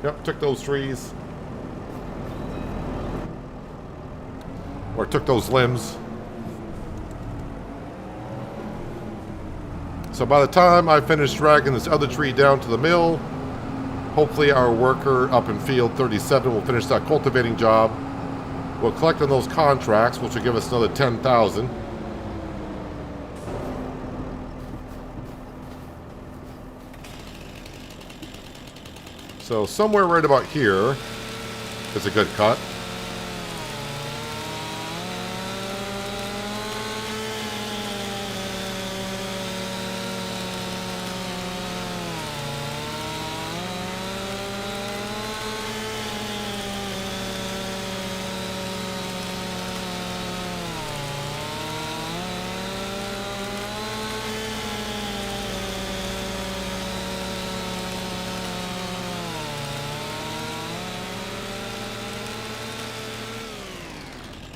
Yep, took those trees. Or took those limbs. So by the time I finish dragging this other tree down to the mill, hopefully our worker up in field 37 will finish that cultivating job. We'll collect on those contracts, which will give us another 10,000. So somewhere right about here is a good cut.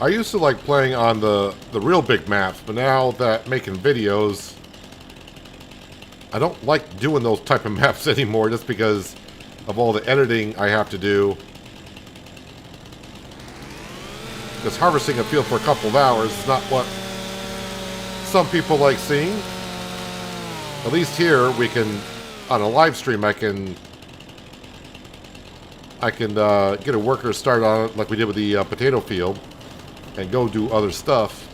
I used to like playing on the real big maps, but now that making videos, I don't like doing those type of maps anymore just because of all the editing I have to do. Because harvesting a field for a couple of hours is not what some people like seeing. At least here we can, on a live stream, I can get a worker started on it like we did with the potato field and go do other stuff.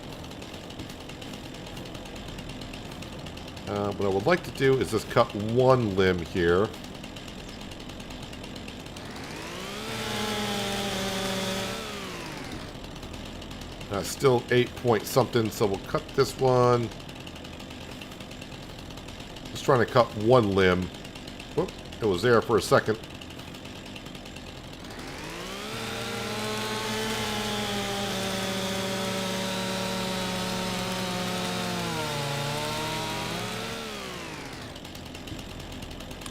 What I would like to do is just cut one limb here. Still 8 point something, so we'll cut this one. Just trying to cut one limb. Whoop, it was there for a second.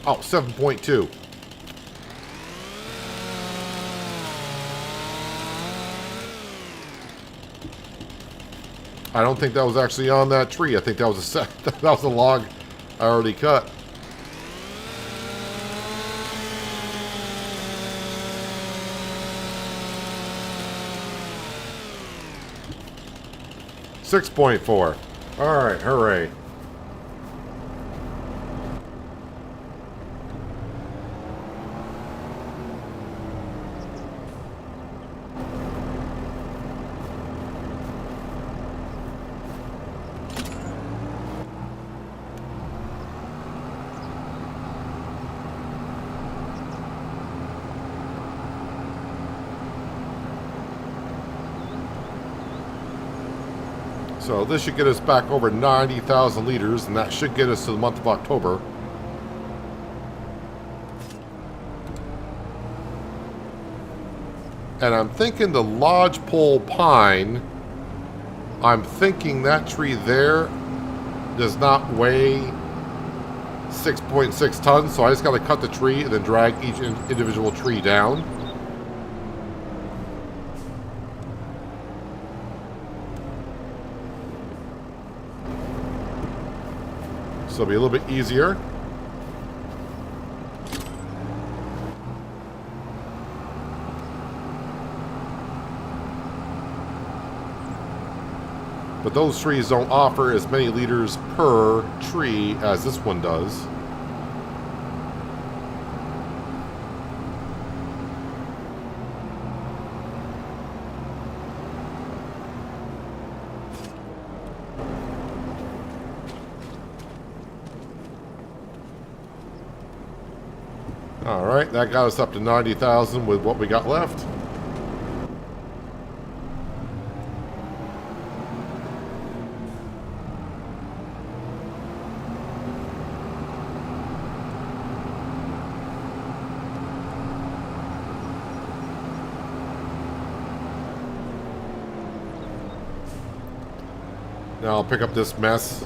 Oh, 7.2. I don't think that was actually on that tree. I think that was that was a log I already cut. $6.4. All right, hooray. So this should get us back over 90,000 liters, and that should get us to the month of October. And I'm thinking the lodgepole pine, I'm thinking that tree there does not weigh 6.6 tons, so I just got to cut the tree and then drag each individual tree down. So it'll be a little bit easier. But those trees don't offer as many liters per tree as this one does. All right, that got us up to 90,000 with what we got left. Now I'll pick up this mess.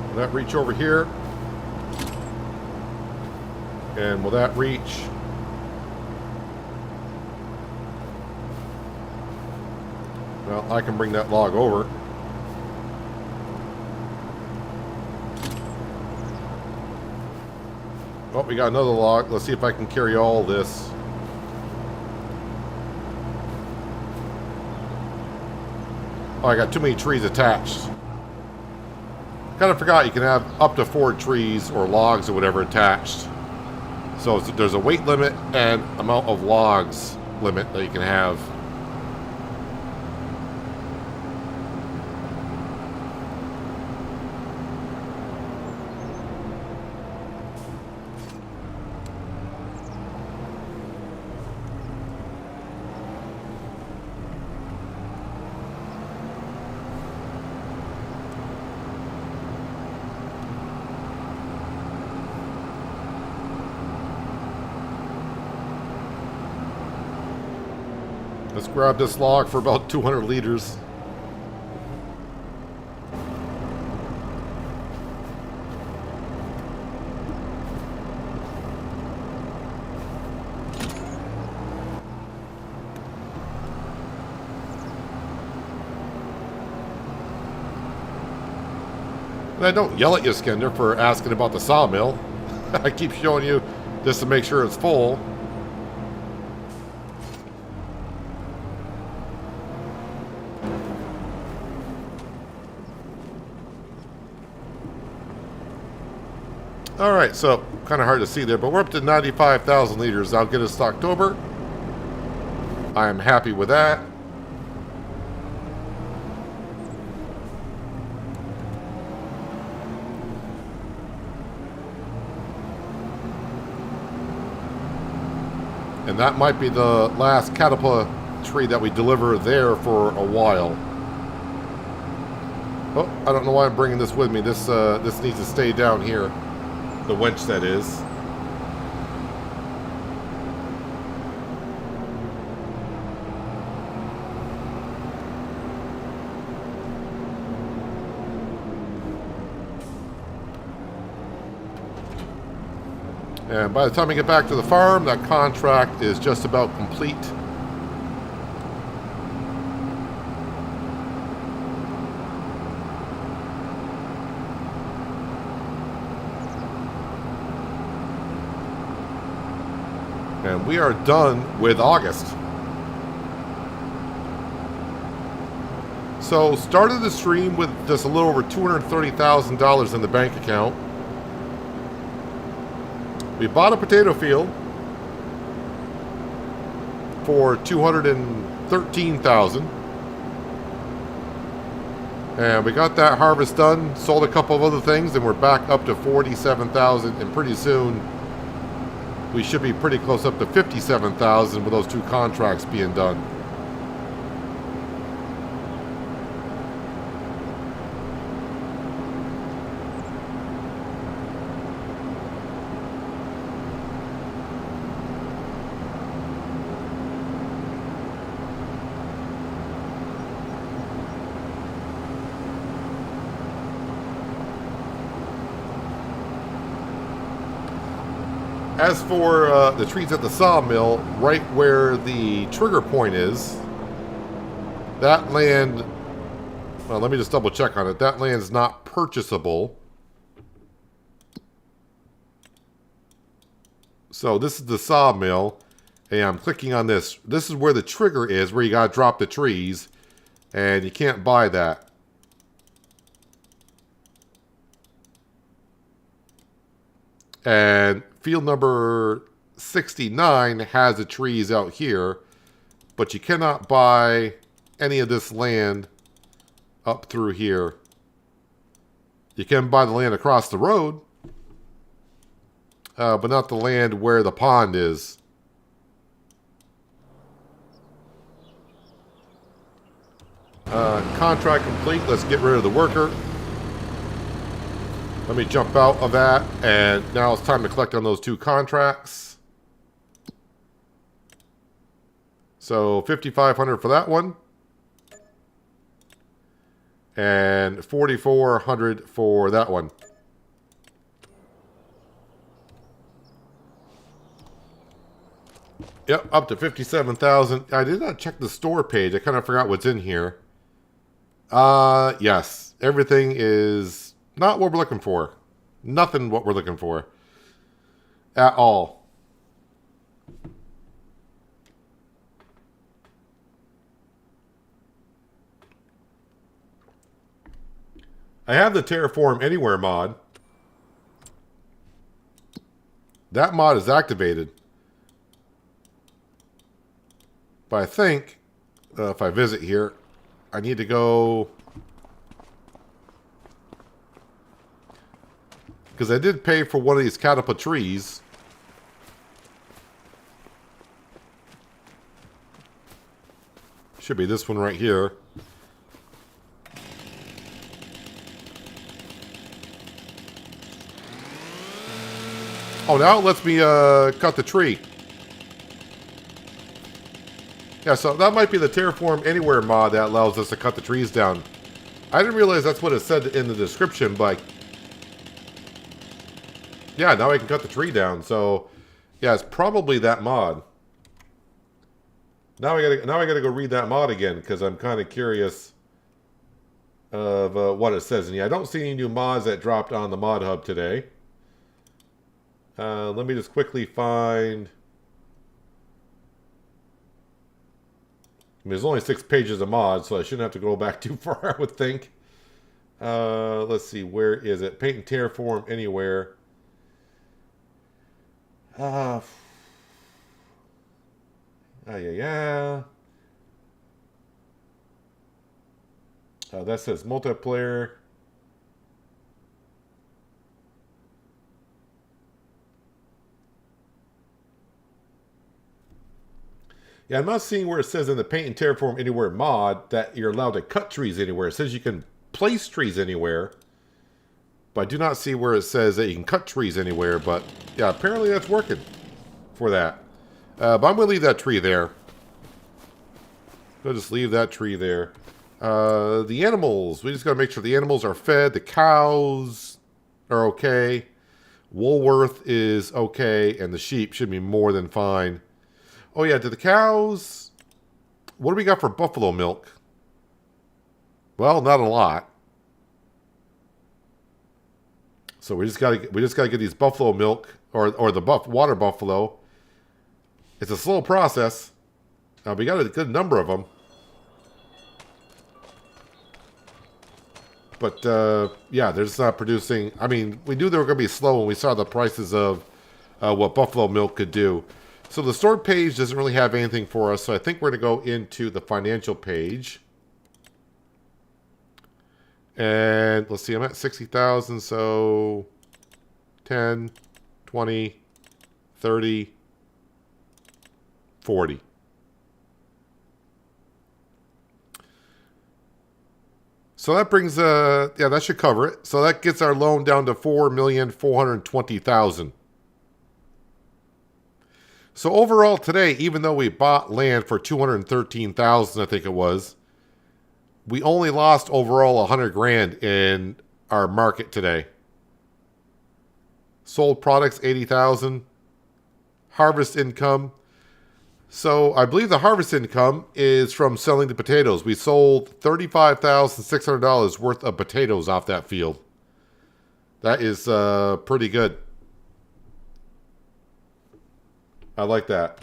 Will that reach over here? And will that reach? Well, I can bring that log over. Oh, we got another log. Let's see if I can carry all this. Oh, I got too many trees attached. Kind of forgot you can have up to 4 trees or logs or whatever attached. So there's a weight limit and amount of logs limit that you can have. Let's grab this log for about 200 liters. And I don't yell at you, Skinder, for asking about the sawmill. I keep showing you just to make sure it's full. Alright, so kind of hard to see there, but we're up to 95,000 liters. I'll get us to October. I am happy with that. And that might be the last caterpillar tree that we deliver there for a while. Oh, I don't know why I'm bringing this with me. This needs to stay down here. The winch, that is. And by the time we get back to the farm, that contract is just about complete. And we are done with August. So, started the stream with just a little over $230,000 in the bank account. We bought a potato field for $213,000. And we got that harvest done, sold a couple of other things, and we're back up to $47,000, and pretty soon we should be pretty close up to $57,000 with those two contracts being done. As for the trees at the sawmill, right where the trigger point is, that land, well, let me just double check on it. That land's not purchasable. So this is the sawmill, and I'm clicking on this. This is where the trigger is, where you gotta drop the trees, and you can't buy that. And field number 69 has the trees out here, but you cannot buy any of this land up through here. You can buy the land across the road, but not the land where the pond is. Contract complete. Let's get rid of the worker. Let me jump out of that, and now it's time to collect on those two contracts. So $5,500 for that one, and $4,400 for that one. Yep, up to $57,000. I did not check the store page. I kind of forgot what's in here. Yes, everything is not what we're looking for. Nothing what we're looking for. At all. I have the Terraform Anywhere mod. That mod is activated. But I think, if I visit here, I need to go... Because I did pay for one of these catalpa trees. Should be this one right here. Oh, now it lets me cut the tree. Yeah, so that might be the Terraform Anywhere mod that allows us to cut the trees down. I didn't realize that's what it said in the description, but yeah, now I can cut the tree down. So yeah, it's probably that mod. Now I gotta go read that mod again because I'm kind of curious of what it says. And yeah, I don't see any new mods that dropped on the mod hub today. Let me just quickly find. I mean, there's only 6 pages of mods, so I shouldn't have to go back too far, I would think. Let's see, where is it? Paint and Terraform Anywhere. Yeah. That says multiplayer. Yeah, I'm not seeing where it says in the Paint and Terraform Anywhere mod that you're allowed to cut trees anywhere. It says you can place trees anywhere. But I do not see where it says that you can cut trees anywhere. But yeah, apparently that's working for that. But I'm going to leave that tree there. I'll just leave that tree there. The animals. We just got to make sure the animals are fed. The cows are okay. Woolworth is okay. And the sheep should be more than fine. Oh yeah, to the cows. What do we got for buffalo milk? Well, not a lot. So we just gotta get these buffalo milk or the water buffalo. It's a slow process. We got a good number of them. But yeah, they're just not producing. I mean, we knew they were going to be slow when we saw the prices of what buffalo milk could do. So the stored page doesn't really have anything for us. So I think we're going to go into the financial page. And let's see, I'm at 60,000. So 10, 20, 30, 40. So that brings, yeah, that should cover it. So that gets our loan down to $4,420,000. So overall today, even though we bought land for $213,000, I think it was, we only lost overall 100 grand in our market today. Sold products 80,000. Harvest income. So I believe the harvest income is from selling the potatoes. We sold $35,600 worth of potatoes off that field. That is pretty good. I like that.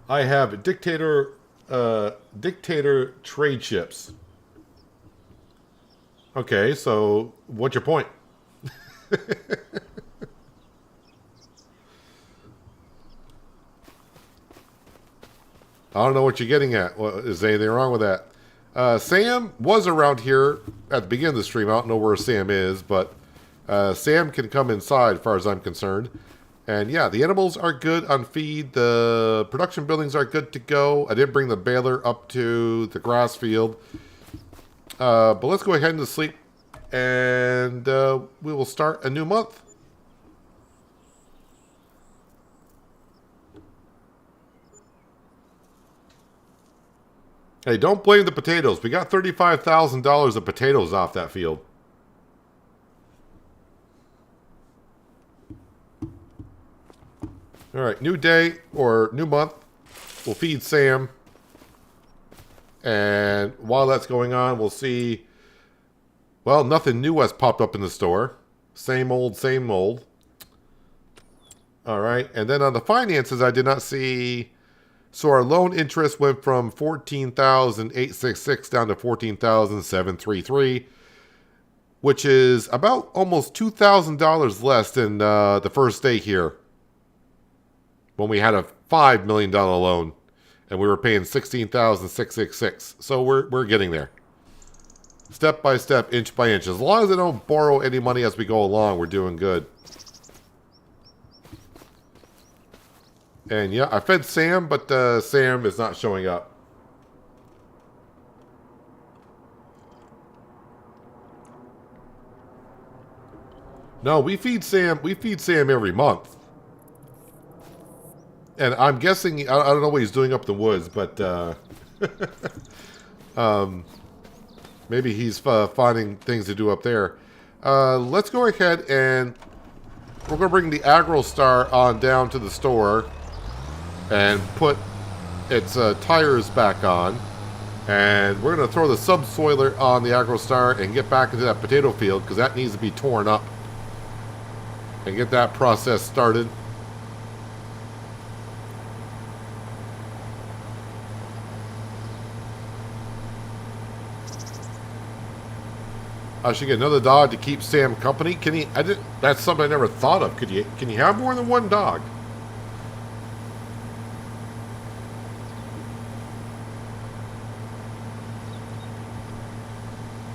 I have dictator trade ships. Okay, so what's your point? I don't know what you're getting at. Is there anything wrong with that? Sam was around here at the beginning of the stream. I don't know where Sam is, but Sam can come inside as far as I'm concerned. And yeah, the animals are good on feed. The production buildings are good to go. I did bring the baler up to the grass field. But let's go ahead and sleep. And we will start a new month. Hey, don't blame the potatoes. We got $35,000 of potatoes off that field. All right, new day or new month. We'll feed Sam. And while that's going on, we'll see. Well, nothing new has popped up in the store. Same old, same old. All right, and then on the finances, I did not see. So our loan interest went from $14,866 down to $14,733, which is about almost $2,000 less than the first day here, when we had a $5 million loan and we were paying $16,666. So we're getting there, step by step, inch by inch. As long as I don't borrow any money as we go along, we're doing good. And yeah, I fed Sam, but Sam is not showing up. No, we feed Sam. We feed Sam every month, and I'm guessing I don't know what he's doing up the woods, but maybe he's finding things to do up there. Let's go ahead and we're going to bring the AgroStar on down to the store and put its tires back on. And we're going to throw the subsoiler on the AgroStar and get back into that potato field because that needs to be torn up. And get that process started. I should get another dog to keep Sam company. Can he? That's something I never thought of. Can you have more than one dog?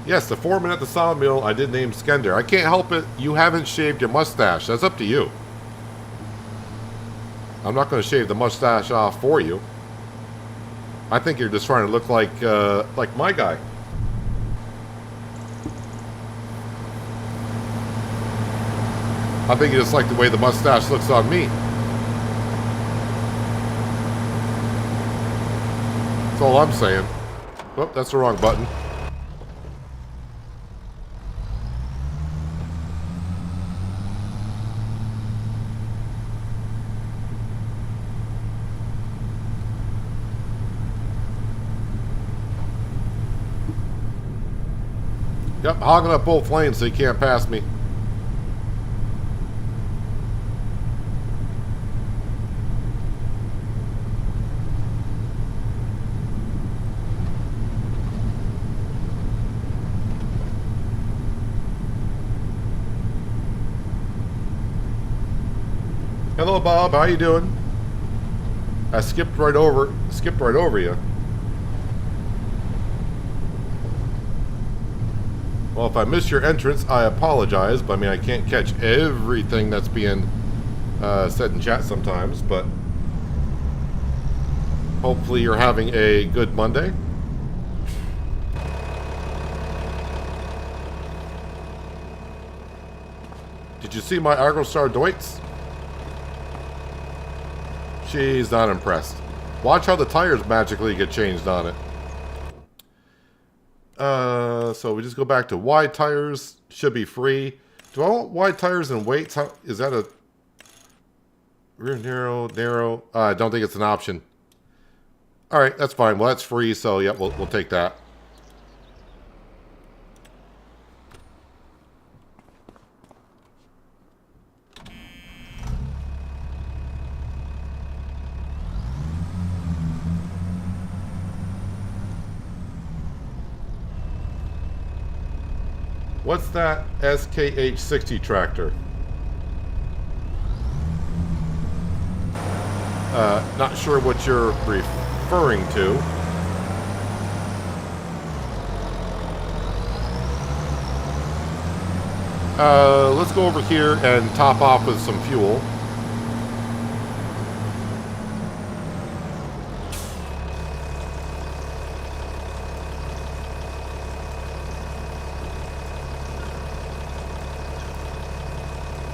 Yes, the foreman at the sawmill I did name Skender. I can't help it. You haven't shaved your mustache. That's up to you. I'm not going to shave the mustache off for you. I think you're just trying to look like my guy. I think you just like the way the mustache looks on me. That's all I'm saying. Oh, that's the wrong button. Yep, hogging up both lanes so you can't pass me. Hello, Bob. How you doing? I skipped right over you. Well, if I missed your entrance, I apologize. But I mean, I can't catch everything that's being said in chat sometimes. But hopefully, you're having a good Monday. Did you see my AgroStar Deutz? She's not impressed. Watch how the tires magically get changed on it. So we just go back to wide tires. Should be free. Do I want wide tires and weights? How, is that a rear narrow? I don't think it's an option. All right, that's fine. Well, that's free. So yeah, we'll take that. What's that SKH60 tractor? Not sure what you're referring to. Let's go over here and top off with some fuel.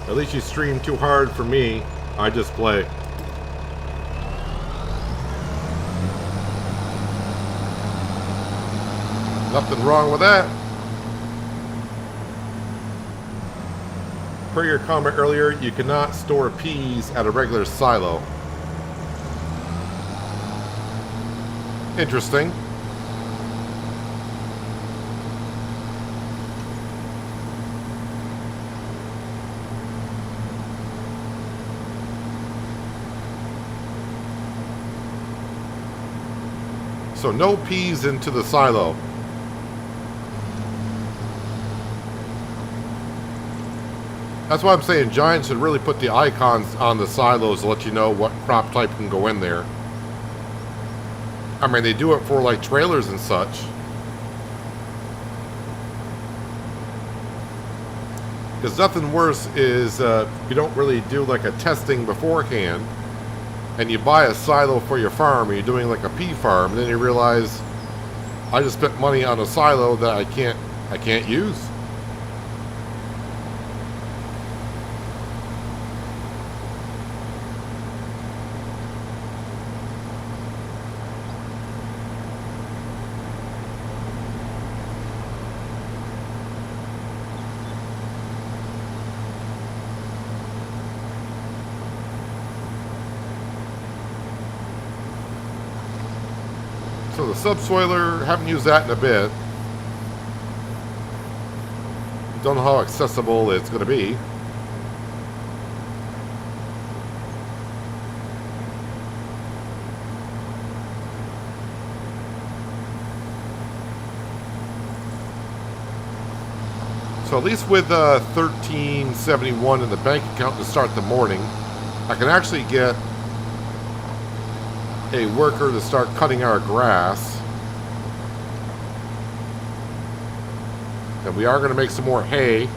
At least you stream too hard for me. I just play. Nothing wrong with that. Per your comment earlier, you cannot store peas at a regular silo. Interesting. So no peas into the silo. That's why I'm saying Giants should really put the icons on the silos to let you know what crop type can go in there. I mean, they do it for like trailers and such. Because nothing worse is you don't really do like a testing beforehand. And you buy a silo for your farm, and you're doing like a pea farm, and then you realize I just spent money on a silo that I can't use. So the subsoiler, haven't used that in a bit. Don't know how accessible it's going to be. So at least with $13.71 in the bank account to start the morning, I can actually get a worker to start cutting our grass. And we are going to make some more hay.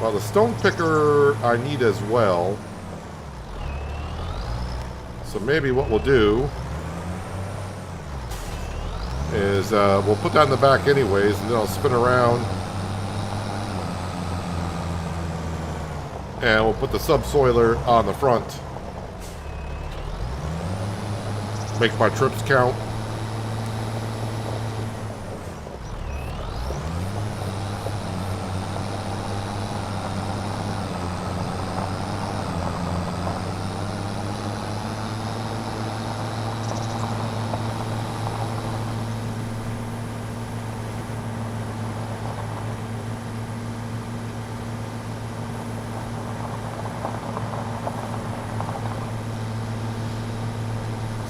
Well, the stone picker I need as well. So maybe what we'll do is we'll put that in the back anyways, and then I'll spin around. And we'll put the subsoiler on the front. Make my trips count.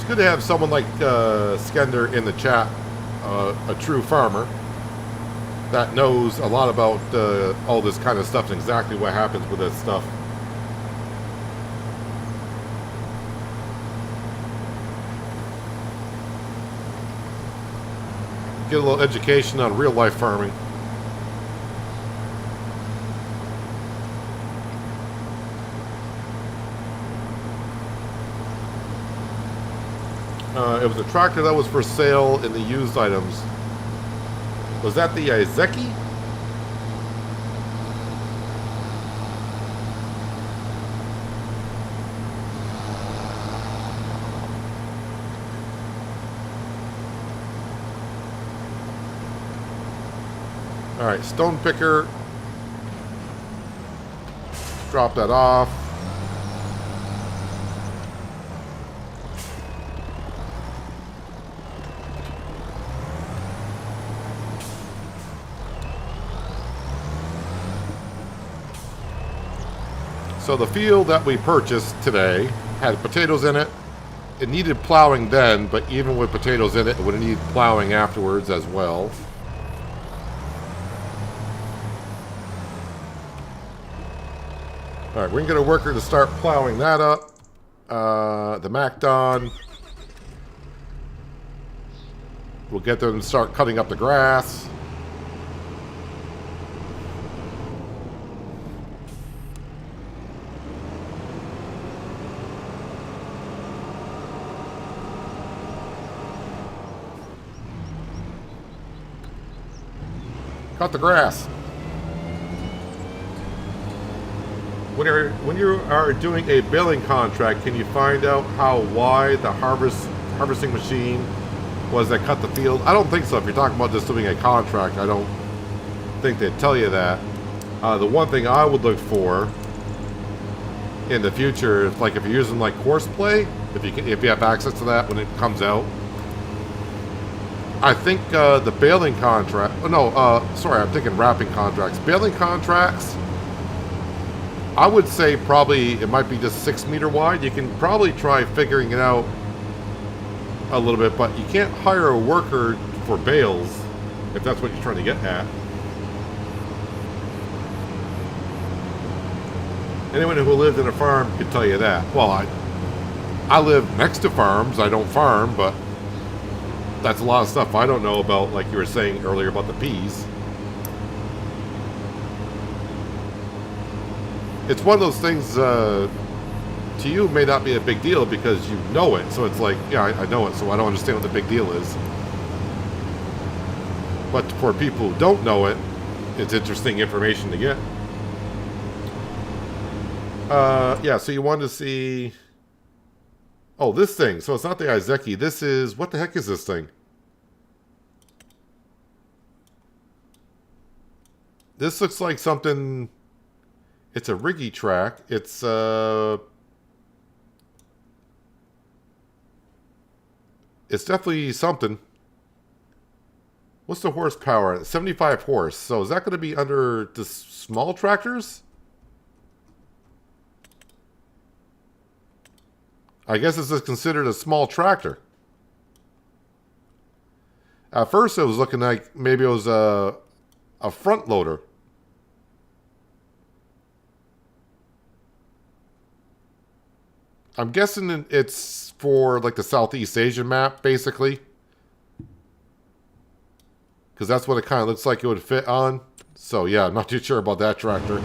Good to have someone like Skender in the chat, a true farmer that knows a lot about all this kind of stuff and exactly what happens with this stuff. Get a little education on real life farming. It was a tractor that was for sale in the used items. Was that the Izeki? Alright, stone picker. Drop that off. So the field that we purchased today had potatoes in it. It needed plowing then, but even with potatoes in it, it would need plowing afterwards as well. All right, we can get a worker to start plowing that up. The McDon. We'll get them to start cutting up the grass. Cut the grass. When you are doing a baling contract, can you find out how wide the harvesting machine was that cut the field? I don't think so. If you're talking about just doing a contract, I don't think they'd tell you that. The one thing I would look for in the future, if you're using like Horseplay, if you have access to that when it comes out, I think the baling contract. Oh no, sorry, I'm thinking wrapping contracts. Baling contracts, I would say probably it might be just 6 meter wide. You can probably try figuring it out a little bit, but you can't hire a worker for bales if that's what you're trying to get at. Anyone who lived in a farm can tell you that. Well, I live next to farms. I don't farm, but that's a lot of stuff I don't know about, like you were saying earlier about the peas. It's one of those things, to you may not be a big deal because you know it. So it's like, yeah, I know it, so I don't understand what the big deal is. But for people who don't know it, it's interesting information to get. Yeah, so you wanted to see... Oh, this thing. So it's not the Izeki. This is... What the heck is this thing? This looks like something... It's a riggy track. It's it's definitely something. What's the horsepower? 75 horse. So is that going to be under the small tractors? I guess this is considered a small tractor. At first it was looking like maybe it was a front loader. I'm guessing it's for like the Southeast Asian map, basically. Because that's what it kind of looks like it would fit on. So yeah, I'm not too sure about that tractor.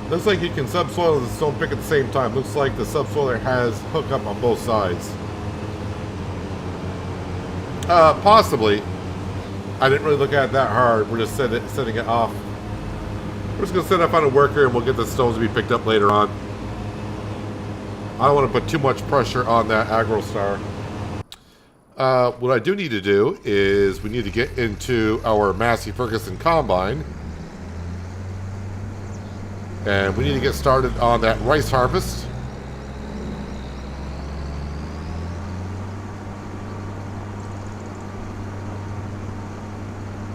Looks like you can subsoil and stone pick at the same time. Looks like the subsoiler has hookup on both sides. Possibly. I didn't really look at it that hard. We're just setting it off. We're just going to set up on a worker and we'll get the stones to be picked up later on. I don't want to put too much pressure on that AgroStar. What I do need to do is we need to get into our Massey Ferguson Combine. And we need to get started on that rice harvest.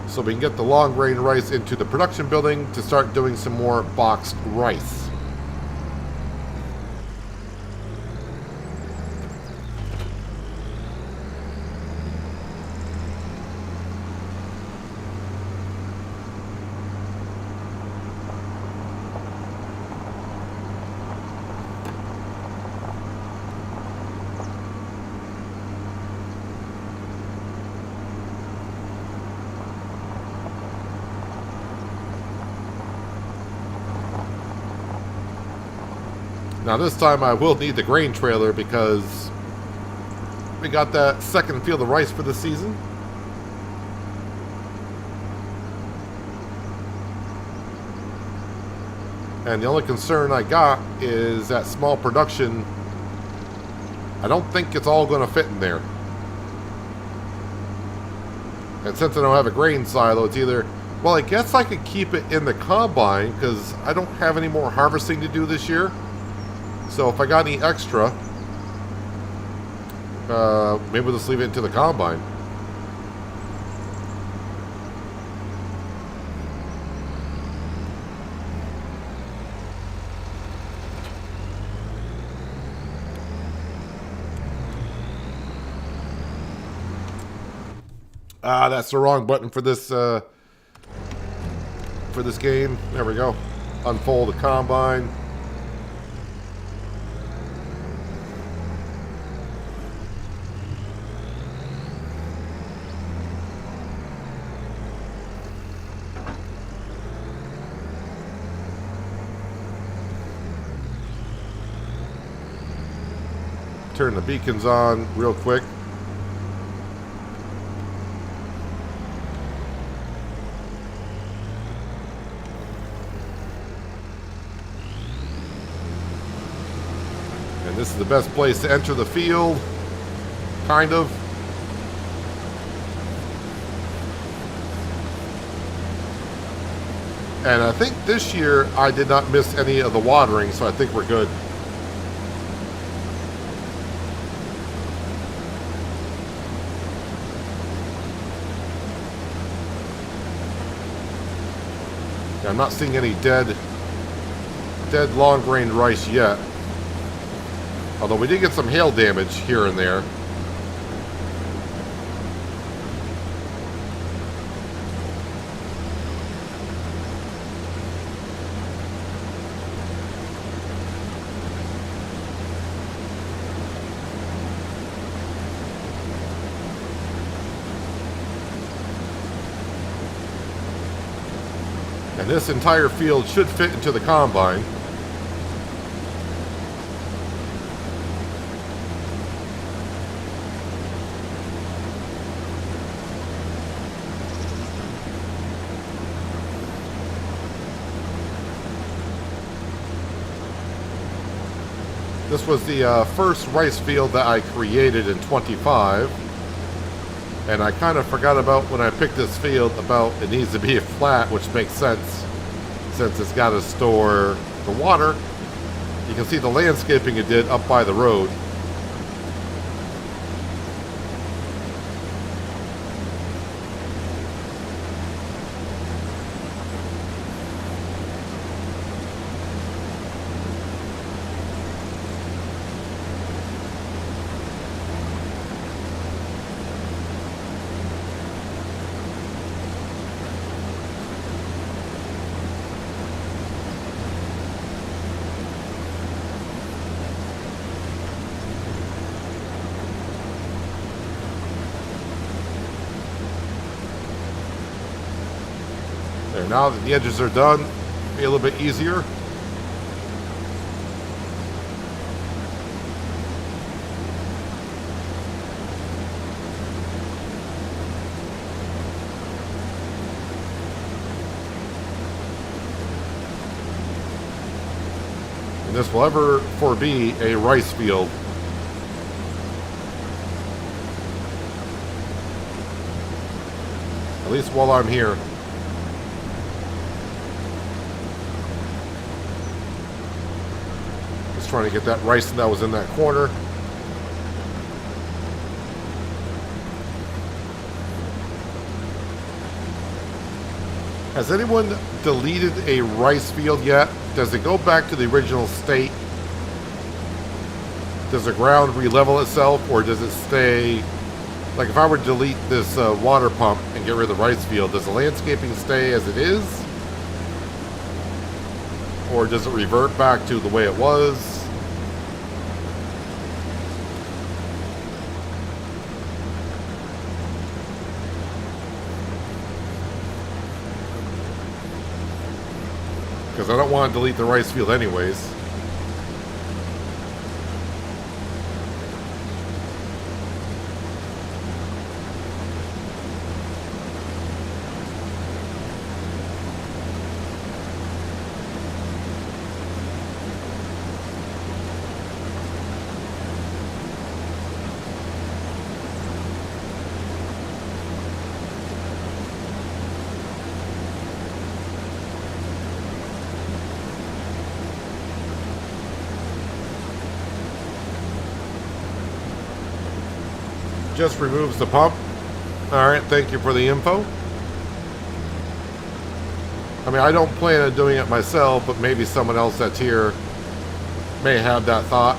So we can get the long grain rice into the production building to start doing some more boxed rice. Now this time I will need the grain trailer because we got that second field of rice for the season. And the only concern I got is that small production. I don't think it's all going to fit in there. And since I don't have a grain silo, it's either, well, I guess I could keep it in the combine because I don't have any more harvesting to do this year. So if I got any extra, maybe we'll just leave it into the combine. Ah, that's the wrong button for this game. There we go. Unfold the combine. Turn the beacons on real quick. And this is the best place to enter the field, kind of. And I think this year I did not miss any of the watering, so I think we're good. I'm not seeing any dead long grain rice yet. Although we did get some hail damage here and there. And this entire field should fit into the combine. This was the first rice field that I created in 25. And I kind of forgot about when I picked this field about it needs to be flat, which makes sense since it's got to store the water. You can see the landscaping it did up by the road. There, now that the edges are done, be a little bit easier. And this will ever be a rice field. At least while I'm here. Trying to get that rice that was in that corner. Has anyone deleted a rice field yet? Does it go back to the original state? Does the ground re-level itself, or does it stay? Like if I were to delete this water pump and get rid of the rice field, does the landscaping stay as it is? Or does it revert back to the way it was? Because I don't want to delete the rice field anyways. Just removes the pump. Alright, thank you for the info. I mean, I don't plan on doing it myself, but maybe someone else that's here may have that thought.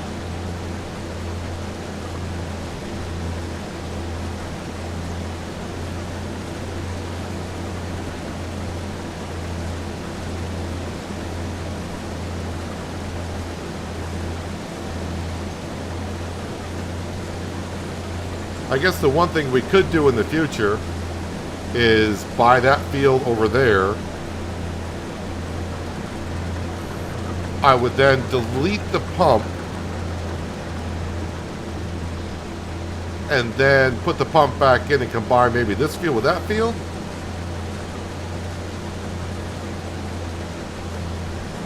I guess the one thing we could do in the future is buy that field over there. I would then delete the pump and then put the pump back in and combine maybe this field with that field.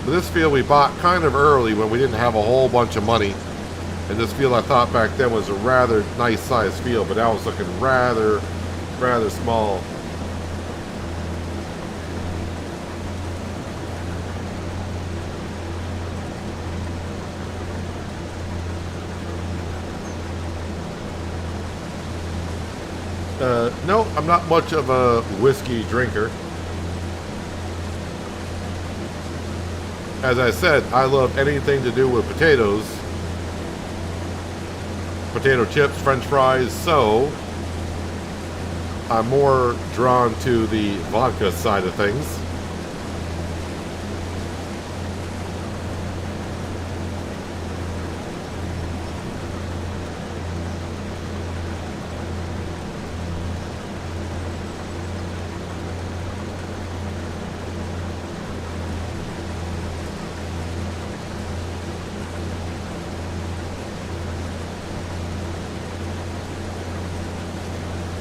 But this field we bought kind of early when we didn't have a whole bunch of money. And this field I thought back then was a rather nice sized field, but now it's looking rather small. No, I'm not much of a whiskey drinker. As I said, I love anything to do with potatoes. Potato chips, french fries, so I'm more drawn to the vodka side of things.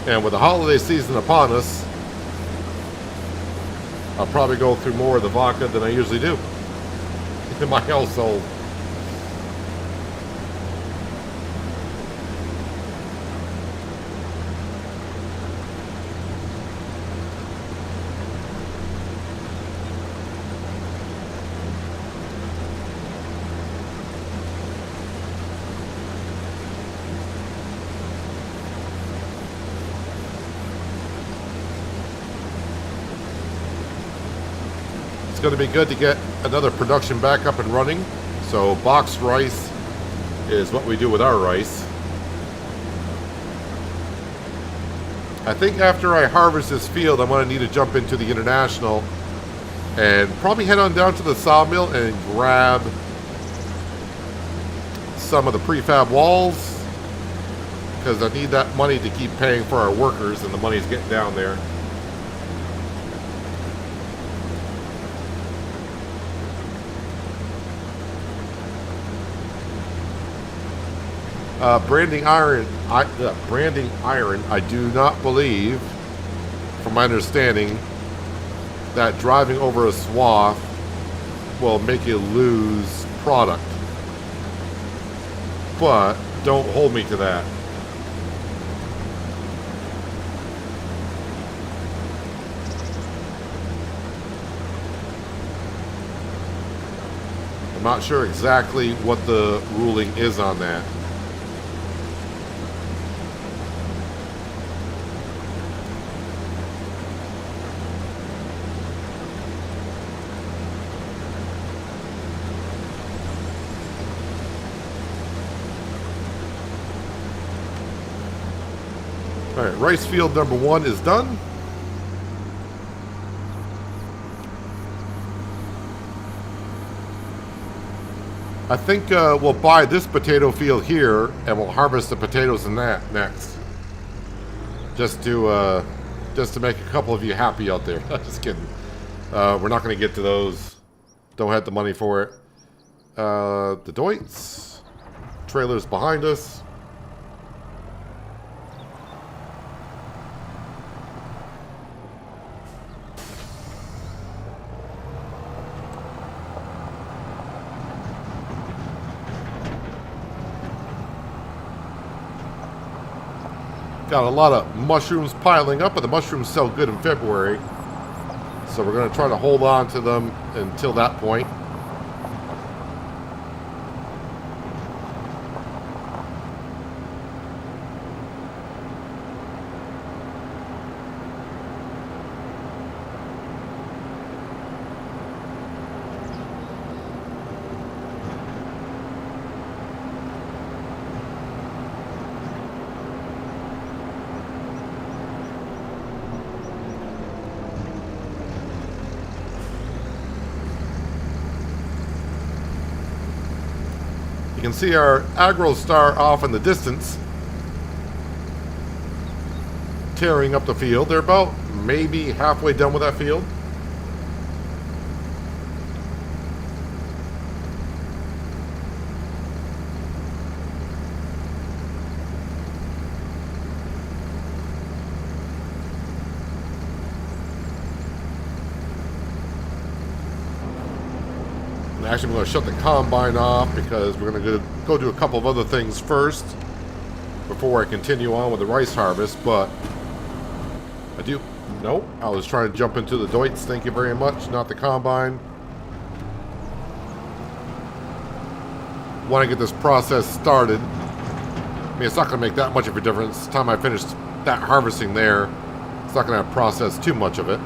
And with the holiday season upon us, I'll probably go through more of the vodka than I usually do in my household. It's going to be good to get another production back up and running. So boxed rice is what we do with our rice. I think after I harvest this field, I'm going to need to jump into the International and probably head on down to the sawmill and grab some of the prefab walls, because I need that money to keep paying for our workers, and the money's getting down there. Branding iron, I do not believe, from my understanding, that driving over a swath will make you lose product. But don't hold me to that. I'm not sure exactly what the ruling is on that. All right, rice field number 1 is done. I think we'll buy this potato field here, and we'll harvest the potatoes in that next. Just to make a couple of you happy out there. Just kidding. We're not going to get to those. Don't have the money for it. The Deutz. Trailers behind us. Got a lot of mushrooms piling up, but the mushrooms sell good in February. So we're going to try to hold on to them until that point. You can see our Agro Star off in the distance, tearing up the field. They're about maybe halfway done with that field. Actually, I'm going to shut the combine off because we're going to go do a couple of other things first before I continue on with the rice harvest. But I do... Nope. I was trying to jump into the Deutz. Thank you very much. Not the combine. Want to get this process started. I mean, it's not going to make that much of a difference. The time I finish that harvesting there, it's not going to process too much of it.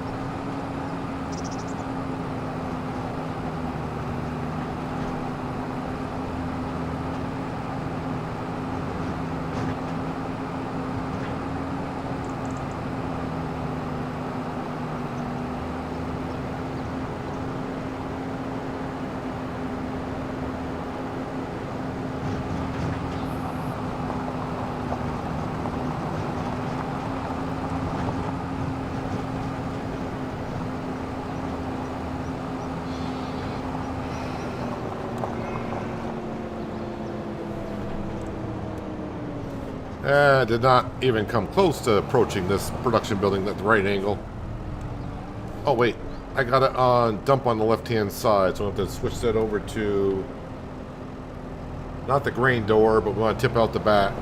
Did not even come close to approaching this production building at the right angle. Oh wait, I got it on dump on the left hand side, so I have to switch that over to not the grain door, but we want to tip out the back.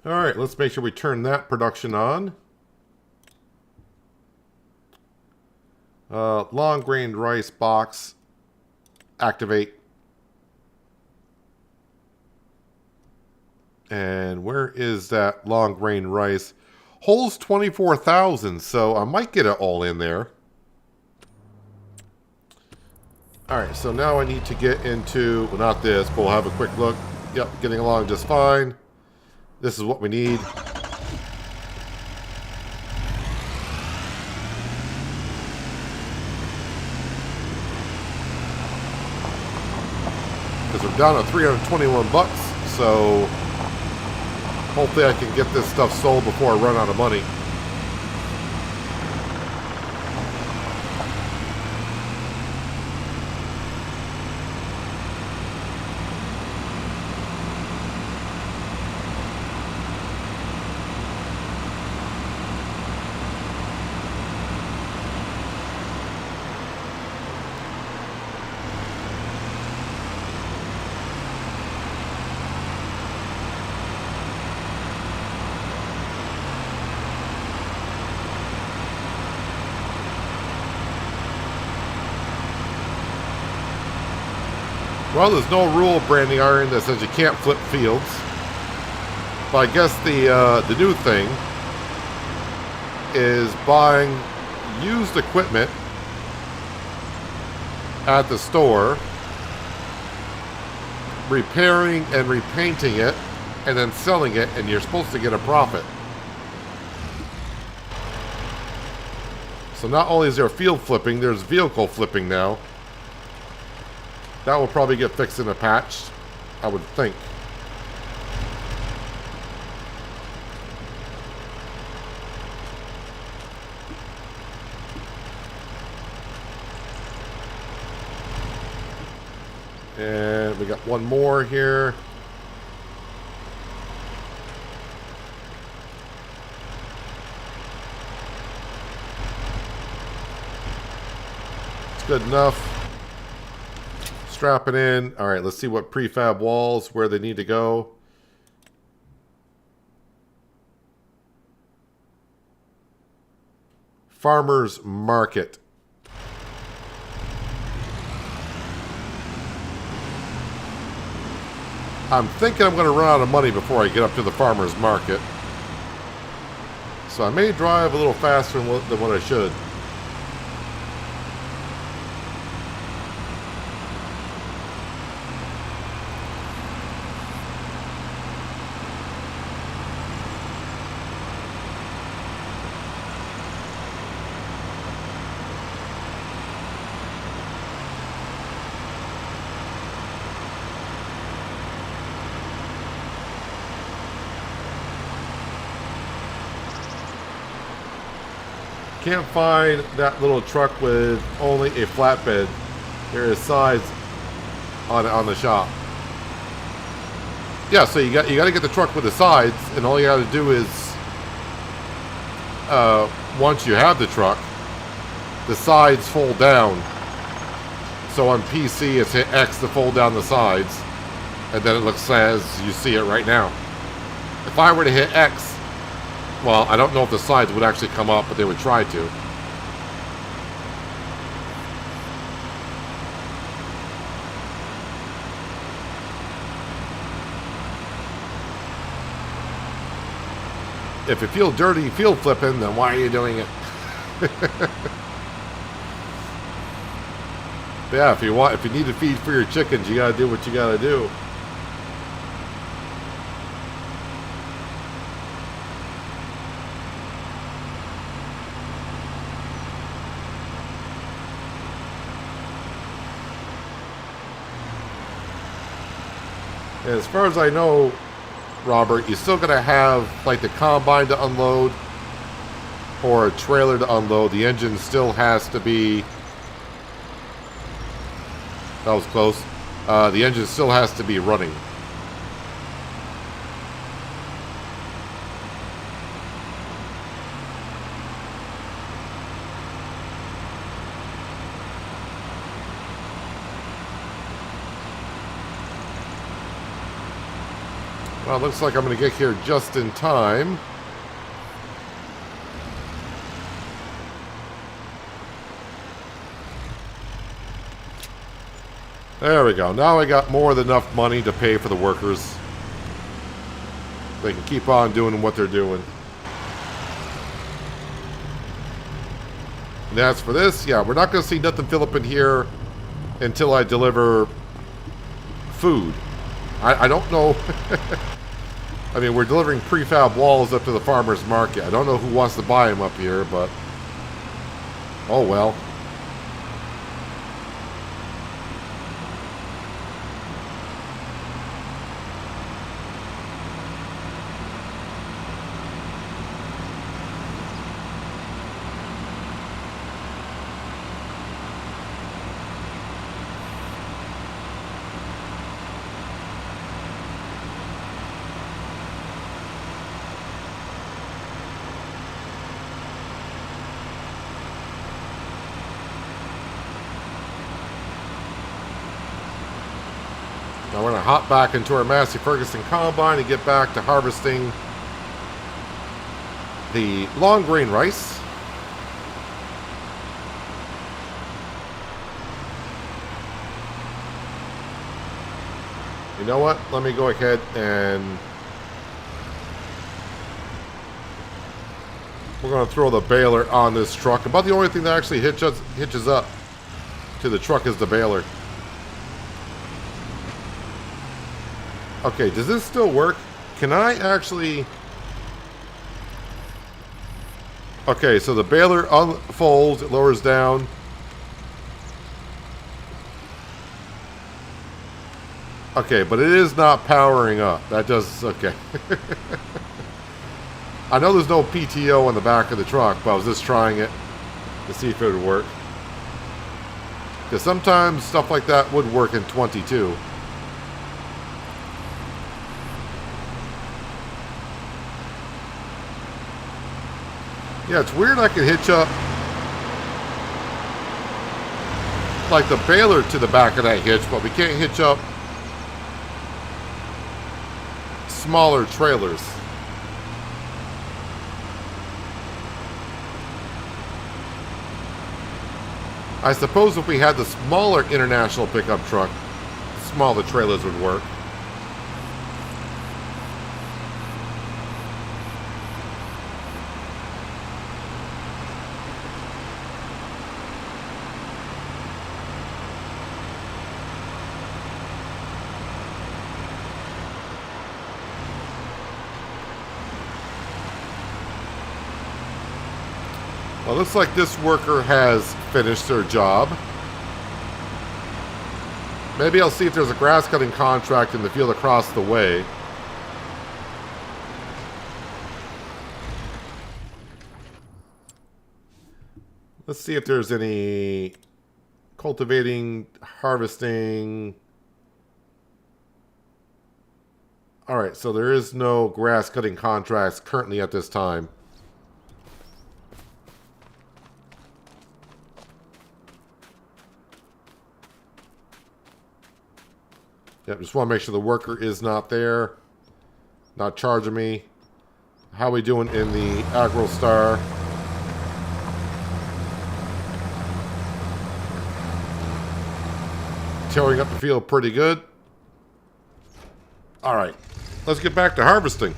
Alright, let's make sure we turn that production on. Long grain rice box. Activate. And where is that long grain rice? Holds 24,000, so I might get it all in there. Alright, so now I need to get into, well, not this, but we'll have a quick look. Yep, getting along just fine. This is what we need. Because we're down to 321 bucks, so hopefully I can get this stuff sold before I run out of money. Well, there's no rule, branding iron, that says you can't flip fields. But I guess the new thing is buying used equipment at the store, repairing and repainting it, and then selling it, and you're supposed to get a profit. So not only is there field flipping, there's vehicle flipping now. That will probably get fixed in a patch, I would think. And we got one more here. It's good enough. Strap it in. All right, let's see what prefab walls, where they need to go. Farmers Market. I'm thinking I'm going to run out of money before I get up to the Farmers Market. So I may drive a little faster than what I should. Can't find that little truck with only a flatbed. There is sides on the shop. Yeah, so you got to get the truck with the sides, and all you got to do is once you have the truck, the sides fold down. So on PC, it's hit X to fold down the sides, and then it looks as you see it right now. If I were to hit X, well, I don't know if the sides would actually come up, but they would try to. If you feel dirty field flipping, then why are you doing it? Yeah, if you need to feed for your chickens, you gotta do what you gotta do. As far as I know, Robert, you're still going to have like the combine to unload or a trailer to unload. The engine still has to be... That was close. The engine still has to be running. Well, it looks like I'm going to get here just in time. There we go. Now I got more than enough money to pay for the workers. They can keep on doing what they're doing. And as for this, yeah, we're not going to see nothing fill up in here until I deliver food. I don't know. I mean, we're delivering prefab walls up to the farmer's market. I don't know who wants to buy them up here, but... oh, well. Now we're going to hop back into our Massey Ferguson combine and get back to harvesting the long grain rice. You know what? Let me go ahead and we're going to throw the baler on this truck. About the only thing that actually hitches up to the truck is the baler. Okay, does this still work? Can I actually... okay, so the baler unfolds, it lowers down. Okay, but it is not powering up. That does... okay. I know there's no PTO on the back of the truck, but I was just trying it to see if it would work. Because sometimes stuff like that would work in 22. Yeah, it's weird I can hitch up like the baler to the back of that hitch, but we can't hitch up smaller trailers. I suppose if we had the smaller international pickup truck, smaller trailers would work. Well, looks like this worker has finished their job. Maybe I'll see if there's a grass cutting contract in the field across the way. Let's see if there's any cultivating, harvesting. All right, so there is no grass cutting contracts currently at this time. Yep, just want to make sure the worker is not there, not charging me. How we doing in the AgroStar? Tearing up the field pretty good. All right, let's get back to harvesting.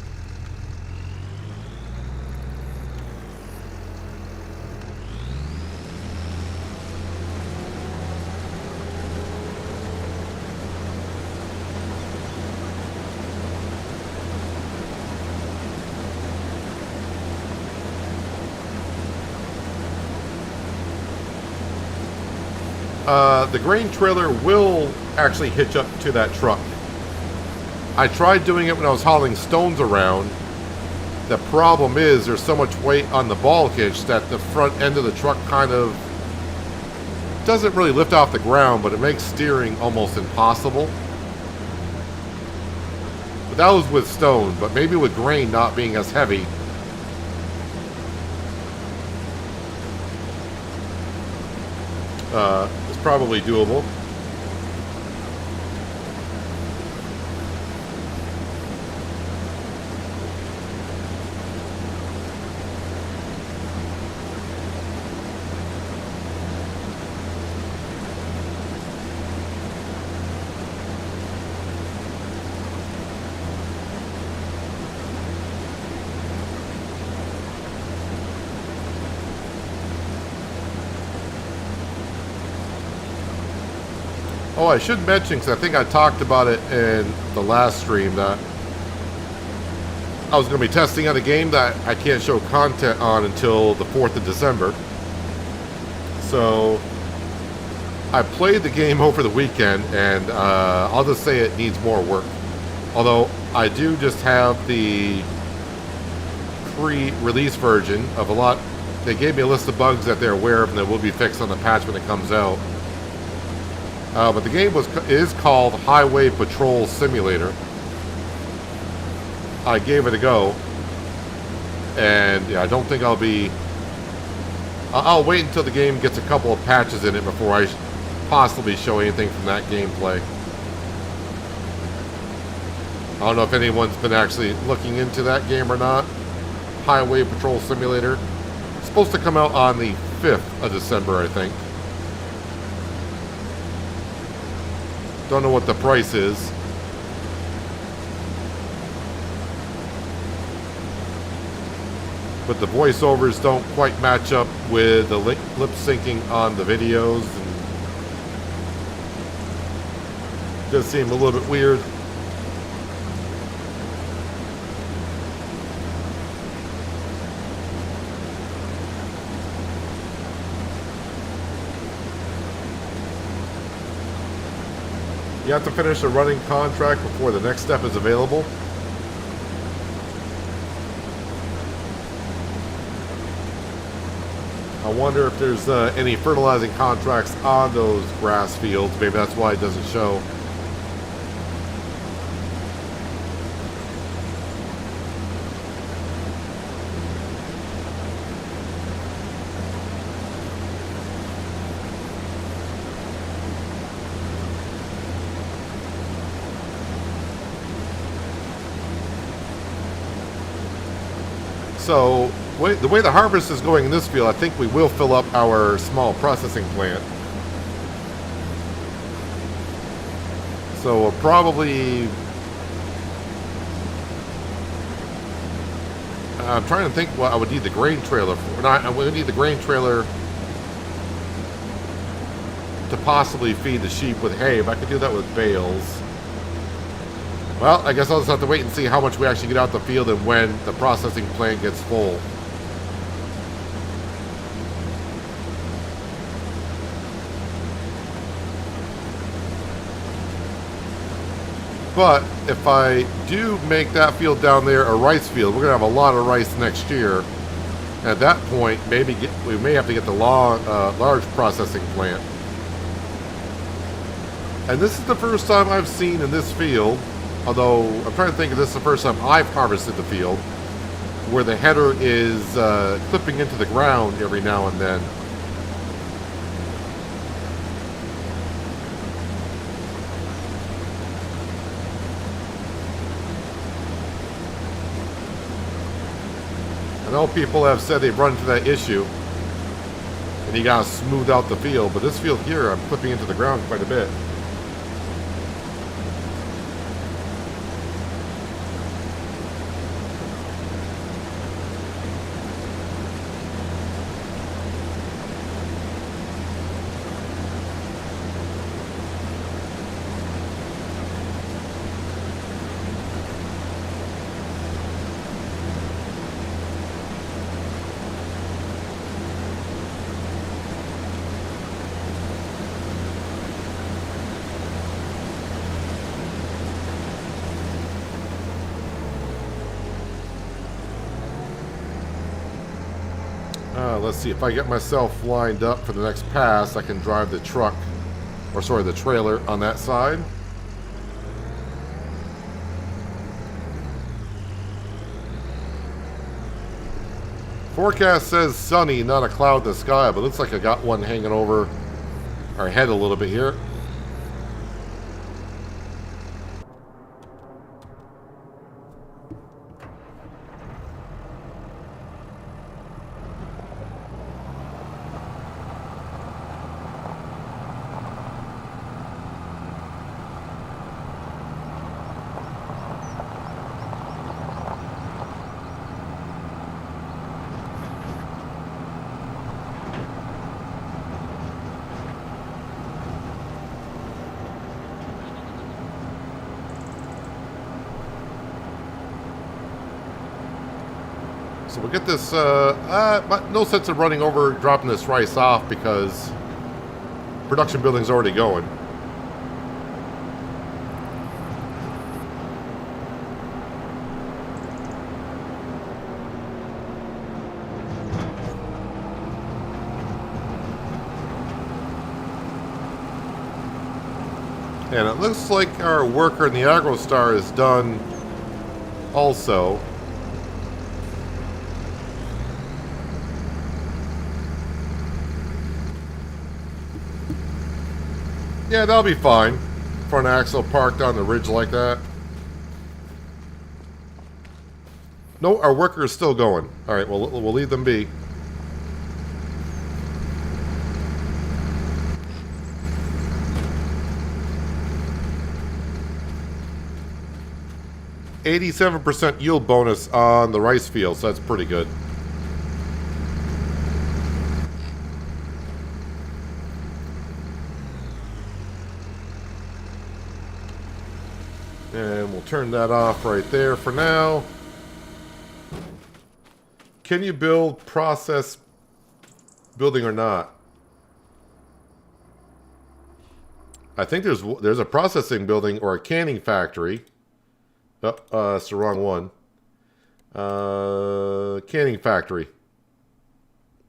The grain trailer will actually hitch up to that truck. I tried doing it when I was hauling stones around. The problem is there's so much weight on the ball hitch that the front end of the truck kind of doesn't really lift off the ground, but it makes steering almost impossible. But that was with stone, but maybe with grain not being as heavy. It's probably doable. Oh, I should mention, because I think I talked about it in the last stream, that I was going to be testing out a game that I can't show content on until the 4th of December. So I played the game over the weekend, and I'll just say it needs more work. Although I do just have the pre-release version of a lot. They gave me a list of bugs that they're aware of and that will be fixed on the patch when it comes out. But the game is called Highway Patrol Simulator. I gave it a go, and yeah, I don't think I'll be... I'll wait until the game gets a couple of patches in it before I possibly show anything from that gameplay. I don't know if anyone's been actually looking into that game or not. Highway Patrol Simulator. It's supposed to come out on the 5th of December, I think. Don't know what the price is. But the voiceovers don't quite match up with the lip syncing on the videos, and it does seem a little bit weird. You have to finish a running contract before the next step is available. I wonder if there's any fertilizing contracts on those grass fields. Maybe that's why it doesn't show. So, the way the harvest is going in this field, I think we will fill up our small processing plant. So we'll probably... I'm trying to think what I would need the grain trailer for. I would need the grain trailer to possibly feed the sheep with hay, but I could do that with bales. Well, I guess I'll just have to wait and see how much we actually get out the field and when the processing plant gets full. But if I do make that field down there a rice field, we're going to have a lot of rice next year. At that point, maybe we may have to get the large processing plant. And this is the first time I've seen in this field, although I'm trying to think if this is the first time I've harvested the field, where the header is clipping into the ground every now and then. I know people have said they've run into that issue, and you gotta smooth out the field, but this field here, I'm clipping into the ground quite a bit. Let's see, if I get myself lined up for the next pass, I can drive the truck, or sorry, the trailer on that side. Forecast says sunny, not a cloud in the sky, but looks like I got one hanging over our head a little bit here. So we'll get this, no sense of running over, dropping this rice off because production building's already going. And it looks like our worker in the AgroStar is done also. Yeah, that'll be fine. Front axle parked on the ridge like that. No, our worker is still going. All right, we'll leave them be. %87% yield bonus on the rice field, so that's pretty good. And we'll turn that off right there for now. Can you build process building or not? I think there's a processing building or a canning factory. Oh, that's the wrong one. Canning factory.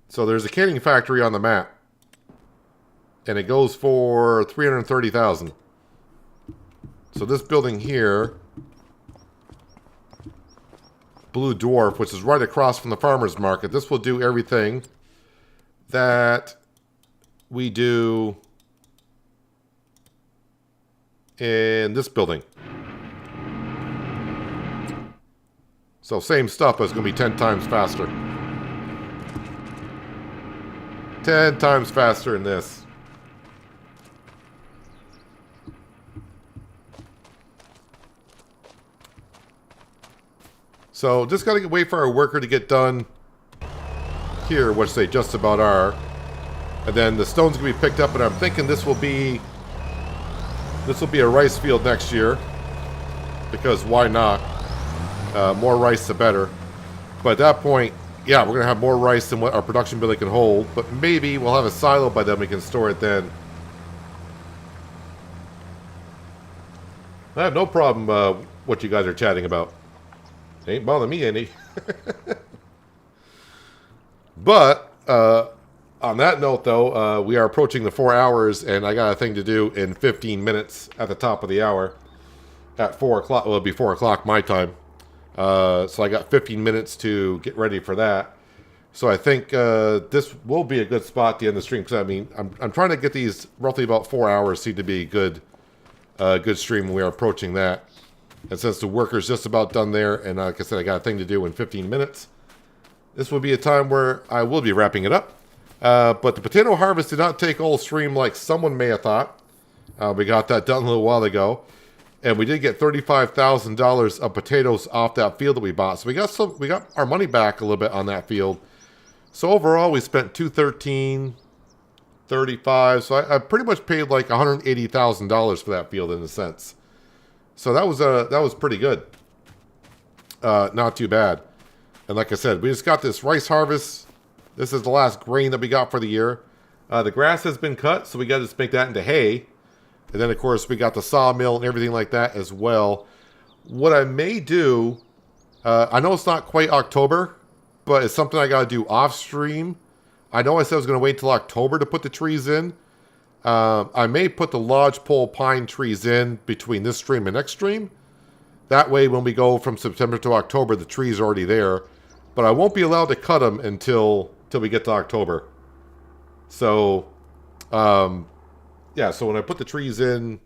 So there's a canning factory on the map. And it goes for $330,000. So this building here, Blue Dwarf, which is right across from the farmer's market, this will do everything that we do in this building. So same stuff, but it's going to be 10 times faster. 10 times faster in this. So just got to wait for our worker to get done here, which they just about are. And then the stone's going to be picked up, and I'm thinking this will be a rice field next year. Because why not? More rice, the better. But at that point, yeah, we're going to have more rice than what our production building can hold. But maybe we'll have a silo by then. We can store it then. I have no problem what you guys are chatting about. Ain't bothering me any. But, on that note, though, we are approaching the 4 hours, and I got a thing to do in 15 minutes at the top of the hour. At 4 o'clock, well, it'll be 4 o'clock my time. So I got 15 minutes to get ready for that. So I think this will be a good spot to end the stream. Because, I mean, I'm trying to get these roughly about 4 hours seem to be good stream, and we are approaching that. And since the worker's just about done there, and like I said, I got a thing to do in 15 minutes, this will be a time where I will be wrapping it up. But the potato harvest did not take all stream like someone may have thought. We got that done a little while ago. And we did get $35,000 of potatoes off that field that we bought. So we got our money back a little bit on that field. So overall, we spent $213.35. So I pretty much paid like $180,000 for that field in a sense. So that was pretty good. Not too bad. And like I said, we just got this rice harvest. This is the last grain that we got for the year. The grass has been cut, so we got to just make that into hay. And then, of course, we got the sawmill and everything like that as well. What I may do, I know it's not quite October, but it's something I got to do off stream. I know I said I was going to wait till October to put the trees in. I may put the lodgepole pine trees in between this stream and next stream. That way, when we go from September to October, the trees are already there. But I won't be allowed to cut them until we get to October. So, yeah, so when I put the trees in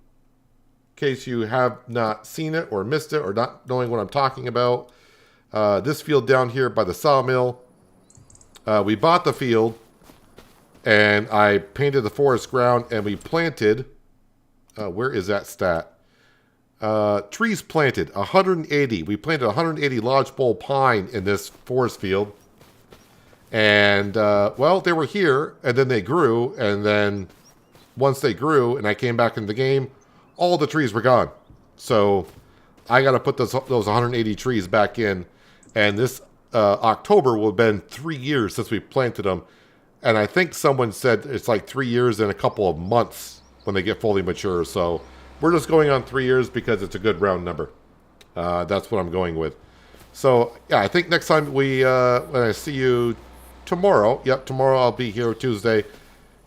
case you have not seen it or missed it or not knowing what I'm talking about, this field down here by the sawmill, we bought the field. And I painted the forest ground, and we planted, where is that stat? Trees planted, 180. We planted 180 lodgepole pine in this forest field. And, well, they were here, and then they grew, and then once they grew, and I came back into the game, all the trees were gone. So I got to put those 180 trees back in. And this October will have been 3 years since we planted them. And I think someone said it's like 3 years and a couple of months when they get fully mature. So we're just going on 3 years because it's a good round number. That's what I'm going with. So yeah, I think next time when I see you tomorrow, tomorrow I'll be here Tuesday.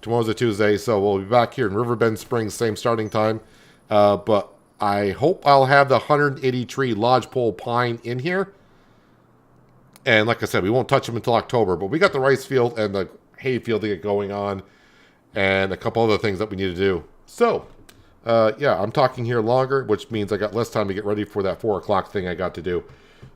Tomorrow's a Tuesday, so we'll be back here in Riverbend Springs, same starting time. But I hope I'll have the 180 tree lodgepole pine in here. And like I said, we won't touch them until October, but we got the rice field and the hay field to get going on and a couple other things that we need to do. So, yeah, I'm talking here longer, which means I got less time to get ready for that 4 o'clock thing I got to do.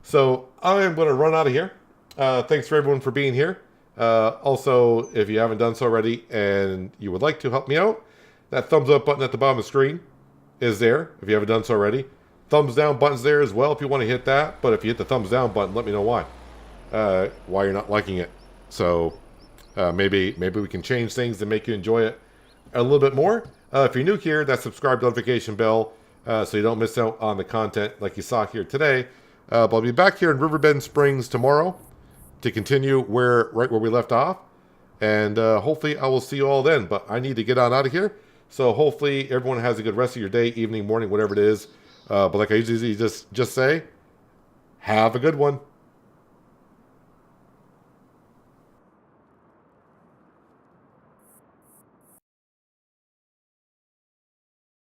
So I am going to run out of here. Thanks for everyone for being here. Also, if you haven't done so already and you would like to help me out, that thumbs up button at the bottom of the screen is there if you haven't done so already. Thumbs down button's there as well if you want to hit that. But if you hit the thumbs down button, let me know why you're not liking it. So maybe we can change things and make you enjoy it a little bit more. If you're new here, that subscribe notification bell so you don't miss out on the content like you saw here today. But I'll be back here in Riverbend Springs tomorrow to continue right where we left off. And hopefully I will see you all then. But I need to get on out of here. So hopefully everyone has a good rest of your day, evening, morning, whatever it is. But like I usually just say, have a good one.